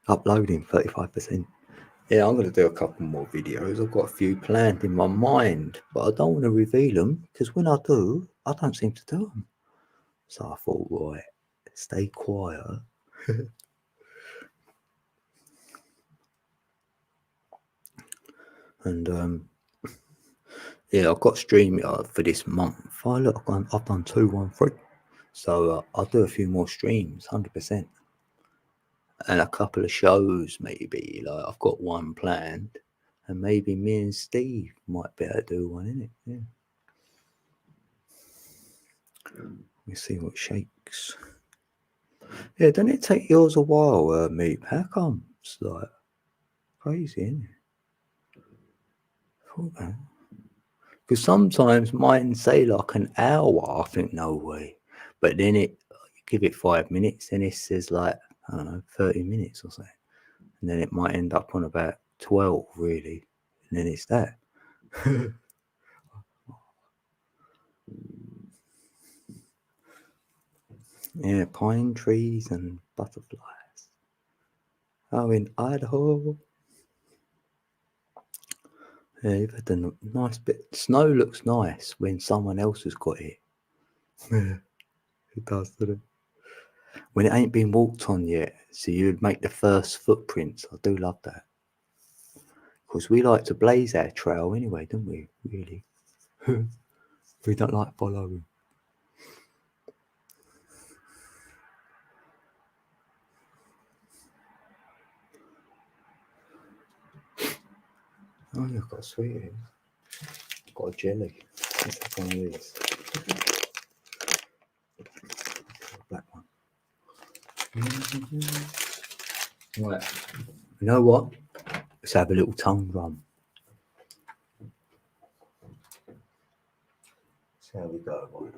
Speaker 1: Uploading 35%. Yeah, I'm going to do a couple more videos. I've got a few planned in my mind, but I don't want to reveal them because when I do, I don't seem to do them. So I thought, right, stay quiet. And yeah, I've got StreamYard for this month. Oh, look, I've done 213. So I'll do a few more streams, 100%. And a couple of shows, maybe. Like, I've got one planned. And maybe me and Steve might be able to do one, innit? Yeah. Let me see what shakes. Yeah, doesn't it take yours a while, Meep? How come? It's like crazy, isn't it? Because sometimes mine say like an hour. I think, no way. But then you give it 5 minutes and it says like, I don't know, 30 minutes or something. And then it might end up on about 12, really. And then it's that. Yeah, pine trees and butterflies. Oh, in Idaho. Yeah, you've had a nice bit. Snow looks nice when someone else has got it. Yeah, it does, doesn't it? When it ain't been walked on yet, so you'd make the first footprints. I do love that. Because we like to blaze our trail anyway, don't we? Really. We don't like following. Oh, you've got a sweetie. Got a jelly. Let's have one of these. Black one. Right. You know what? Let's have a little tongue drum. See how we go. Right?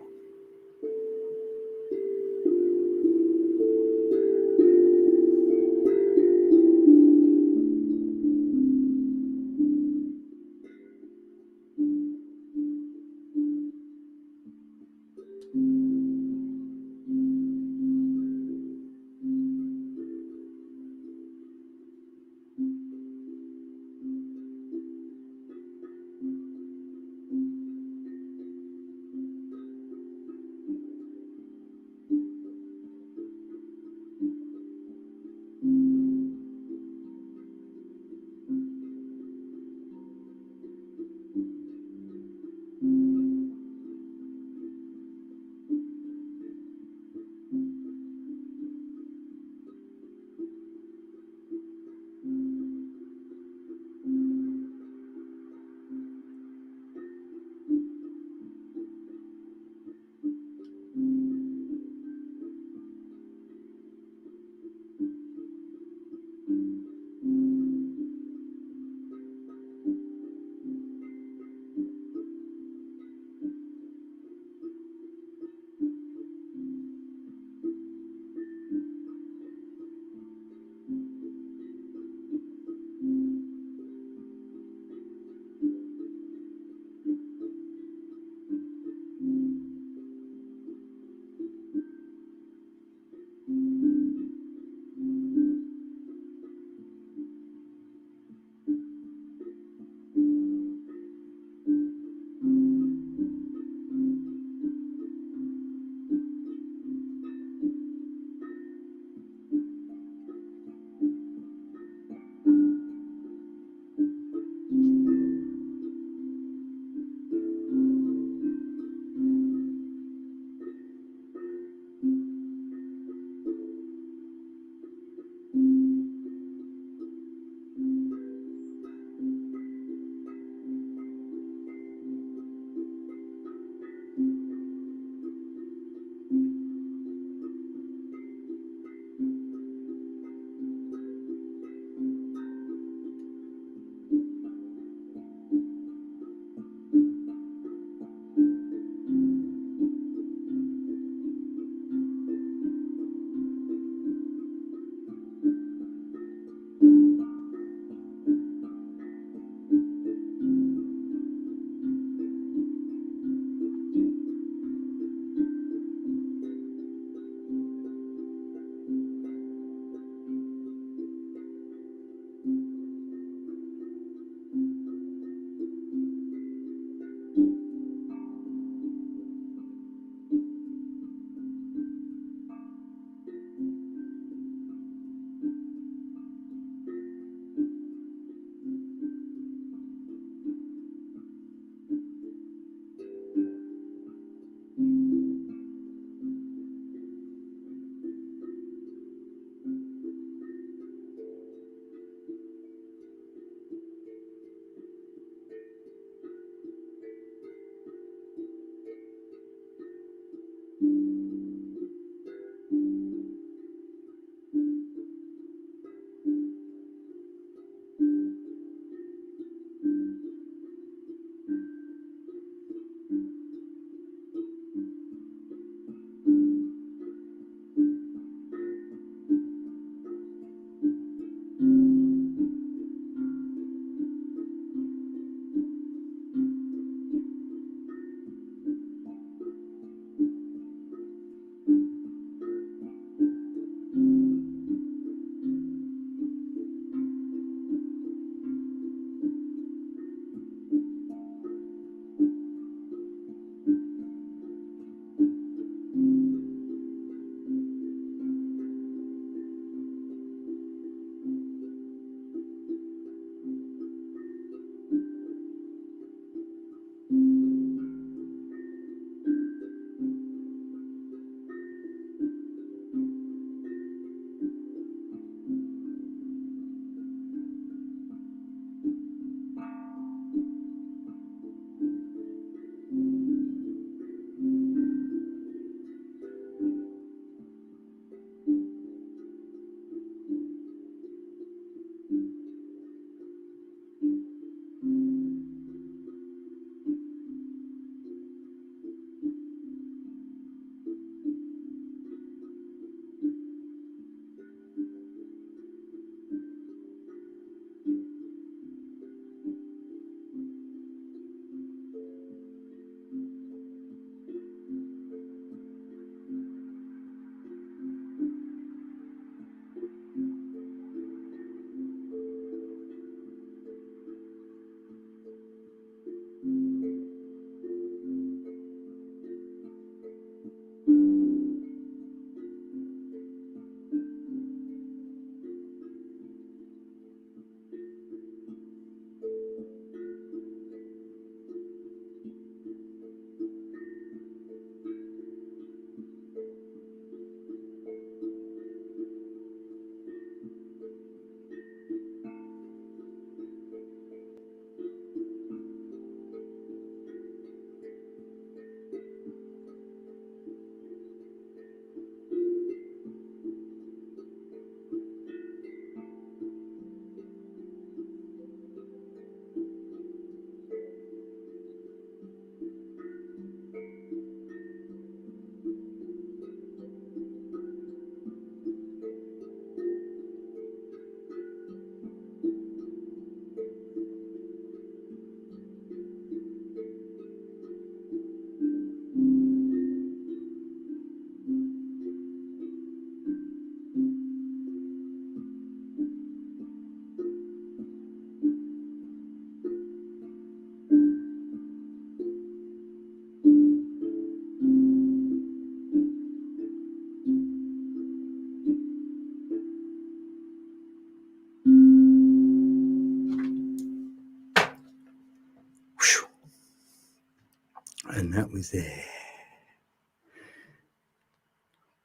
Speaker 1: And that was there.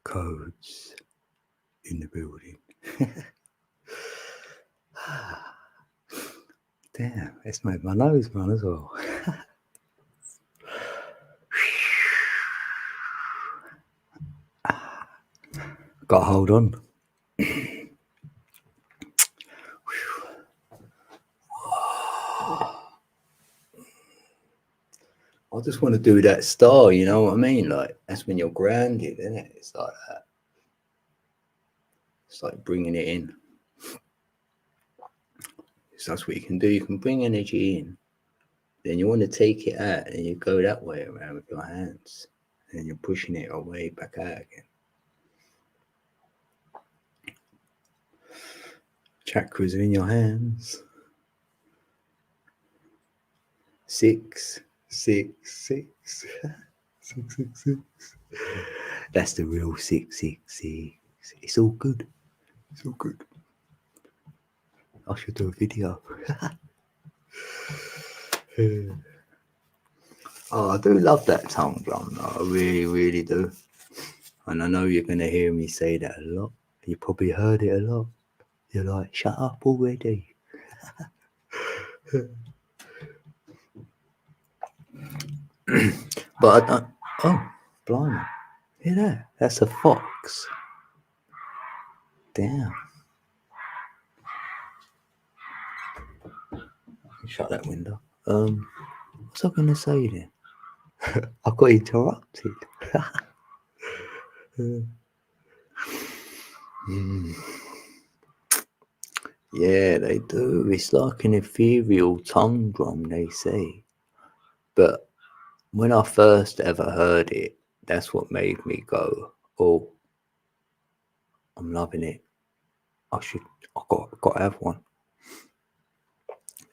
Speaker 1: Codes in the building. Damn, it's made my nose run as well. Got to hold on. I just want to do that star, you know what I mean? Like, that's when you're grounded, isn't it? It's like that. It's like bringing it in. So that's what you can do. You can bring energy in. Then you want to take it out and you go that way around with your hands. And you're pushing it away back out again. Chakras are in your hands. 6, 6, 6. 6, 6, 6. That's the real 6, 6, 6. It's all good. It's all good. I should do a video. Oh, I do love that tongue drum, though. I really, really do. And I know you're going to hear me say that a lot. You probably heard it a lot. You're like, shut up already. But I don't. Oh, blimey. Hear that? That's a fox. Damn. Shut that window. What's I going to say then? I got interrupted. Yeah, they do. It's like an ethereal tongue drum, they say. But when I first ever heard it, that's what made me go, oh, I'm loving it. I got to have one.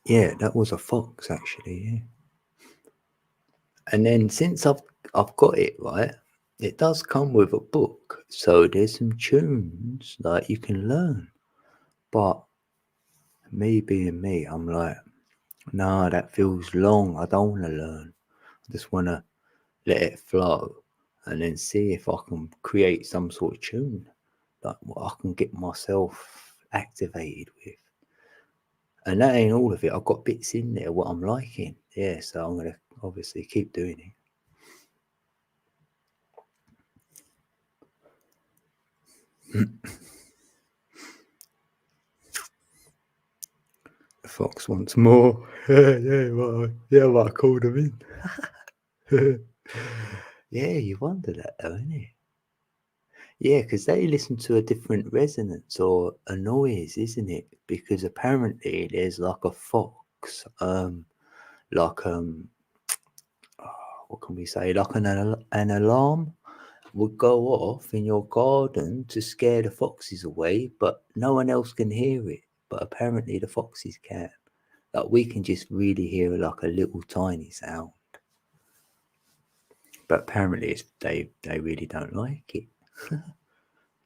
Speaker 1: Yeah, that was a fox, actually, yeah. And then since I've got it, right, it does come with a book. So there's some tunes that you can learn. But me being me, I'm like, nah, that feels long. I don't want to learn. I just want to let it flow and then see if I can create some sort of tune, like what I can get myself activated with. And that ain't all of it. I've got bits in there what I'm liking. Yeah, so I'm going to obviously keep doing it. The fox wants more. Yeah, I called him in. Yeah, you wonder that though, innit? Yeah, because they listen to a different resonance or a noise, isn't it? Because apparently there's like a fox, what can we say? Like an alarm would go off in your garden to scare the foxes away, but no one else can hear it. But apparently the foxes can. Like we can just really hear like a little tiny sound. But apparently they really don't like it.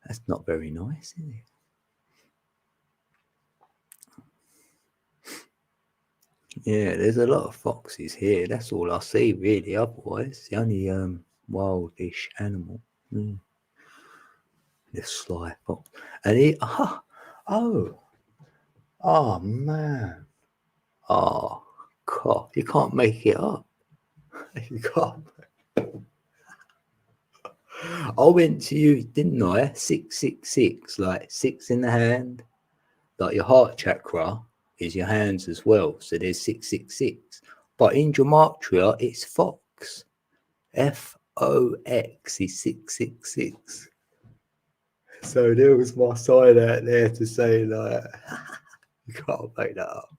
Speaker 1: That's not very nice, is it? Yeah, there's a lot of foxes here. That's all I see, really. Otherwise, the only wildish animal, the sly fox, and oh man, oh God, you can't make it up. You can't. I went to you, didn't I? 666, like 6 in the hand, like your heart chakra is your hands as well. So there's 666. But in Gematria, it's Fox. FOX is 666. So there was my sign out there to say, like, you can't make that up.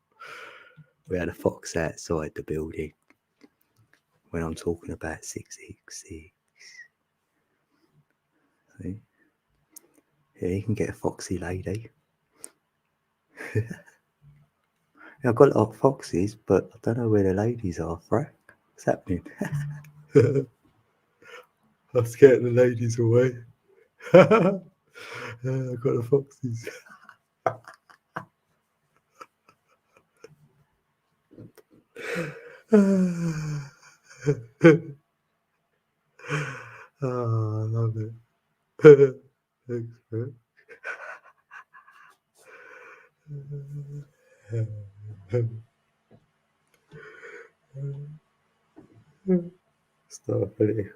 Speaker 1: We had a fox outside the building when I'm talking about 666. See? Yeah, you can get a foxy lady. Yeah, I've got a lot of foxes, but I don't know where the ladies are, Frank. What's happening? I'm scaring the ladies away. I've got the foxes. Oh, I love it. Thanks, man. Stop it.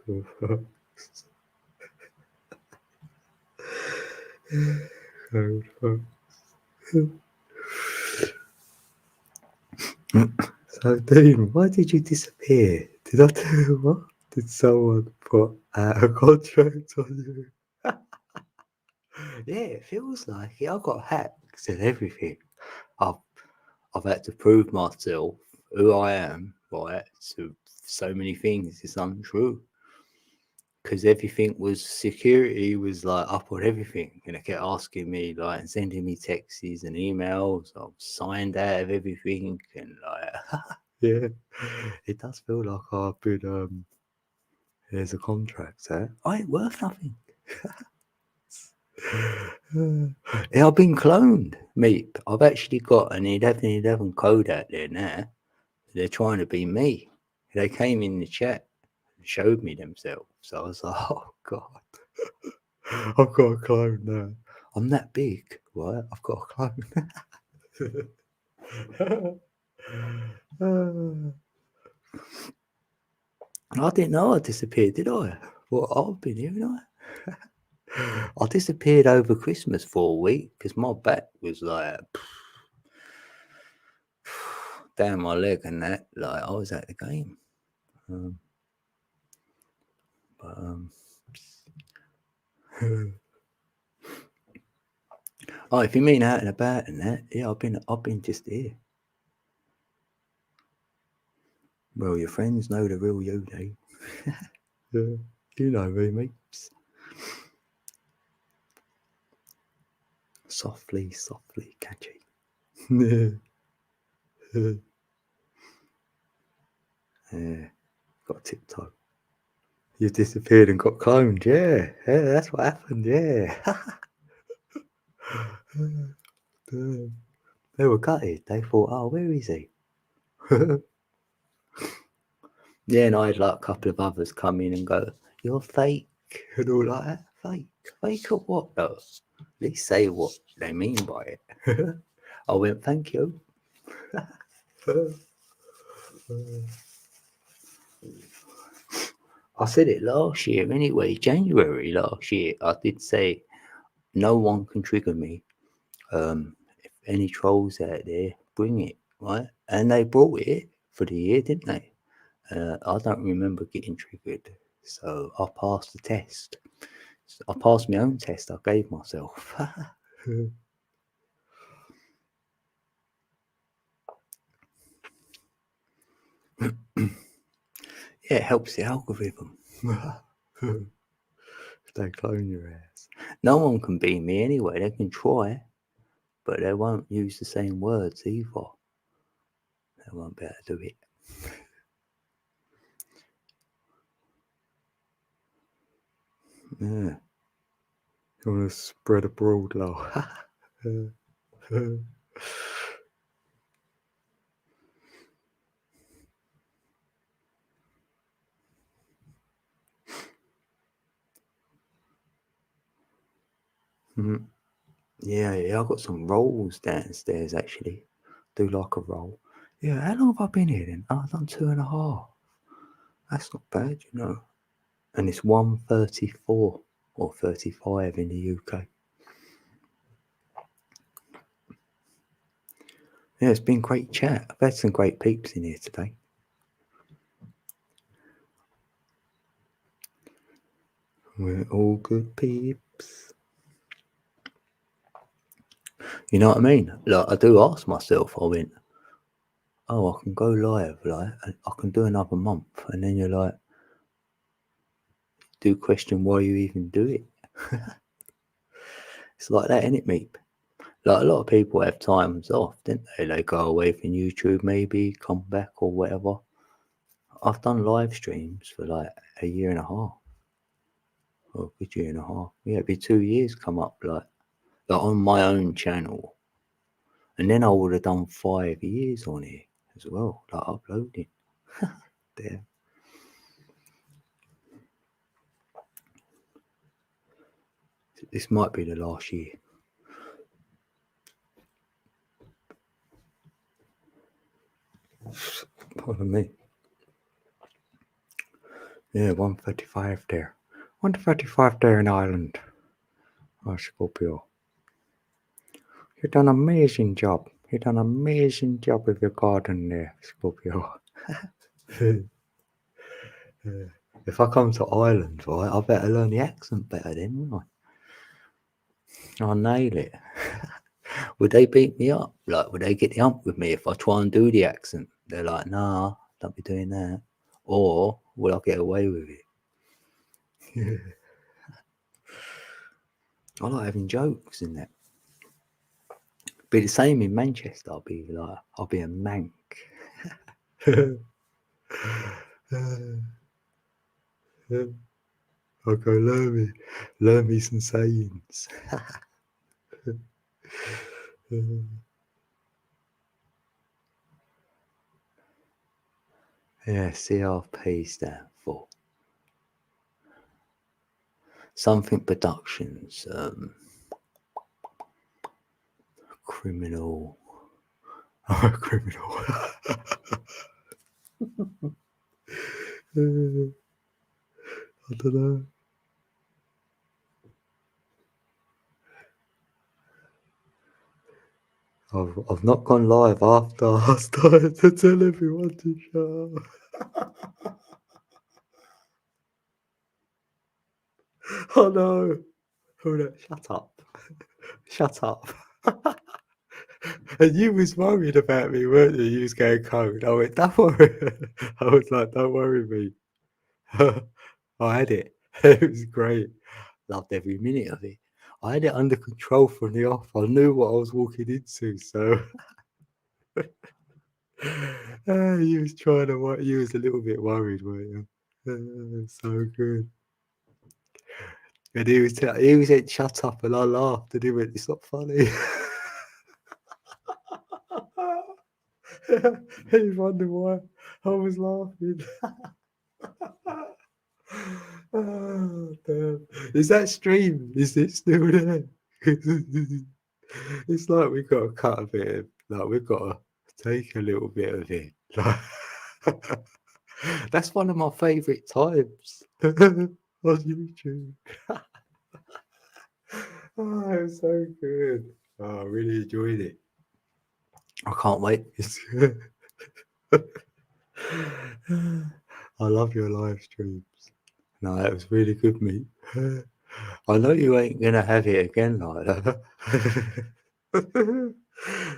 Speaker 1: So, Dean, why did you disappear? Did I do what? Did someone put out a contract on you? Yeah, it feels like it. I've got hacks and everything. I've had to prove myself, who I am, right? To so many things it's untrue. Because everything was security was like up on everything, and they kept asking me like and sending me texts and emails. I was signed out of everything, and like yeah, it does feel like I've been there's a contract there. I ain't worth nothing. Yeah, I've been cloned, mate. I've actually got an 1111 code out there now. They're trying to be me. They came in the chat and showed me themselves. So I was like, oh God, I've got a clone now. I'm that big, right? I've got a clone. I didn't know I disappeared, did I? Well, I've been here, haven't I? I disappeared over Christmas for a week because my back was like down my leg and that. Like I was at the game. Oh, if you mean out and about and that, yeah, I've been just here. Well, your friends know the real you, Dave. Yeah, you know me, mates. Softly, softly, catchy. Yeah, got tiptoe. You disappeared and got cloned, yeah. Yeah, that's what happened, yeah. They were gutted. They thought, oh, where is he? Yeah, and I had like a couple of others come in and go, you're fake, and all like that. Fake? Fake at what though? At least say what they mean by it. I went, thank you. I said it last year anyway, January last year. I did say no one can trigger me. If any trolls out there, bring it, right? And they brought it for the year, didn't they? I don't remember getting triggered, so I passed the test. I passed my own test I gave myself. Yeah, it helps the algorithm. If they clone your ass. No one can be me anyway. They can try, but they won't use the same words either. They won't be able to do it. Yeah. You want to spread abroad, lol. Yeah, I've got some rolls downstairs actually. Do like a roll. Yeah, how long have I been here then? Oh, I've done 2.5. That's not bad, you know. And it's 1:34 or 35 in the UK. Yeah, it's been great chat. I've had some great peeps in here today. We're all good peeps. You know what I mean? Like, I do ask myself, I went, oh, I can go live, like, I can do another month. And then you're like, do question why you even do it. It's like that, isn't it, Meep? Like, a lot of people have times off, didn't they? They go away from YouTube, maybe, come back or whatever. I've done live streams for like a year and a half. Or a good year and a half. Yeah, it'd be 2 years come up, like on my own channel. And then I would have done 5 years on it as well, like uploading. There. This might be the last year. Pardon me. Yeah, 135 there. 135 there in Ireland. Oh, Scorpio. You've done an amazing job. You've done an amazing job with your garden there, Scorpio. If I come to Ireland, right, I better learn the accent better then, wouldn't I? I'll nail it. Would they beat me up? Like, would they get the hump with me if I try and do the accent? They're like, nah, don't be doing that. Or will I get away with it? I like having jokes in that. Be the same in Manchester. I'll be a mank. I'll go learn me some sayings. Yeah, CRP stand for something productions, criminal. Criminal. I don't know. I've not gone live after I started to tell everyone to shut up. Oh no. Hold on. Shut up. Shut up. And you was worried about me, weren't you? You was going cold. I went, don't worry. I was like, don't worry, me. I had it. It was great. Loved every minute of it. I had it under control from the off. I knew what I was walking into, so you was trying to. You was a little bit worried, weren't you? So good. And he was said, "Shut up," and I laughed, and he went, "It's not funny." He wondered why I was laughing. Oh, damn. Is that stream? Is it still there? It's like we've got to cut a bit of, like we've got to take a little bit of it. That's one of my favourite times on YouTube. Oh, it was so good. Oh, I really enjoyed it. I can't wait. I love your live streams. No, that was really good, mate. I know you ain't gonna have it again like that.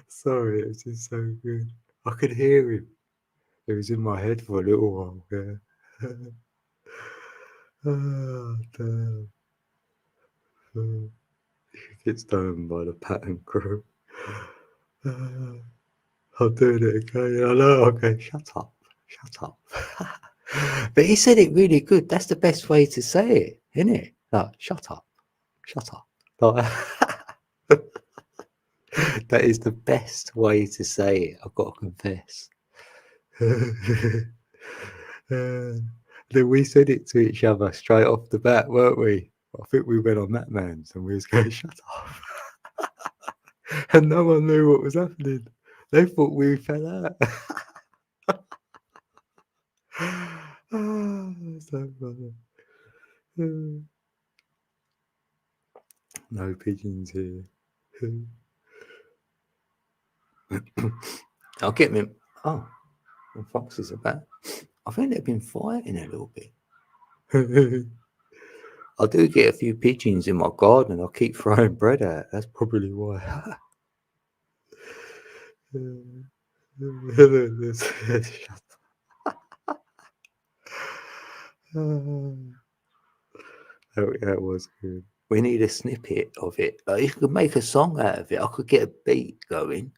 Speaker 1: Sorry, it was just so good. I could hear him. It was in my head for a little while. Yeah. Oh, damn. Gets done by the pattern crew. I'll do it again. I know. Okay, shut up. Shut up. But he said it really good. That's the best way to say it, isn't it? Like, shut up. Shut up. Like, that is the best way to say it. I've got to confess. Then we said it to each other straight off the bat, weren't we? I think we went on that man's and we was going, shut up. And no one knew what was happening. They thought we fell out. So funny. No pigeons here. I'll get me. Oh, the foxes are back. I think they've been fighting a little bit. I do get a few pigeons in my garden. I keep throwing bread out. That's probably why. That was good. We need a snippet of it. Like, you could make a song out of it. I could get a beat going,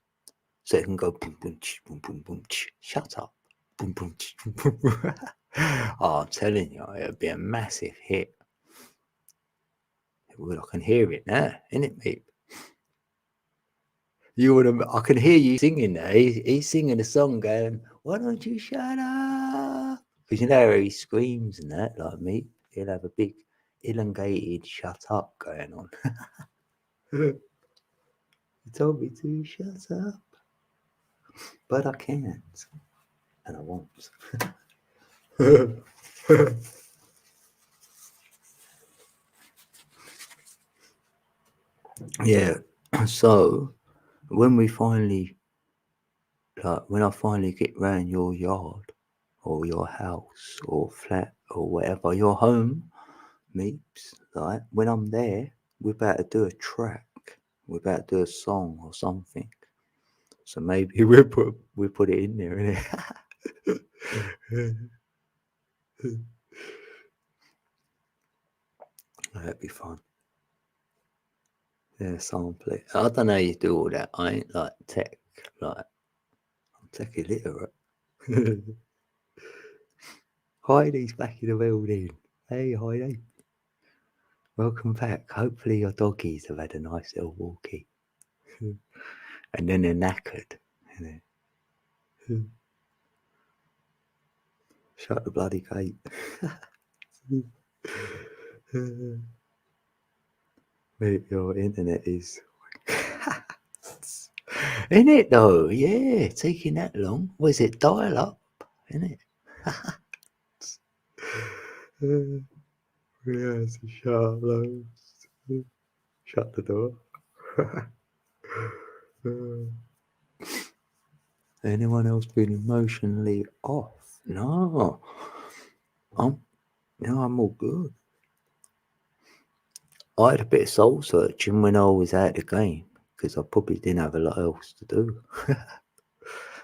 Speaker 1: so it can go boom boom boom boom boom. Shut up. Boom boom boom boom. Oh, I'm telling you, it'd be a massive hit. Well, I can hear it now, innit, mate? You would have. I can hear you singing there. He's singing a song, going, "Why don't you shut up?" Because you know how he screams and that, like me. He'll have a big. elongated shut up going on. You told me to shut up, but I can't, and I won't. Yeah, so when we finally, when I finally get round your yard or your house or flat or whatever, your home, Meeps, like when I'm there, we're about to do a track, we're about to do a song or something. So maybe we put it in there, innit? That'd be fun. Yeah, sample it. I don't know how you do all that. I ain't like tech, like I'm tech illiterate. Heidi's back in the building. Hey Heidi. Welcome back. Hopefully your doggies have had a nice little walkie. And then they're knackered. Shut the bloody gate. Mate, your internet is isn't it though? Yeah, taking that long. Was it dial up? Isn't it? Yes, shut those. Shut the door. Anyone else been emotionally off? No. I'm all good. I had a bit of soul searching when I was out of the game because I probably didn't have a lot else to do.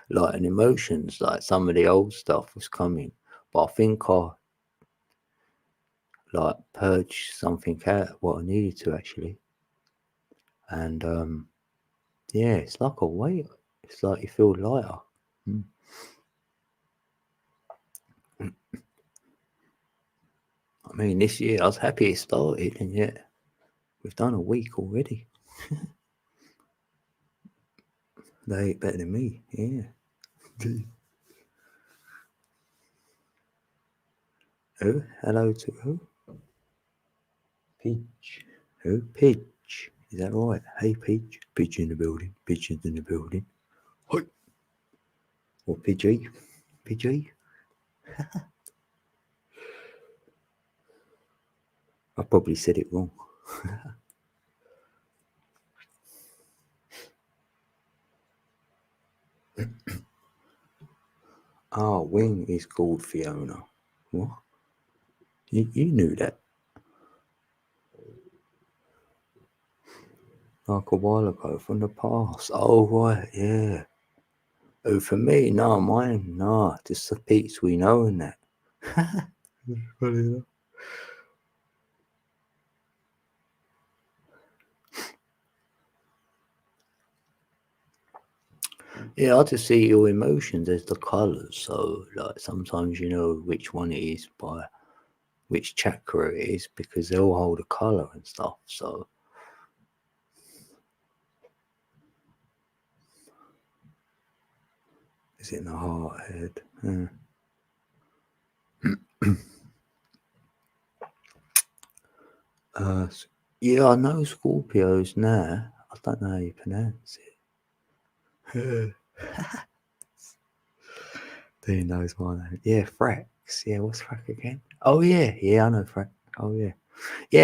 Speaker 1: Like an emotions, like some of the old stuff was coming, but I think I like purged something out what I needed to actually, and yeah, it's like a weight. It's like you feel lighter. I mean, this year I was happy it started, and yet we've done a week already. They ain't better than me, yeah. Who? Hello to who? Peach. Who? Peach. Is that right? Hey, Peach. Peach in the building. Pigeons in the building. Hi. Or Pidgey. Pidgey. I probably said it wrong. Wing is called Fiona. What? You knew that. Like a while ago from the past. Oh, right, yeah. Oh, for me, no, mine, no. Just the Pete's we know and that. Funny enough. Yeah, I just see your emotions as the colours. So, like, sometimes you know which one it is by which chakra it is because they all hold a colour and stuff. So, is it in the heart, head? Yeah, I know Scorpios now. I don't know how you pronounce it. He knows my name. Yeah, Frax. Yeah, what's Frack again? Oh yeah, I know Frack. Oh yeah,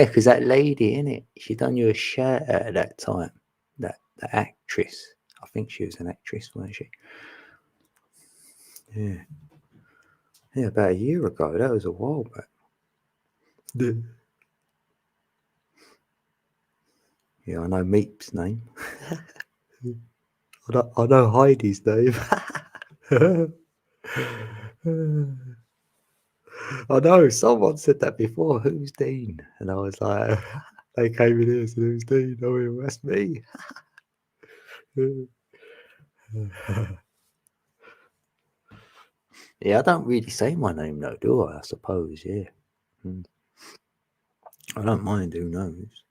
Speaker 1: because that lady in it, she done you a shout out at that time. That actress. I think she was an actress, wasn't she? Yeah, about a year ago. That was a while back. Yeah, I know Meep's name. I know Heidi's name. I know someone said that before. Who's Dean? And I was like, they came in here and said, "Who's Dean?" Oh, that's me. Yeah, I don't really say my name though, do I? I suppose, yeah. I don't mind. Who knows?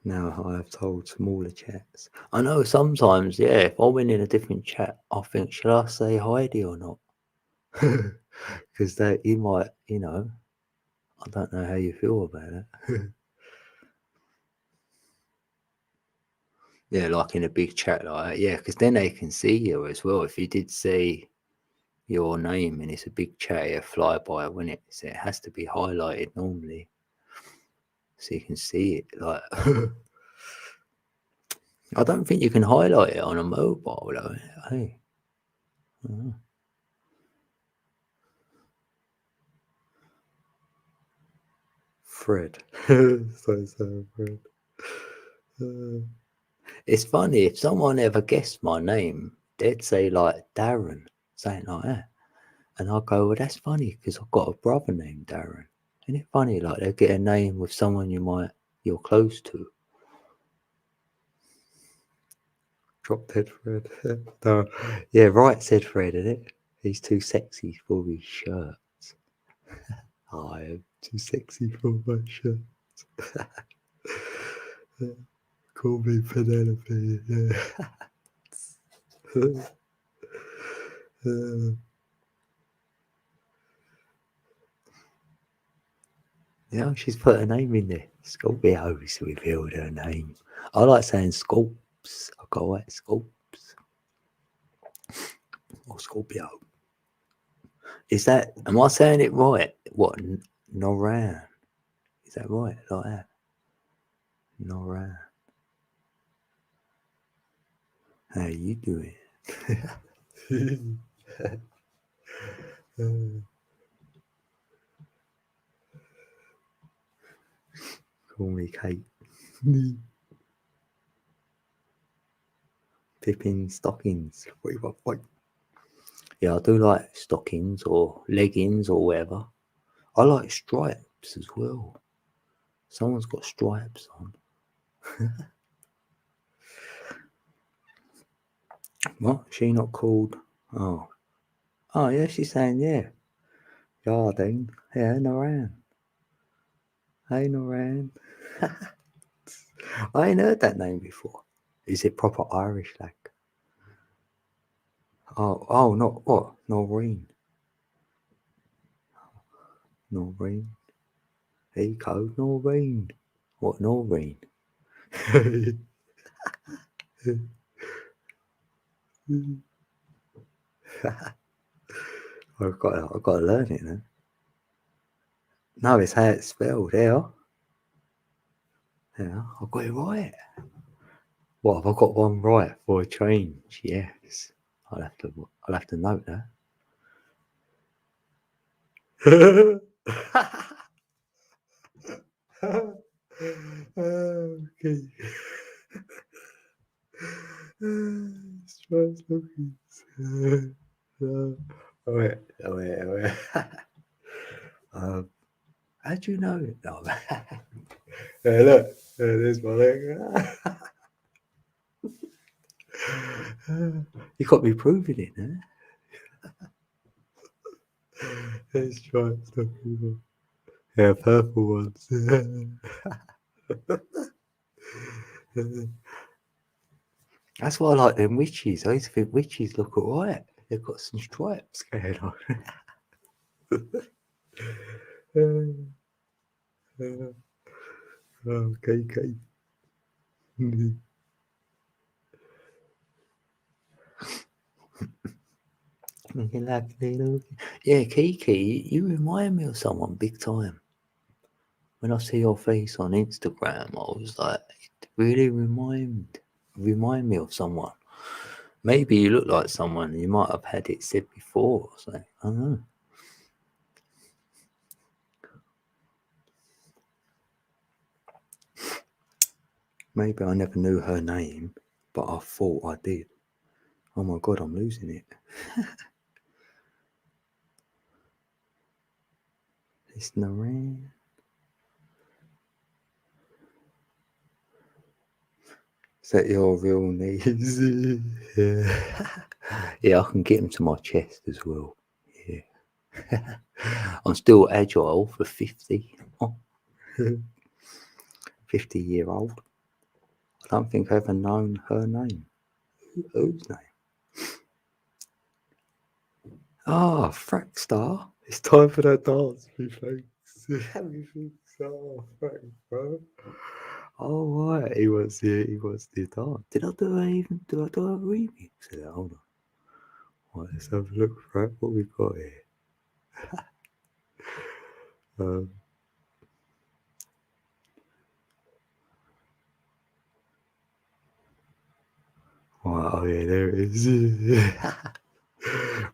Speaker 1: Now I have told smaller chats. I know sometimes, yeah. If I went in a different chat, I think, should I say Heidi or not? Because that you might, I don't know how you feel about it. Yeah, like in a big chat like that. Yeah, because then they can see you as well. If you did see your name and it's a big chat, a flyby, when it? So it has to be highlighted normally, so you can see it. Like, I don't think you can highlight it on a mobile though. Hey, Fred. so Fred. It's funny if someone ever guessed my name, they'd say like Darren, something like that, and I go, "Well, that's funny because I've got a brother named Darren." Isn't it funny? Like they get a name with someone you're close to. Drop dead Fred. No. Yeah, right, said Fred, isn't it? He's too sexy for his shirts. I am too sexy for my shirts. Call me Penelope. Yeah. Yeah, she's put her name in there. Scorpio's revealed her name. I like saying Scorps. I go like Scorps or Scorpio. Is that? Am I saying it right? What? Noran? Is that right? Like that? Noran. How you doing? Call me Kate. Pippin stockings. Yeah, I do like stockings or leggings or whatever. I like stripes as well. Someone's got stripes on. What? She not called? Oh. Oh, yeah, she's saying, yeah. Yarding. Yeah, Noran. Hey, Noran. I ain't heard that name before. Is it proper Irish, like? Oh, not what? Noreen. Noreen. Hey, code Noreen. What, Noreen? I've got to learn it now. No, it's how it's spelled. Yeah, I got it right. What have I got one right for a change? Yes, I'll have to note that. Okay. Stripes cookies. Wait. How do you know it? No. Look, there's my leg. You got me proving it, huh? There's stripes cookies. Yeah, purple ones. That's why I like them witches. I used to think witches look alright. They've got some stripes going on. Okay. Yeah, Kiki, you remind me of someone big time. When I see your face on Instagram, I was like, it really remind me of someone. Maybe you look like someone you might have had it said before. So I don't know. Maybe I never knew her name, but I thought I did. Oh my god, I'm losing it. It's Naran. Is that your real knees? Yeah. Yeah, I can get them to my chest as well. Yeah. I'm still agile for 50. Oh. 50-year-old. I don't think I've ever known her name. Whose name? Ah, Frack Star. It's time for that dance, me thanks. Me thinks, oh, Frack, bro. Oh, right. He wants the dance. Did I do a remix of that? Hold on. Right, let's have a look, Frack. What we got here? Right, oh yeah, there it is.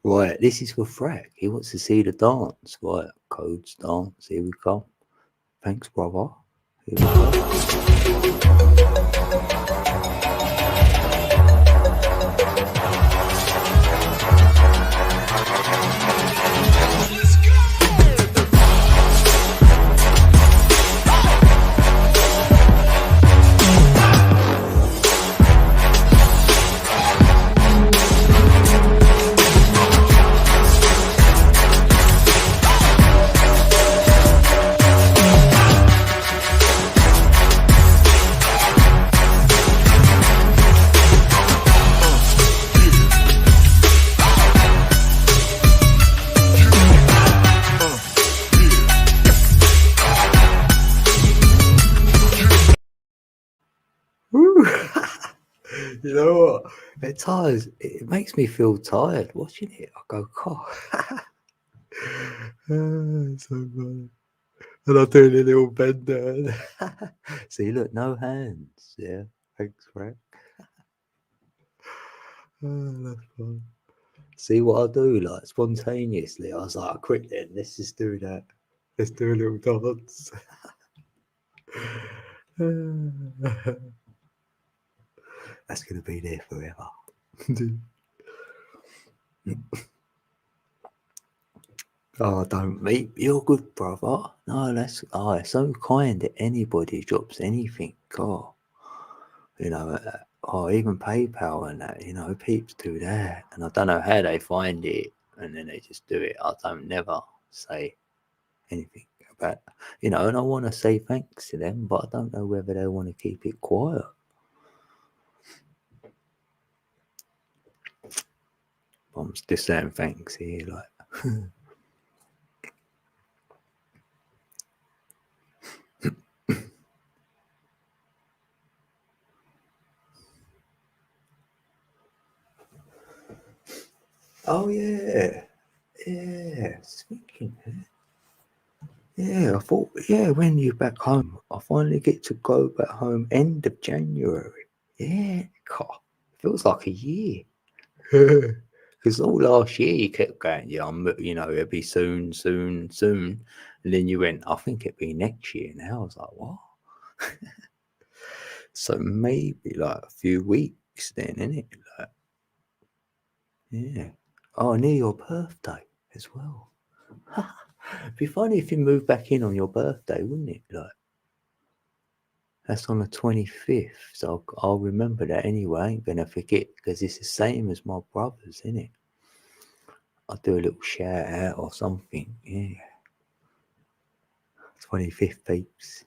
Speaker 1: Right, this is for Frack. He wants to see the dance. Right, Codes dance. Here we go. Thanks, brother. Here we go. Woo. You know what? At times, it makes me feel tired watching it. I go, God. So funny. And I'm doing a little bend there. See, look, no hands. Yeah, thanks, Frank. That's fun. See what I do, like spontaneously. I was like, quick then, let's just do that. Let's do a little dance. That's gonna be there forever. Oh, don't mate. You're good, brother. No, that's it's so kind that anybody drops anything. Oh, you know, even PayPal and that. You know, peeps do that, and I don't know how they find it, and then they just do it. I don't never say anything about, you know, and I want to say thanks to them, but I don't know whether they want to keep it quiet. I'm just saying thanks here, like. Oh yeah, yeah. Speaking. Yeah, I thought. Yeah, when you're back home, I finally get to go back home end of January. Yeah, God, feels like a year. Because all last year you kept going, yeah, you know, it'll be soon, soon, soon, and then you went, I think it'll be next year. Now I was like, what? So maybe like a few weeks then, innit? Like, yeah. Oh, near your birthday as well. It'd be funny if you moved back in on your birthday, wouldn't it? Like, that's on the 25th, so I'll remember that anyway. I ain't gonna forget because it's the same as my brother's, isn't it? I'll do a little shout out or something. Yeah, 25th peeps.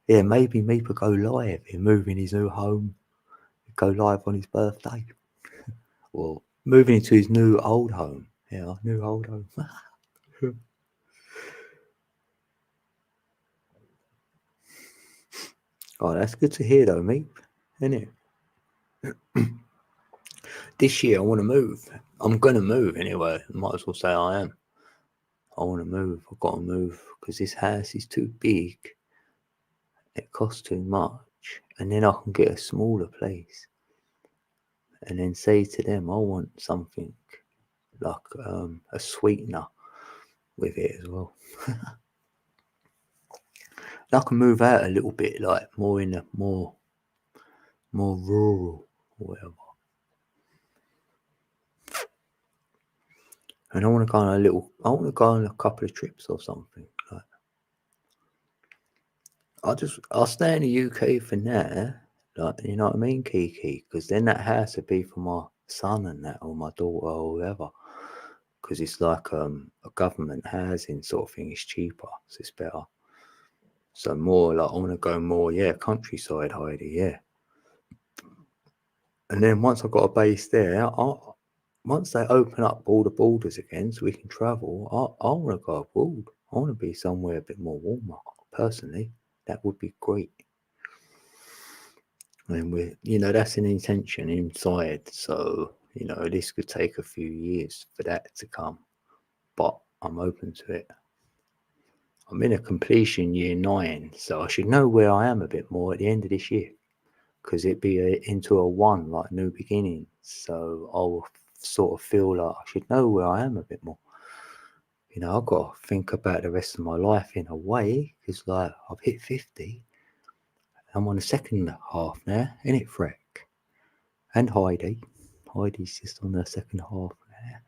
Speaker 1: Yeah, maybe Meeper go live. He'll move in his new home. Go live on his birthday. Well, moving into his new old home. Yeah, new old home. Oh, that's good to hear though, Meep. Isn't it? This year I want to move. I'm going to move anyway. Might as well say I am. I want to move. I've got to move because this house is too big. It costs too much. And then I can get a smaller place. And then say to them, I want something like a sweetener with it as well. And I can move out a little bit, like more in a more rural or whatever. And I want to go on a couple of trips or something. Like, I'll stay in the UK for now. Like, you know what I mean, Kiki? Because then that house would be for my son and that, or my daughter, or whoever. Because it's like a government housing sort of thing. It's cheaper, so it's better. So more like I want to go more, yeah, countryside, Heidi, yeah. And then once I've got a base there, once they open up all the borders again so we can travel, I want to go abroad. I want to be somewhere a bit more warmer. Personally, that would be great. And that's an intention inside. So, this could take a few years for that to come, but I'm open to it. I'm in a completion year 9, so I should know where I am a bit more at the end of this year, because it'd be into a 1, like new beginning. So I'll sort of feel like I should know where I am a bit more. I've got to think about the rest of my life in a way, because like I've hit 50. I'm on the second half now, innit, Freck? And Heidi. Heidi's just on the second half now.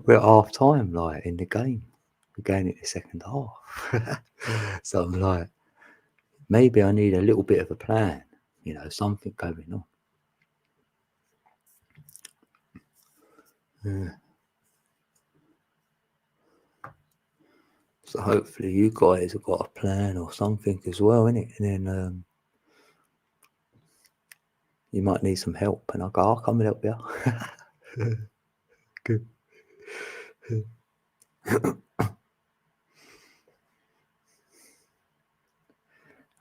Speaker 1: we're at half time, like, in the game. We're going at the second half. So I'm like, maybe I need a little bit of a plan, something going on. Yeah. So hopefully you guys have got a plan or something as well, innit? And then you might need some help, and I'll come and help you. Good.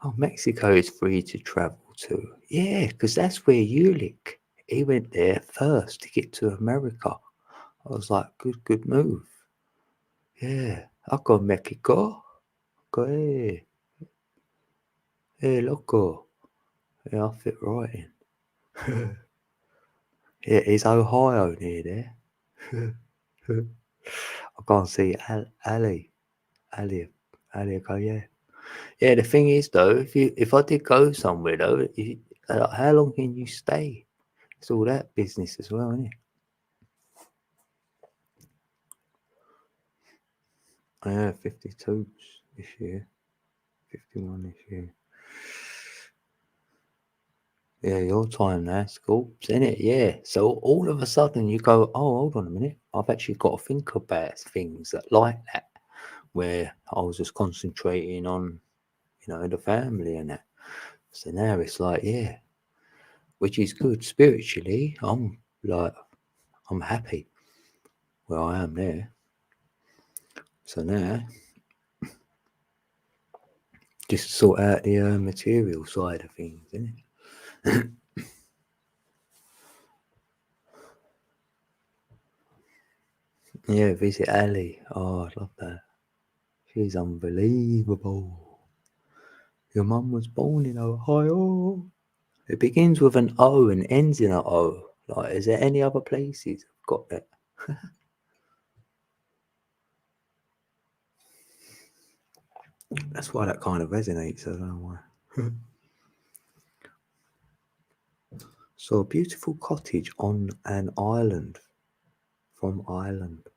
Speaker 1: Oh, Mexico is free to travel to. Yeah, because that's where Ulick, he went there first to get to America. I was like, good move. Yeah, I'll go Mexico. Go, hey, loco. Yeah, I fit right in. Yeah, is Ohio near there? I can't see Ali. Go, yeah. Yeah, the thing is though, if I did go somewhere though, how long can you stay? It's all that business as well, isn't it? Yeah, 52 this year, 51 this year. Yeah, your time now, Scoops, isn't it? Yeah. So all of a sudden you go, oh, hold on a minute. I've actually got to think about things like that, where I was just concentrating on, the family and that. So now it's like, yeah, which is good spiritually. I'm happy where I am there. So now, just sort out the material side of things, isn't it? Yeah, visit Ali. Oh, I love that. She's unbelievable. Your mum was born in Ohio. It begins with an O and ends in an O. Like, is there any other places I've got that? That's why that kind of resonates. I don't know why. So, a beautiful cottage on an island. From Ireland.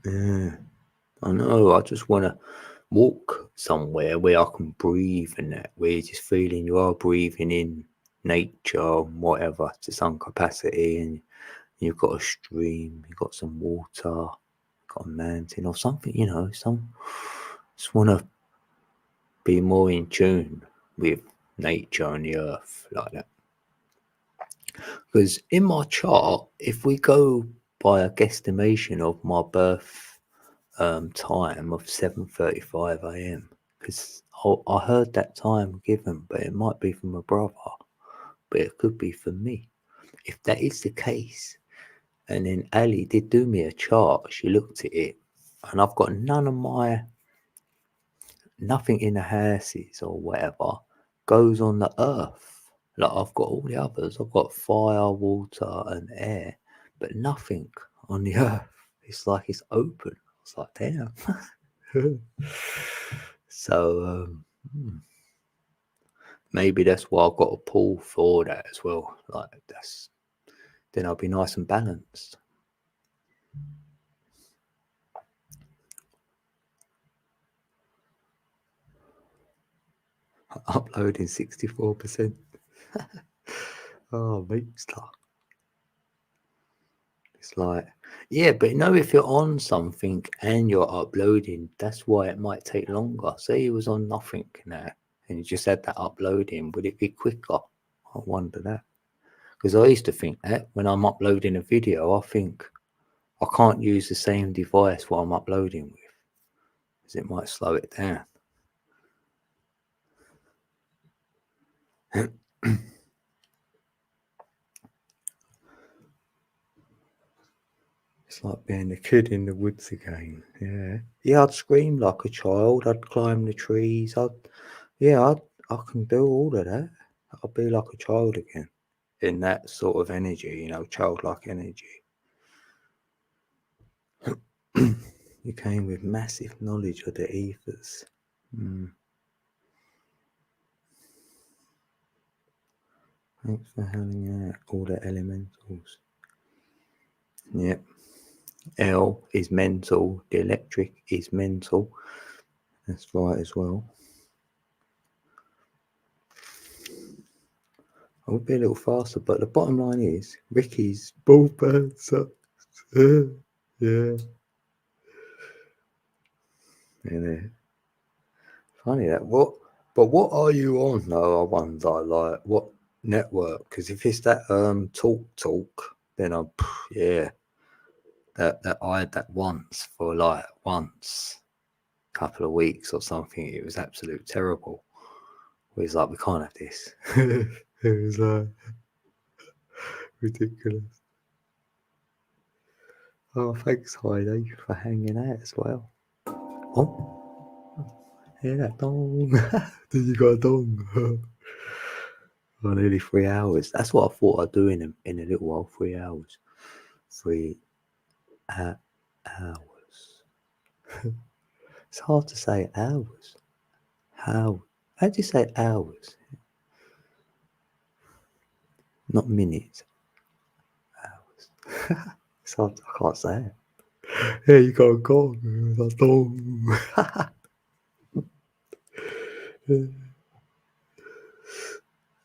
Speaker 1: Yeah. I know. I just want to walk somewhere where I can breathe and that, where you're just feeling you are breathing in nature or whatever to some capacity, and you've got a stream, you've got some water, you've got a mountain or something, just want to be more in tune with nature and the earth like that. Because in my chart, if we go by a guesstimation of my birth time of 7:35 a.m., because I heard that time given, but it might be from a brother, but it could be for me. If that is the case, and then Ali did do me a chart, she looked at it, and I've got nothing in the houses or whatever goes on the earth. Like, I've got all the others, I've got fire, water, and air, but nothing on the earth. It's like it's open. It's like, damn. So maybe that's why I've got a pull for that as well. Like, then I'll be nice and balanced. Uploading 64%. Oh, monster. It's like, yeah, but if you're on something and you're uploading, that's why it might take longer. Say you was on nothing now and you just had that uploading, would it be quicker? I wonder that. Because I used to think that when I'm uploading a video, I think I can't use the same device while I'm uploading with, because it might slow it down. It's like being a kid in the woods again. Yeah, I'd scream like a child. I'd climb the trees. I can do all of that. I'll be like a child again in that sort of energy, childlike energy. You came with massive knowledge of the ethers. Thanks for hanging out all the elementals. Yep. L is mental. The electric is mental. That's right as well. I would be a little faster, but the bottom line is Ricky's ball band sucks. Yeah. Funny that. What are you on though? I wonder, like, what network? Because if it's that talk, then I'm that I had that once for a couple of weeks or something. It was absolute terrible. It was like, we can't have this. It was like ridiculous. Oh, thanks, Heidi, for hanging out as well. Oh, hear that dong? Did you got a dong? Oh, nearly 3 hours. That's what I thought I'd do in a little while. 3 hours. 3 hours. It's hard to say hours. How do you say hours? Not minutes. Hours. It's hard. I can't say it. Yeah, you got a gong. That's dong.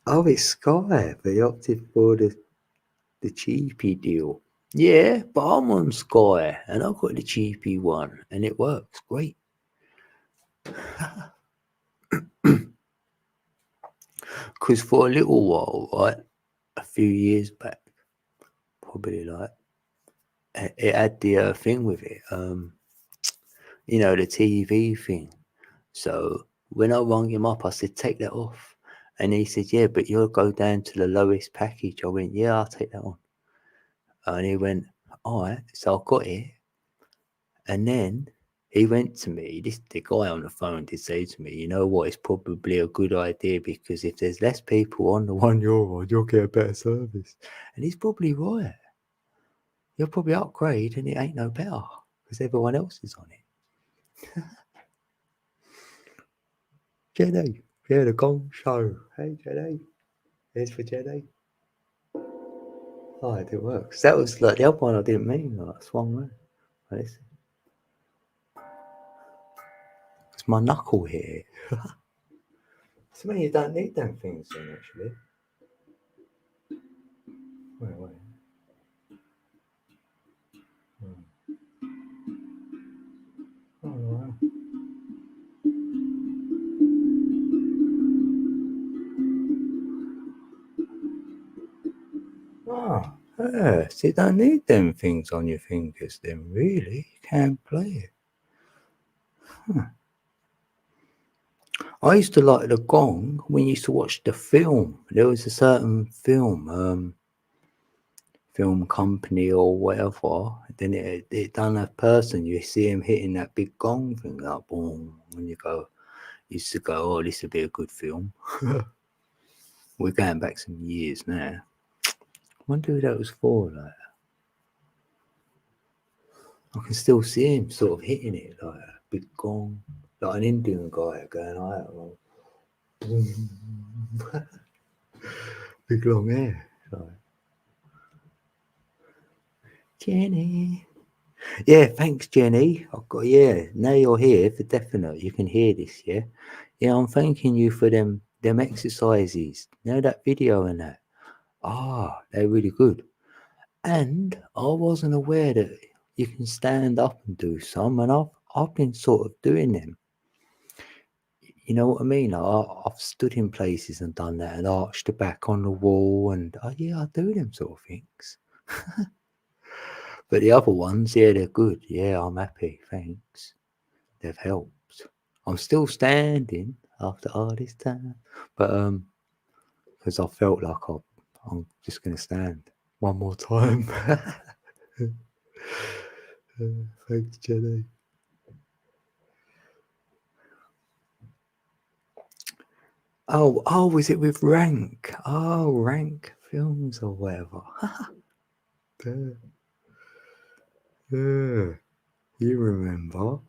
Speaker 1: Oh, it's Sky. They opted for the cheapy deal. Yeah, but I'm on Sky and I've got the cheapy one and it works great. Because for a little while, right, a few years back, probably like, it had the thing with it, the TV thing. So when I rang him up, I said, take that off. And he said, yeah, but you'll go down to the lowest package. I went, yeah, I'll take that on. And he went, all right. So I got it. And then he went to me, the guy on the phone did say to me, you know what, it's probably a good idea because if there's less people on the one you're on, you'll get a better service. And he's probably right. You'll probably upgrade and it ain't no better because everyone else is on it. Jenny, yeah, the Gong Show. Hey, Jenny. Here's for Jenny. Oh, it works. That was like the other one I didn't mean, like, I swung around. It's my knuckle here. So many you don't need them things then, actually. Wait. Oh, wow. Oh, yeah. So you don't need them things on your fingers then, really. You can't play it. I used to like the gong when you used to watch the film. There was a certain film company or whatever. Then it done a person. You see him hitting that big gong thing, like boom. When you used to go, oh, this would be a good film. We're going back some years now. I wonder who that was for. Like, I can still see him sort of hitting it like a big gong, like an Indian guy going like that. Big long hair. Like. Jenny. Yeah, thanks, Jenny. Now you're here for definite. You can hear this, yeah? Yeah, I'm thanking you for them exercises. That video and that. They're really good. And I wasn't aware that you can stand up and do some, and I've been sort of doing them. You know what I mean? I've stood in places and done that and arched the back on the wall and, oh yeah, I do them sort of things. But the other ones, yeah, they're good. Yeah, I'm happy. Thanks. They've helped. I'm still standing after all this time. But, because I felt like I'm just going to stand one more time. Thanks, Jenny. Oh, was it with Rank? Oh, Rank Films or whatever. Yeah, you remember?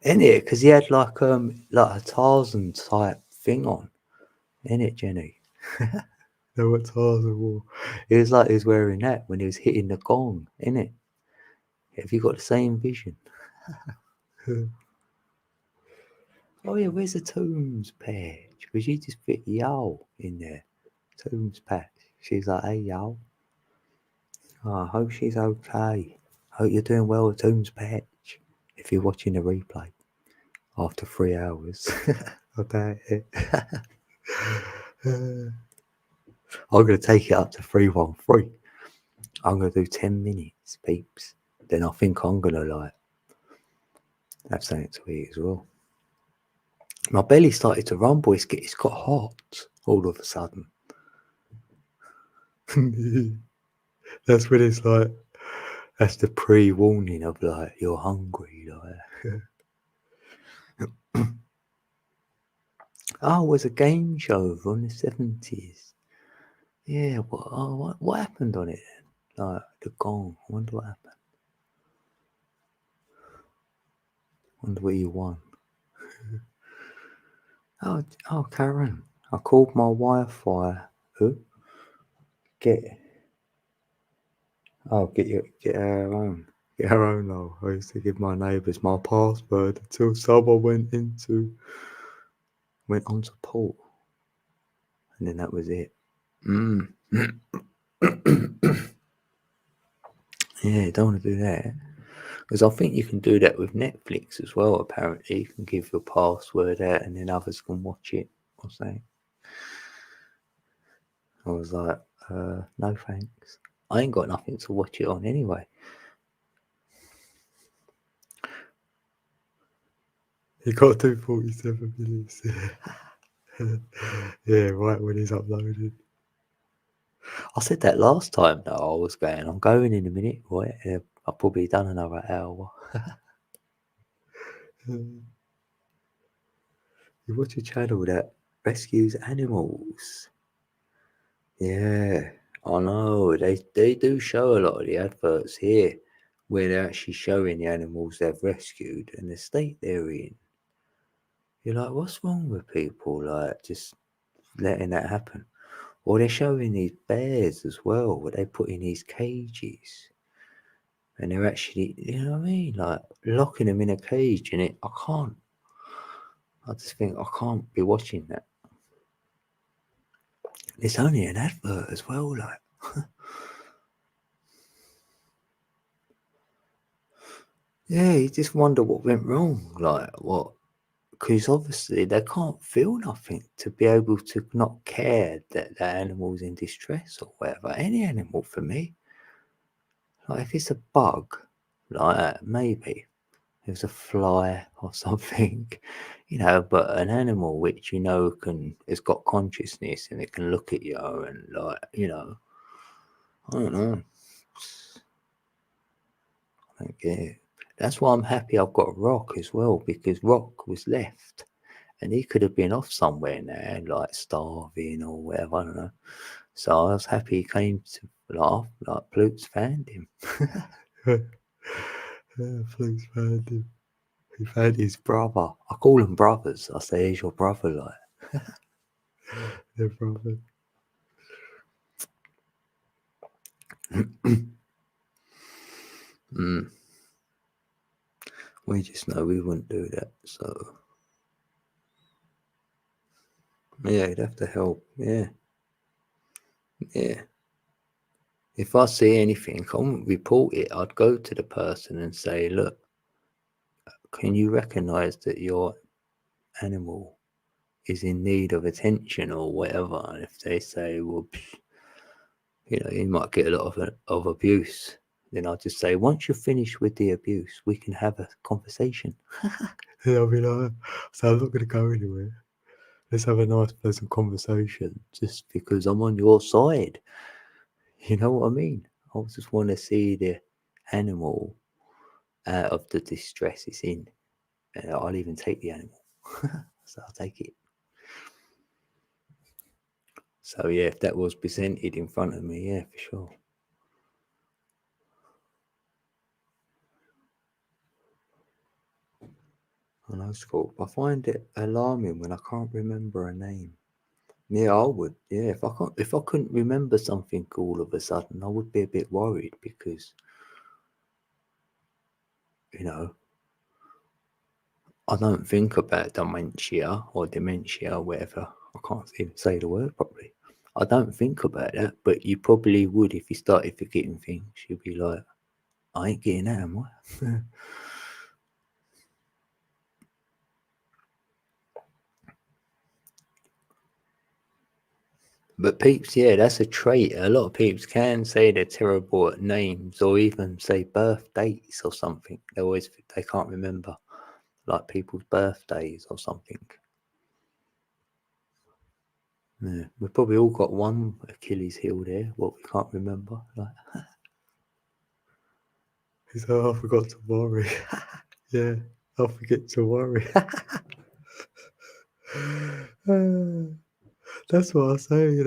Speaker 1: Innit? Because he had like a Tarzan type thing on. Innit, Jenny? Know what Tarzan wore? It was like he was wearing that when he was hitting the gong, innit? Have you got the same vision? Oh yeah, where's the Tombs page? Because you just fit Yow in there. Tombs patch. She's like, hey Yow. Oh, I hope she's okay. Hope you're doing well with Tombs patch. If you're watching the replay after 3 hours. I doubt it. I'm gonna take it up to 313. I'm gonna do 10 minutes, peeps. Then I think I'm gonna like have something to eat as well. My belly started to rumble. It's got hot all of a sudden. That's when it's like, that's the pre-warning of like, you're hungry. Like. Oh, it was a game show from the 70s. Yeah, what happened on it then? Like, the gong. I wonder what happened. Wonder what you won. Oh, Karen. I called my Wi-Fi. Who? Get her own. Get her own though. I used to give my neighbours my password until someone went onto port. And then that was it. Yeah, don't want to do that. Because I think you can do that with Netflix as well, apparently. You can give your password out and then others can watch it or something. I was like, no thanks. I ain't got nothing to watch it on anyway. He got 247 minutes. Yeah, right when he's uploaded. I said that last time that I was going. I'm going in a minute, right? I've probably done another hour. You watch a channel that rescues animals. Yeah, I know. They do show a lot of the adverts here where they're actually showing the animals they've rescued and the state they're in. You're like, what's wrong with people like just letting that happen? Or they're showing these bears as well, where they put in these cages. And they're actually, you know what I mean? Like locking them in a cage and I just think I can't be watching that. It's only an advert as well, like. Yeah, you just wonder what went wrong. Like, what? Because obviously they can't feel nothing to be able to not care that the animal's in distress or whatever. Any animal for me. Like, if it's a bug, like that, maybe. If it's a fly or something, but an animal which has got consciousness and it can look at you and like, I don't know. I don't get it. That's why I'm happy I've got Rock as well, because Rock was left and he could have been off somewhere now, like starving or whatever, I don't know. So I was happy he came to laugh, like Plutes found him. Plutes found him. He found his brother. I call them brothers. I say, he's your brother, like. Their brother. We just know we wouldn't do that, so. Yeah, you'd have to help, yeah. Yeah. If I see anything, I wouldn't report it. I'd go to the person and say, look, can you recognise that your animal is in need of attention or whatever, and if they say, well, you might get a lot of abuse, then I'll just say, once you're finished with the abuse, we can have a conversation. And I'll be like, so I'm not going to go anywhere. Let's have a nice, pleasant conversation just because I'm on your side. You know what I mean? I just want to see the animal out of the distress it's in. And I'll even take the animal. So I'll take it. So yeah, if that was presented in front of me, yeah, for sure. I know, Scott. I find it alarming when I can't remember a name. Yeah, I would. Yeah, if I couldn't remember something all of a sudden, I would be a bit worried because, I don't think about dementia or whatever. I can't even say the word properly. I don't think about that, but you probably would if you started forgetting things. You'd be like, I ain't getting that, am I? But peeps, yeah, that's a trait. A lot of peeps can say they're terrible at names or even say birth dates or something. They can't remember like people's birthdays or something. Yeah, we've probably all got one Achilles heel there, what we can't remember. Like, so I forgot to worry. Yeah, I forget to worry. That's what I say,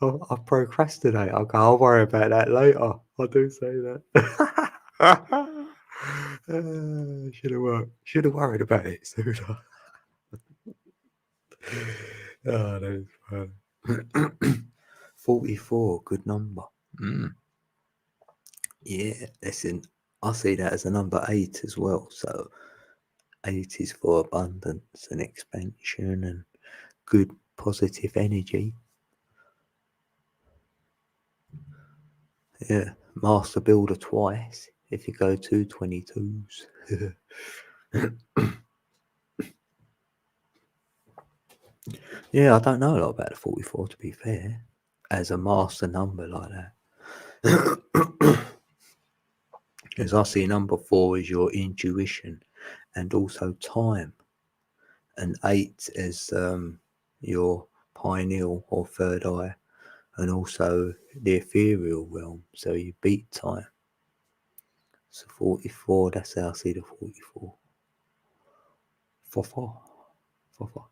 Speaker 1: I procrastinate. I'll worry about that later. I do say that. Should have worried about it sooner. Oh, that is fun. 44, good number. Yeah, listen, I see that as a number 8 as well. So 8 is for abundance and expansion and good positive energy. Yeah, master builder twice if you go 222s. Yeah, I don't know a lot about the 44 to be fair, as a master number like that. Because I see number 4 as your intuition and also time, and 8 as your pineal or third eye, and also the ethereal realm, so you beat time. So 44, that's how I see the 44. 44. 44.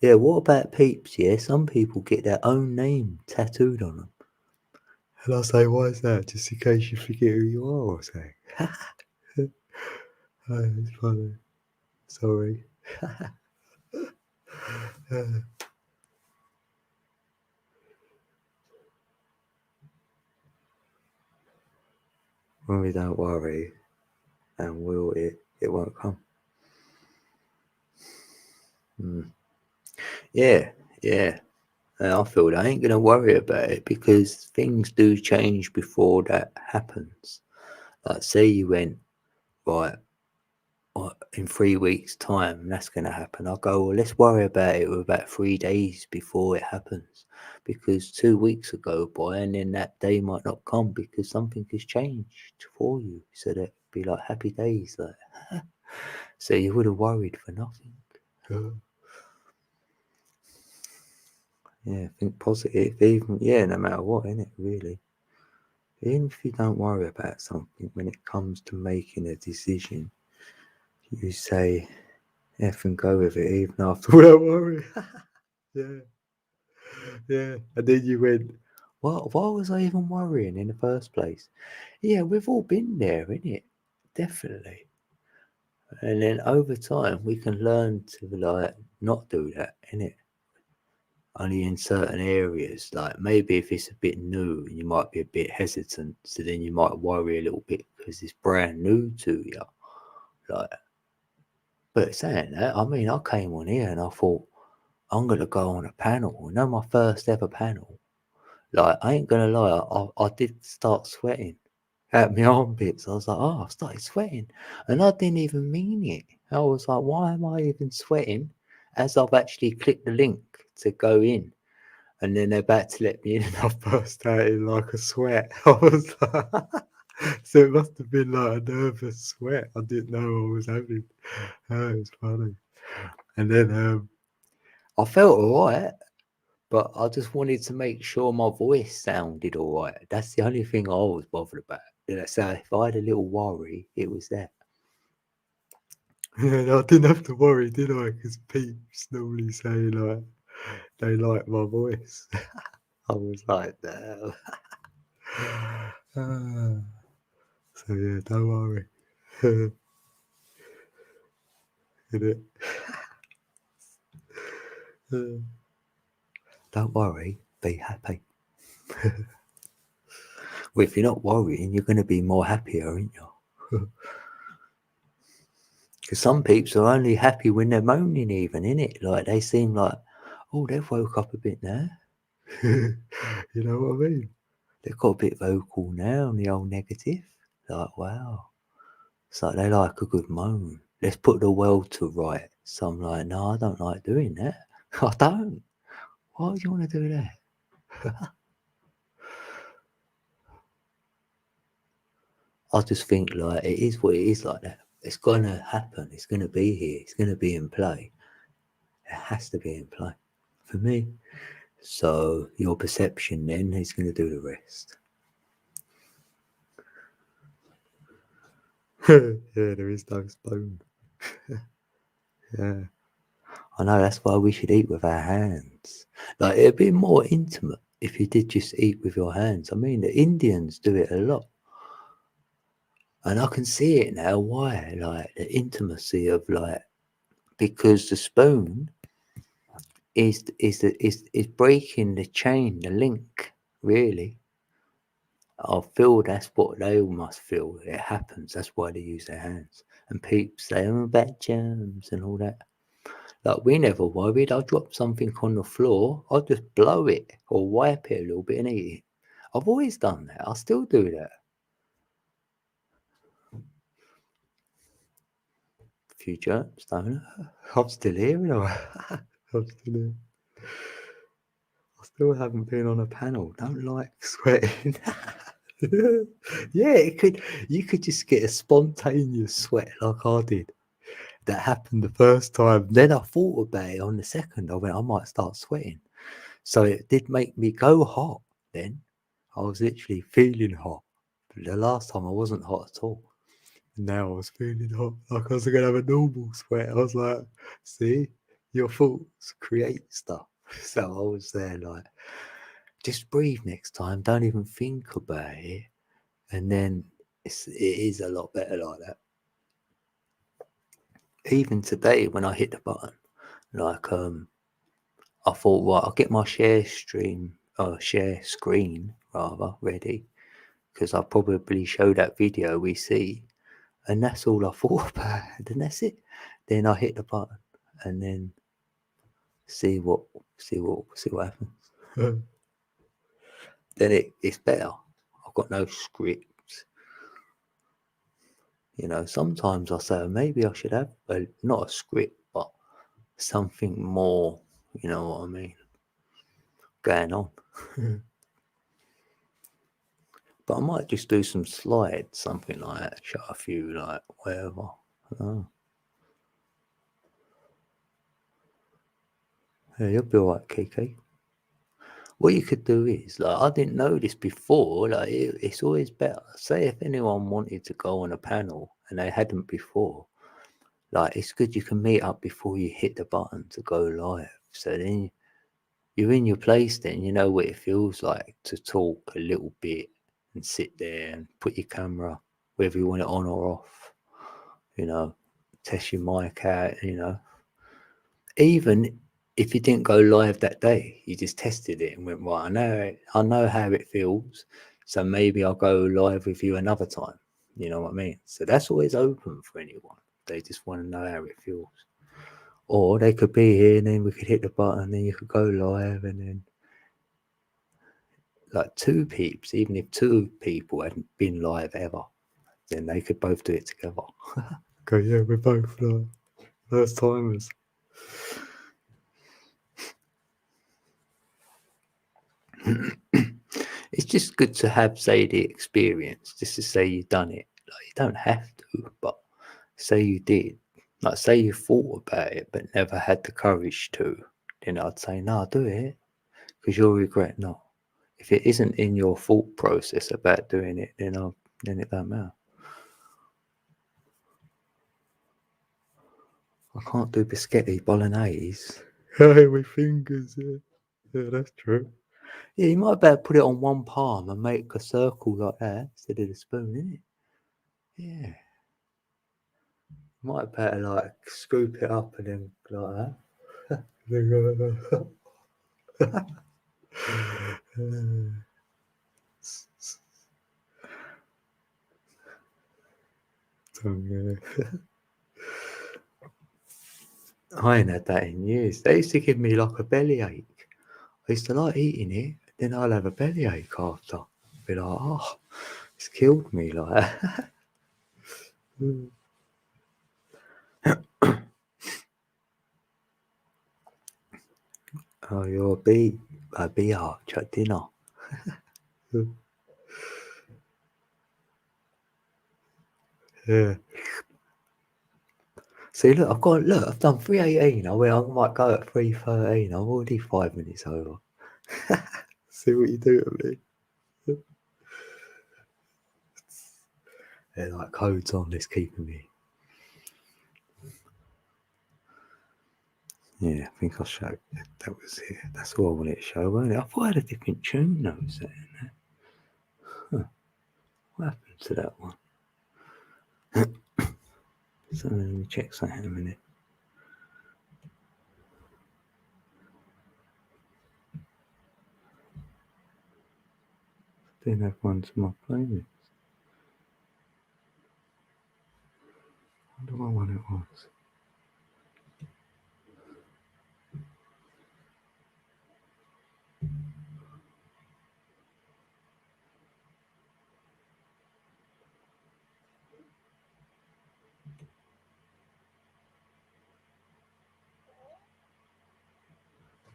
Speaker 1: Yeah, what about peeps? Yeah, some people get their own name tattooed on them. And I say, why is that? Just in case you forget who you are or something. Oh, it's funny. Sorry. When we don't worry, and it won't come. Yeah. And I feel that I ain't going to worry about it because things do change before that happens. Like, say you went, right, in 3 weeks' time, that's going to happen. I'll go, well, let's worry about it about 3 days before it happens. Because 2 weeks ago, boy, and then that day might not come because something has changed for you. So that'd be like happy days. Like, so you would have worried for nothing. Yeah, think positive, even, no matter what, innit, really. Even if you don't worry about something, when it comes to making a decision, you say, F and go with it, even after all that worry. Yeah. And then you went, why was I even worrying in the first place? Yeah, we've all been there, innit? Definitely. And then over time, we can learn to, like, not do that, innit? Only in certain areas. Like, maybe if it's a bit new, you might be a bit hesitant. So then you might worry a little bit because it's brand new to you. Like, but saying that, I mean, I came on here and I thought, I'm going to go on a panel. My first ever panel. Like, I ain't going to lie, I did start sweating at my armpits. I was like, I started sweating. And I didn't even mean it. I was like, why am I even sweating? As I've actually clicked the link to go in, and then they're about to let me in, and I burst out in like a sweat. I was like, so it must have been like a nervous sweat. I didn't know I was having. It was funny. And then I felt all right, but I just wanted to make sure my voice sounded all right. That's the only thing I was bothered about. So if I had a little worry, it was that. Yeah, I didn't have to worry, did I? Because peeps normally say like they like my voice. I was like, no. So yeah, don't worry. Innit? Don't worry, be happy. Well, if you're not worrying, you're going to be more happier, aren't you? Because some peeps are only happy when they're moaning, even, innit? Like they seem like, oh, they've woke up a bit now. You know what I mean? They've got a bit vocal now on the old negative. Like, wow. It's like they like a good moan. Let's put the world to right. So I'm like, no, I don't like doing that. I don't. Why would you want to do that? I just think like it is what it is like that. It's gonna happen. It's gonna be here. It's gonna be in play. It has to be in play for me. So your perception then is gonna do the rest. Yeah, there is no spoon. Yeah. I know, that's why we should eat with our hands. Like, it'd be more intimate if you did just eat with your hands. I mean, the Indians do it a lot. And I can see it now, why? Like, the intimacy of, like, because the spoon is breaking the chain, the link, really. I feel that's what they all must feel. It happens. That's why they use their hands. And peeps say, oh, about germs and all that. Like, we never worried. I drop something on the floor, I'll just blow it or wipe it a little bit and eat it. I've always done that. I still do that. A few germs, don't I? I'm still here, you know. I'm still here. I still haven't been on a panel. Don't like sweating. Yeah, you could just get a spontaneous sweat like I did. That happened the first time. Then I thought about it on the second. I went, I might start sweating. So it did make me go hot then. I was literally feeling hot. But the last time I wasn't hot at all. And now I was feeling hot. Like I was going to have a normal sweat. I was like, see, your thoughts create stuff. So I was there like, just breathe next time. Don't even think about it. And then it is a lot better like that. Even today when I hit the button, like I thought, right, I'll get my share screen rather ready, because I'll probably show that video we see, and that's all I thought about. And that's it. Then I hit the button, and then see what happens. Then it's better. I've got no script. You know, sometimes I say maybe I should have not a script, but something more. You know what I mean? Going on. But I might just do some slides, something like that, shot a few, like, whatever. Oh. Yeah, you'll be alright, Kiki. What you could do is, like, I didn't know this before, like, it's always better. Say if anyone wanted to go on a panel and they hadn't before, like, it's good you can meet up before you hit the button to go live. So then you're in your place then, you know what it feels like to talk a little bit and sit there and put your camera, whether you want it on or off, you know, test your mic out, you know. Even if you didn't go live that day, you just tested it and went, right, I know how it feels, so maybe I'll go live with you another time. You know what I mean? So that's always open for anyone. They just want to know how it feels. Or they could be here and then we could hit the button and then you could go live, and then like two peeps, even if two people hadn't been live ever, then they could both do it together. Go, yeah, we're both live. First timers. It's just good to have, say, the experience, just to say you've done it. Like, you don't have to, but say you did. Like, say you thought about it, but never had the courage to. Then I'd say, no, do it, because you'll regret not. If it isn't in your thought process about doing it, then it don't matter. I can't do biscotti bolognese. With fingers, yeah. Yeah, that's true. Yeah, you might better put it on one palm and make a circle like that instead of the spoon, innit? Yeah. Might better like scoop it up and then like that. I ain't had that in years. They used to give me like a bellyache. I used to like eating it, then I'll have a bellyache after. Be like, oh, it's killed me like oh, you're a bee arch at dinner. Yeah. See, look, I've done 3:18. I might go at 3:13. I'm already 5 minutes over. See what you do to me. They're like codes on this keeping me. Yeah, I think I'll show that was it. That's all I wanted to show, wasn't it? I thought I had a different tune though, saying that. Huh. What happened to that one? So let me check something in a minute. Didn't have one to my playlist. I wonder what one it was.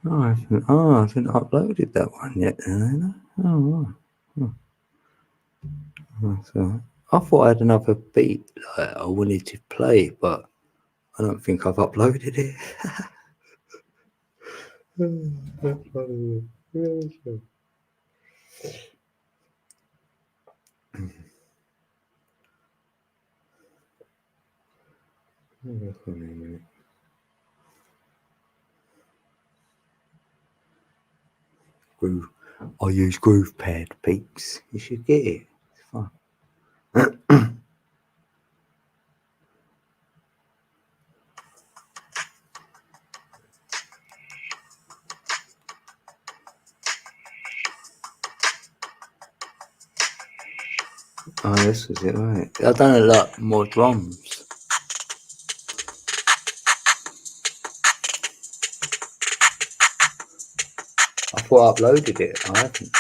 Speaker 1: I haven't uploaded that one yet, then. Oh, right. So I thought I had another beat like I wanted to play, but I don't think I've uploaded it. That's funny. Yeah, sure. Groove. I use GroovePad, peeps. You should get it. It's fun. Oh, this was it, right? I've done a lot more drums. I thought I uploaded it. I haven't.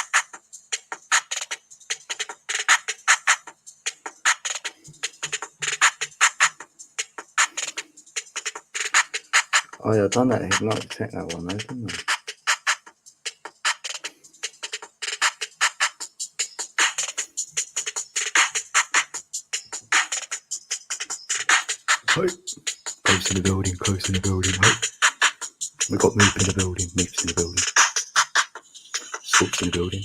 Speaker 1: Oh, yeah, I've done that Hypnotic Techno one, though, didn't I? Hey. Close in the building, close in the building. Hey. We got Meep in the building, Meep's in the building. Scoop's in the building.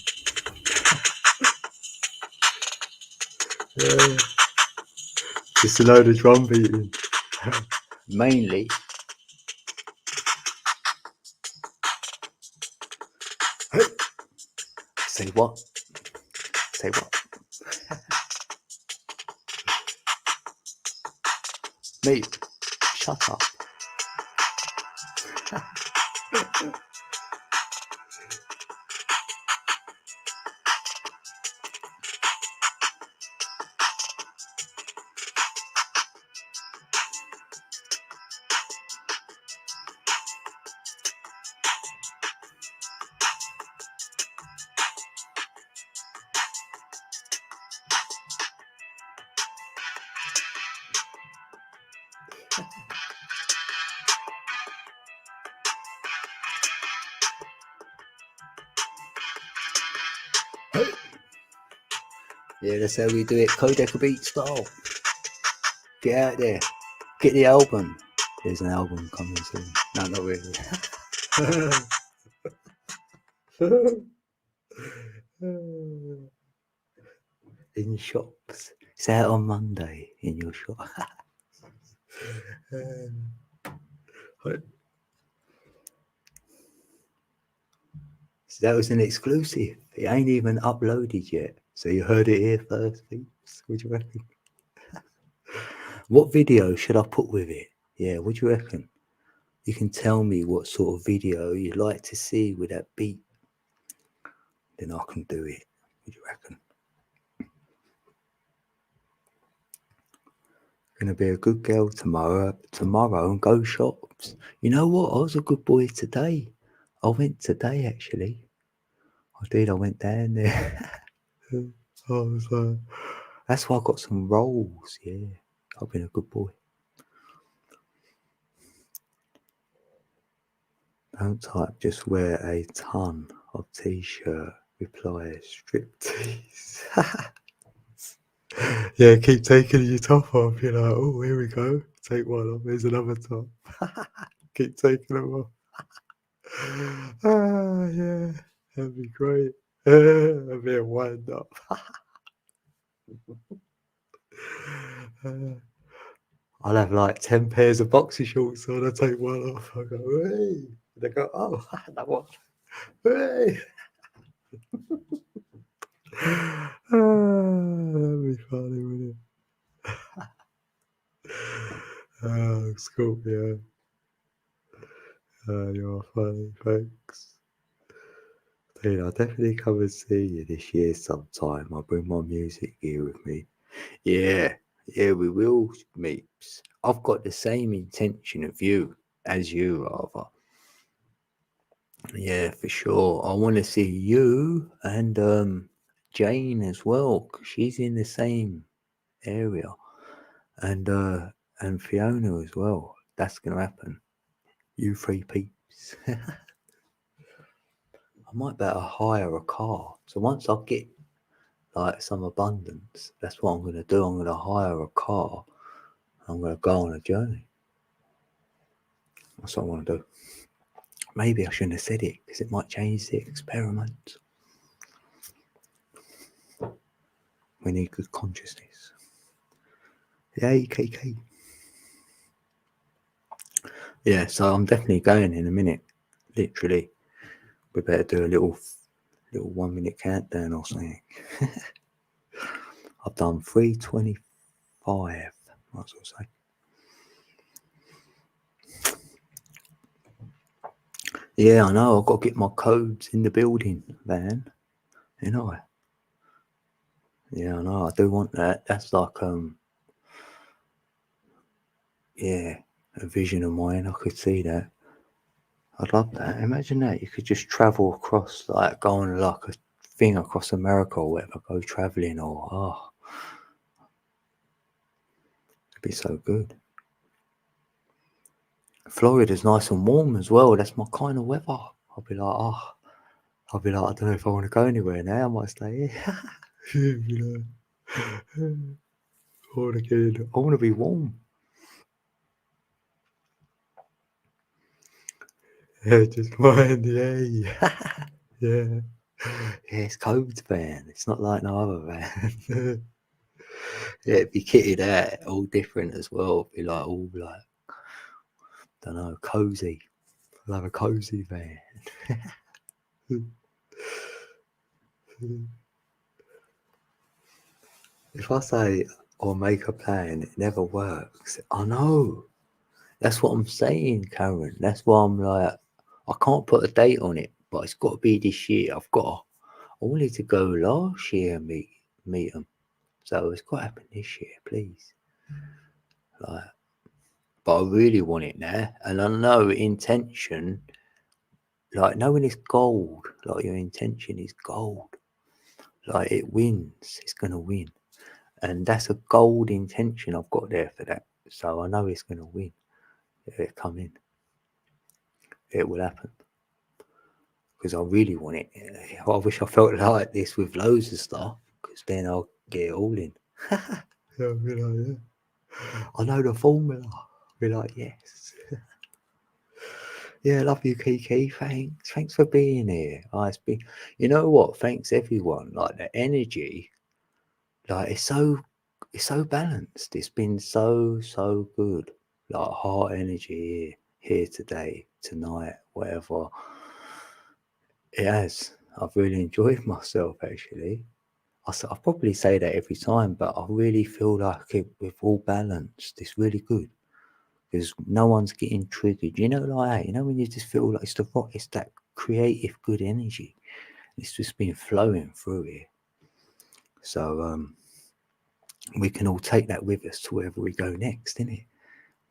Speaker 1: Yeah. Just a load of drum beating. Mainly. Hey. Say what? Say what? Meep, shut up. Yeah, that's how we do it. Codec Beat style. Get out there. Get the album. There's an album coming soon. No, not really. In shops. It's out on Monday in your shop. So that was an exclusive. It ain't even uploaded yet. So you heard it here first, peeps. What do you reckon? What video should I put with it? Yeah, what do you reckon? You can tell me what sort of video you'd like to see with that beat. Then I can do it. What do you reckon? Gonna be a good girl tomorrow and go shops. You know what? I was a good boy today. I went today actually. I did. I went down there. I was, that's why I got some rolls. Yeah, I've been a good boy. Don't type. Just wear a ton of t-shirt. Reply striptease. Yeah, keep taking your top off. You're like, oh, here we go. Take one off. Here's another top. Keep taking them off. Yeah, that'd be great. I'd be a wind up. I'll have like 10 pairs of boxer shorts on. I take one off. I go, hey. They go, oh, that one. Hey. That'd be funny, wouldn't it? Oh, Scorpio. You're funny, thanks. Dude, I'll definitely come and see you this year sometime. I'll bring my music gear with me. Yeah, we will, Meeps. I've got the same intention of you as you, rather. Yeah, for sure. I want to see you and Jane as well, 'cause she's in the same area, and Fiona as well. That's gonna happen. You three peeps. I might better hire a car. So once I get like some abundance, that's what I'm gonna do. I'm gonna hire a car. I'm gonna go on a journey. That's what I want to do. Maybe I shouldn't have said it because it might change the experiment. We need good consciousness. Yay, KK. Yeah, so I'm definitely going in a minute. Literally. We better do a little 1 minute countdown or something. I've done 3:25. Might as well say. Yeah, I know. I've got to get my codes in the building, Van. You know. Yeah, I know. I do want that. That's like yeah, a vision of mine. I could see that. I'd love that. Imagine that. You could just travel across, like go on like a thing across America or whatever, go traveling or it'd be so good. Florida's nice and warm as well. That's my kind of weather. I'll be like, I don't know if I want to go anywhere now. I might stay here. You know, I want to be warm. Yeah, just mind, yeah. Yeah, it's codes van. It's not like no other van. Yeah, it'd be kitted out, all different as well. It'd be like all like, don't know, cozy. I'll have a cozy van. If I say or make a plan, it never works. I know. That's what I'm saying, Karen. That's why I'm like, I can't put a date on it, but it's got to be this year. I wanted to go last year and meet them. So it's got to happen this year, please. Like, but I really want it now. And I know intention, like knowing it's gold, like your intention is gold. Like it wins, it's gonna win. And that's a gold intention I've got there for that. So I know it's gonna win. It'll come in. It will happen. because I really want it. I wish I felt like this with loads of stuff, because then I'll get it all in. Yeah, I'll be like, yeah. I know the formula. I'll be like, yes. Yeah, love you, Kiki. Thanks for being here. It's been, you know what? Thanks everyone. Like the energy, like it's so balanced. It's been so good. Like heart energy here today, tonight, whatever. It has. I've really enjoyed myself actually. I probably say that every time, but I really feel like we're all balanced. It's really good because no one's getting triggered. You know, like that. You know when you just feel like it's that creative, good energy. It's just been flowing through here. So we can all take that with us to wherever we go next, innit?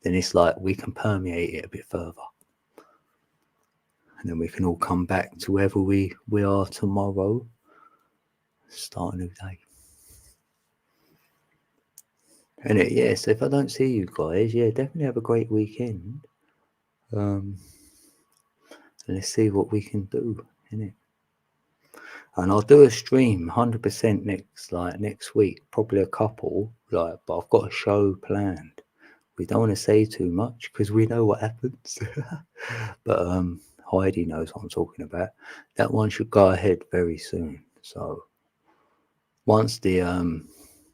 Speaker 1: Then it's like we can permeate it a bit further. And then we can all come back to wherever we are tomorrow. Start a new day. And yeah, so if I don't see you guys, yeah, definitely have a great weekend. And let's see what we can do, innit? And I'll do a stream 100% next week, probably a couple, but I've got a show planned. We don't want to say too much because we know what happens. But Heidi knows what I'm talking about. That one should go ahead very soon. So once the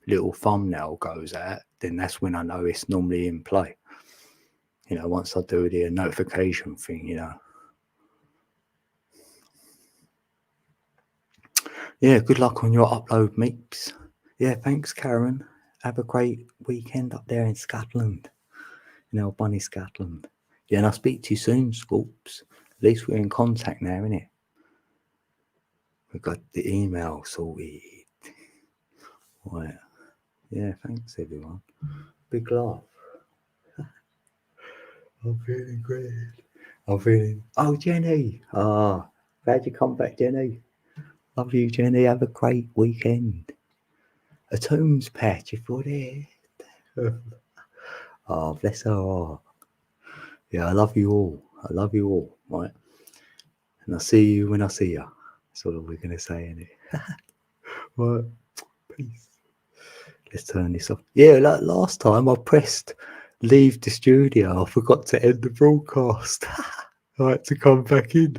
Speaker 1: little thumbnail goes out, then that's when I know it's normally in play. You know, once I do the notification thing, you know. Yeah, good luck on your upload, Meeps. Yeah, thanks, Karen. Have a great weekend up there in Scotland. You know, Bunny Scotland. Yeah, and I'll speak to you soon, Scoops. At least we're in contact now, innit? We got the email sorted. Right. Yeah, thanks everyone. Big laugh. I'm feeling great. I'm feeling. Oh, Jenny. Glad you come back, Jenny. Love you, Jenny. Have a great weekend. A Tombs patch if you're there. Oh, bless her heart. Yeah, I love you all. I love you all, right? And I'll see you when I see you. That's all we're going to say, innit? Right. Peace. Let's turn this off. Yeah, like last time I pressed leave the studio. I forgot to end the broadcast. I had to come back in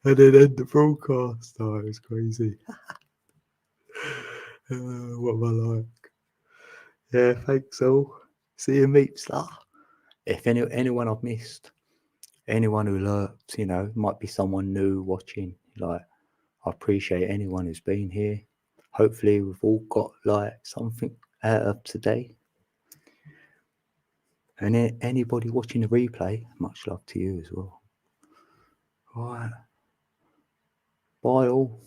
Speaker 1: and then end the broadcast. Oh, it was crazy. What am I like? Yeah, thanks all. See you, Meeps. If anyone I've missed, anyone who lurked, you know, might be someone new watching. Like, I appreciate anyone who's been here. Hopefully, we've all got like something out of today. And anybody watching the replay, much love to you as well. All right. Bye all.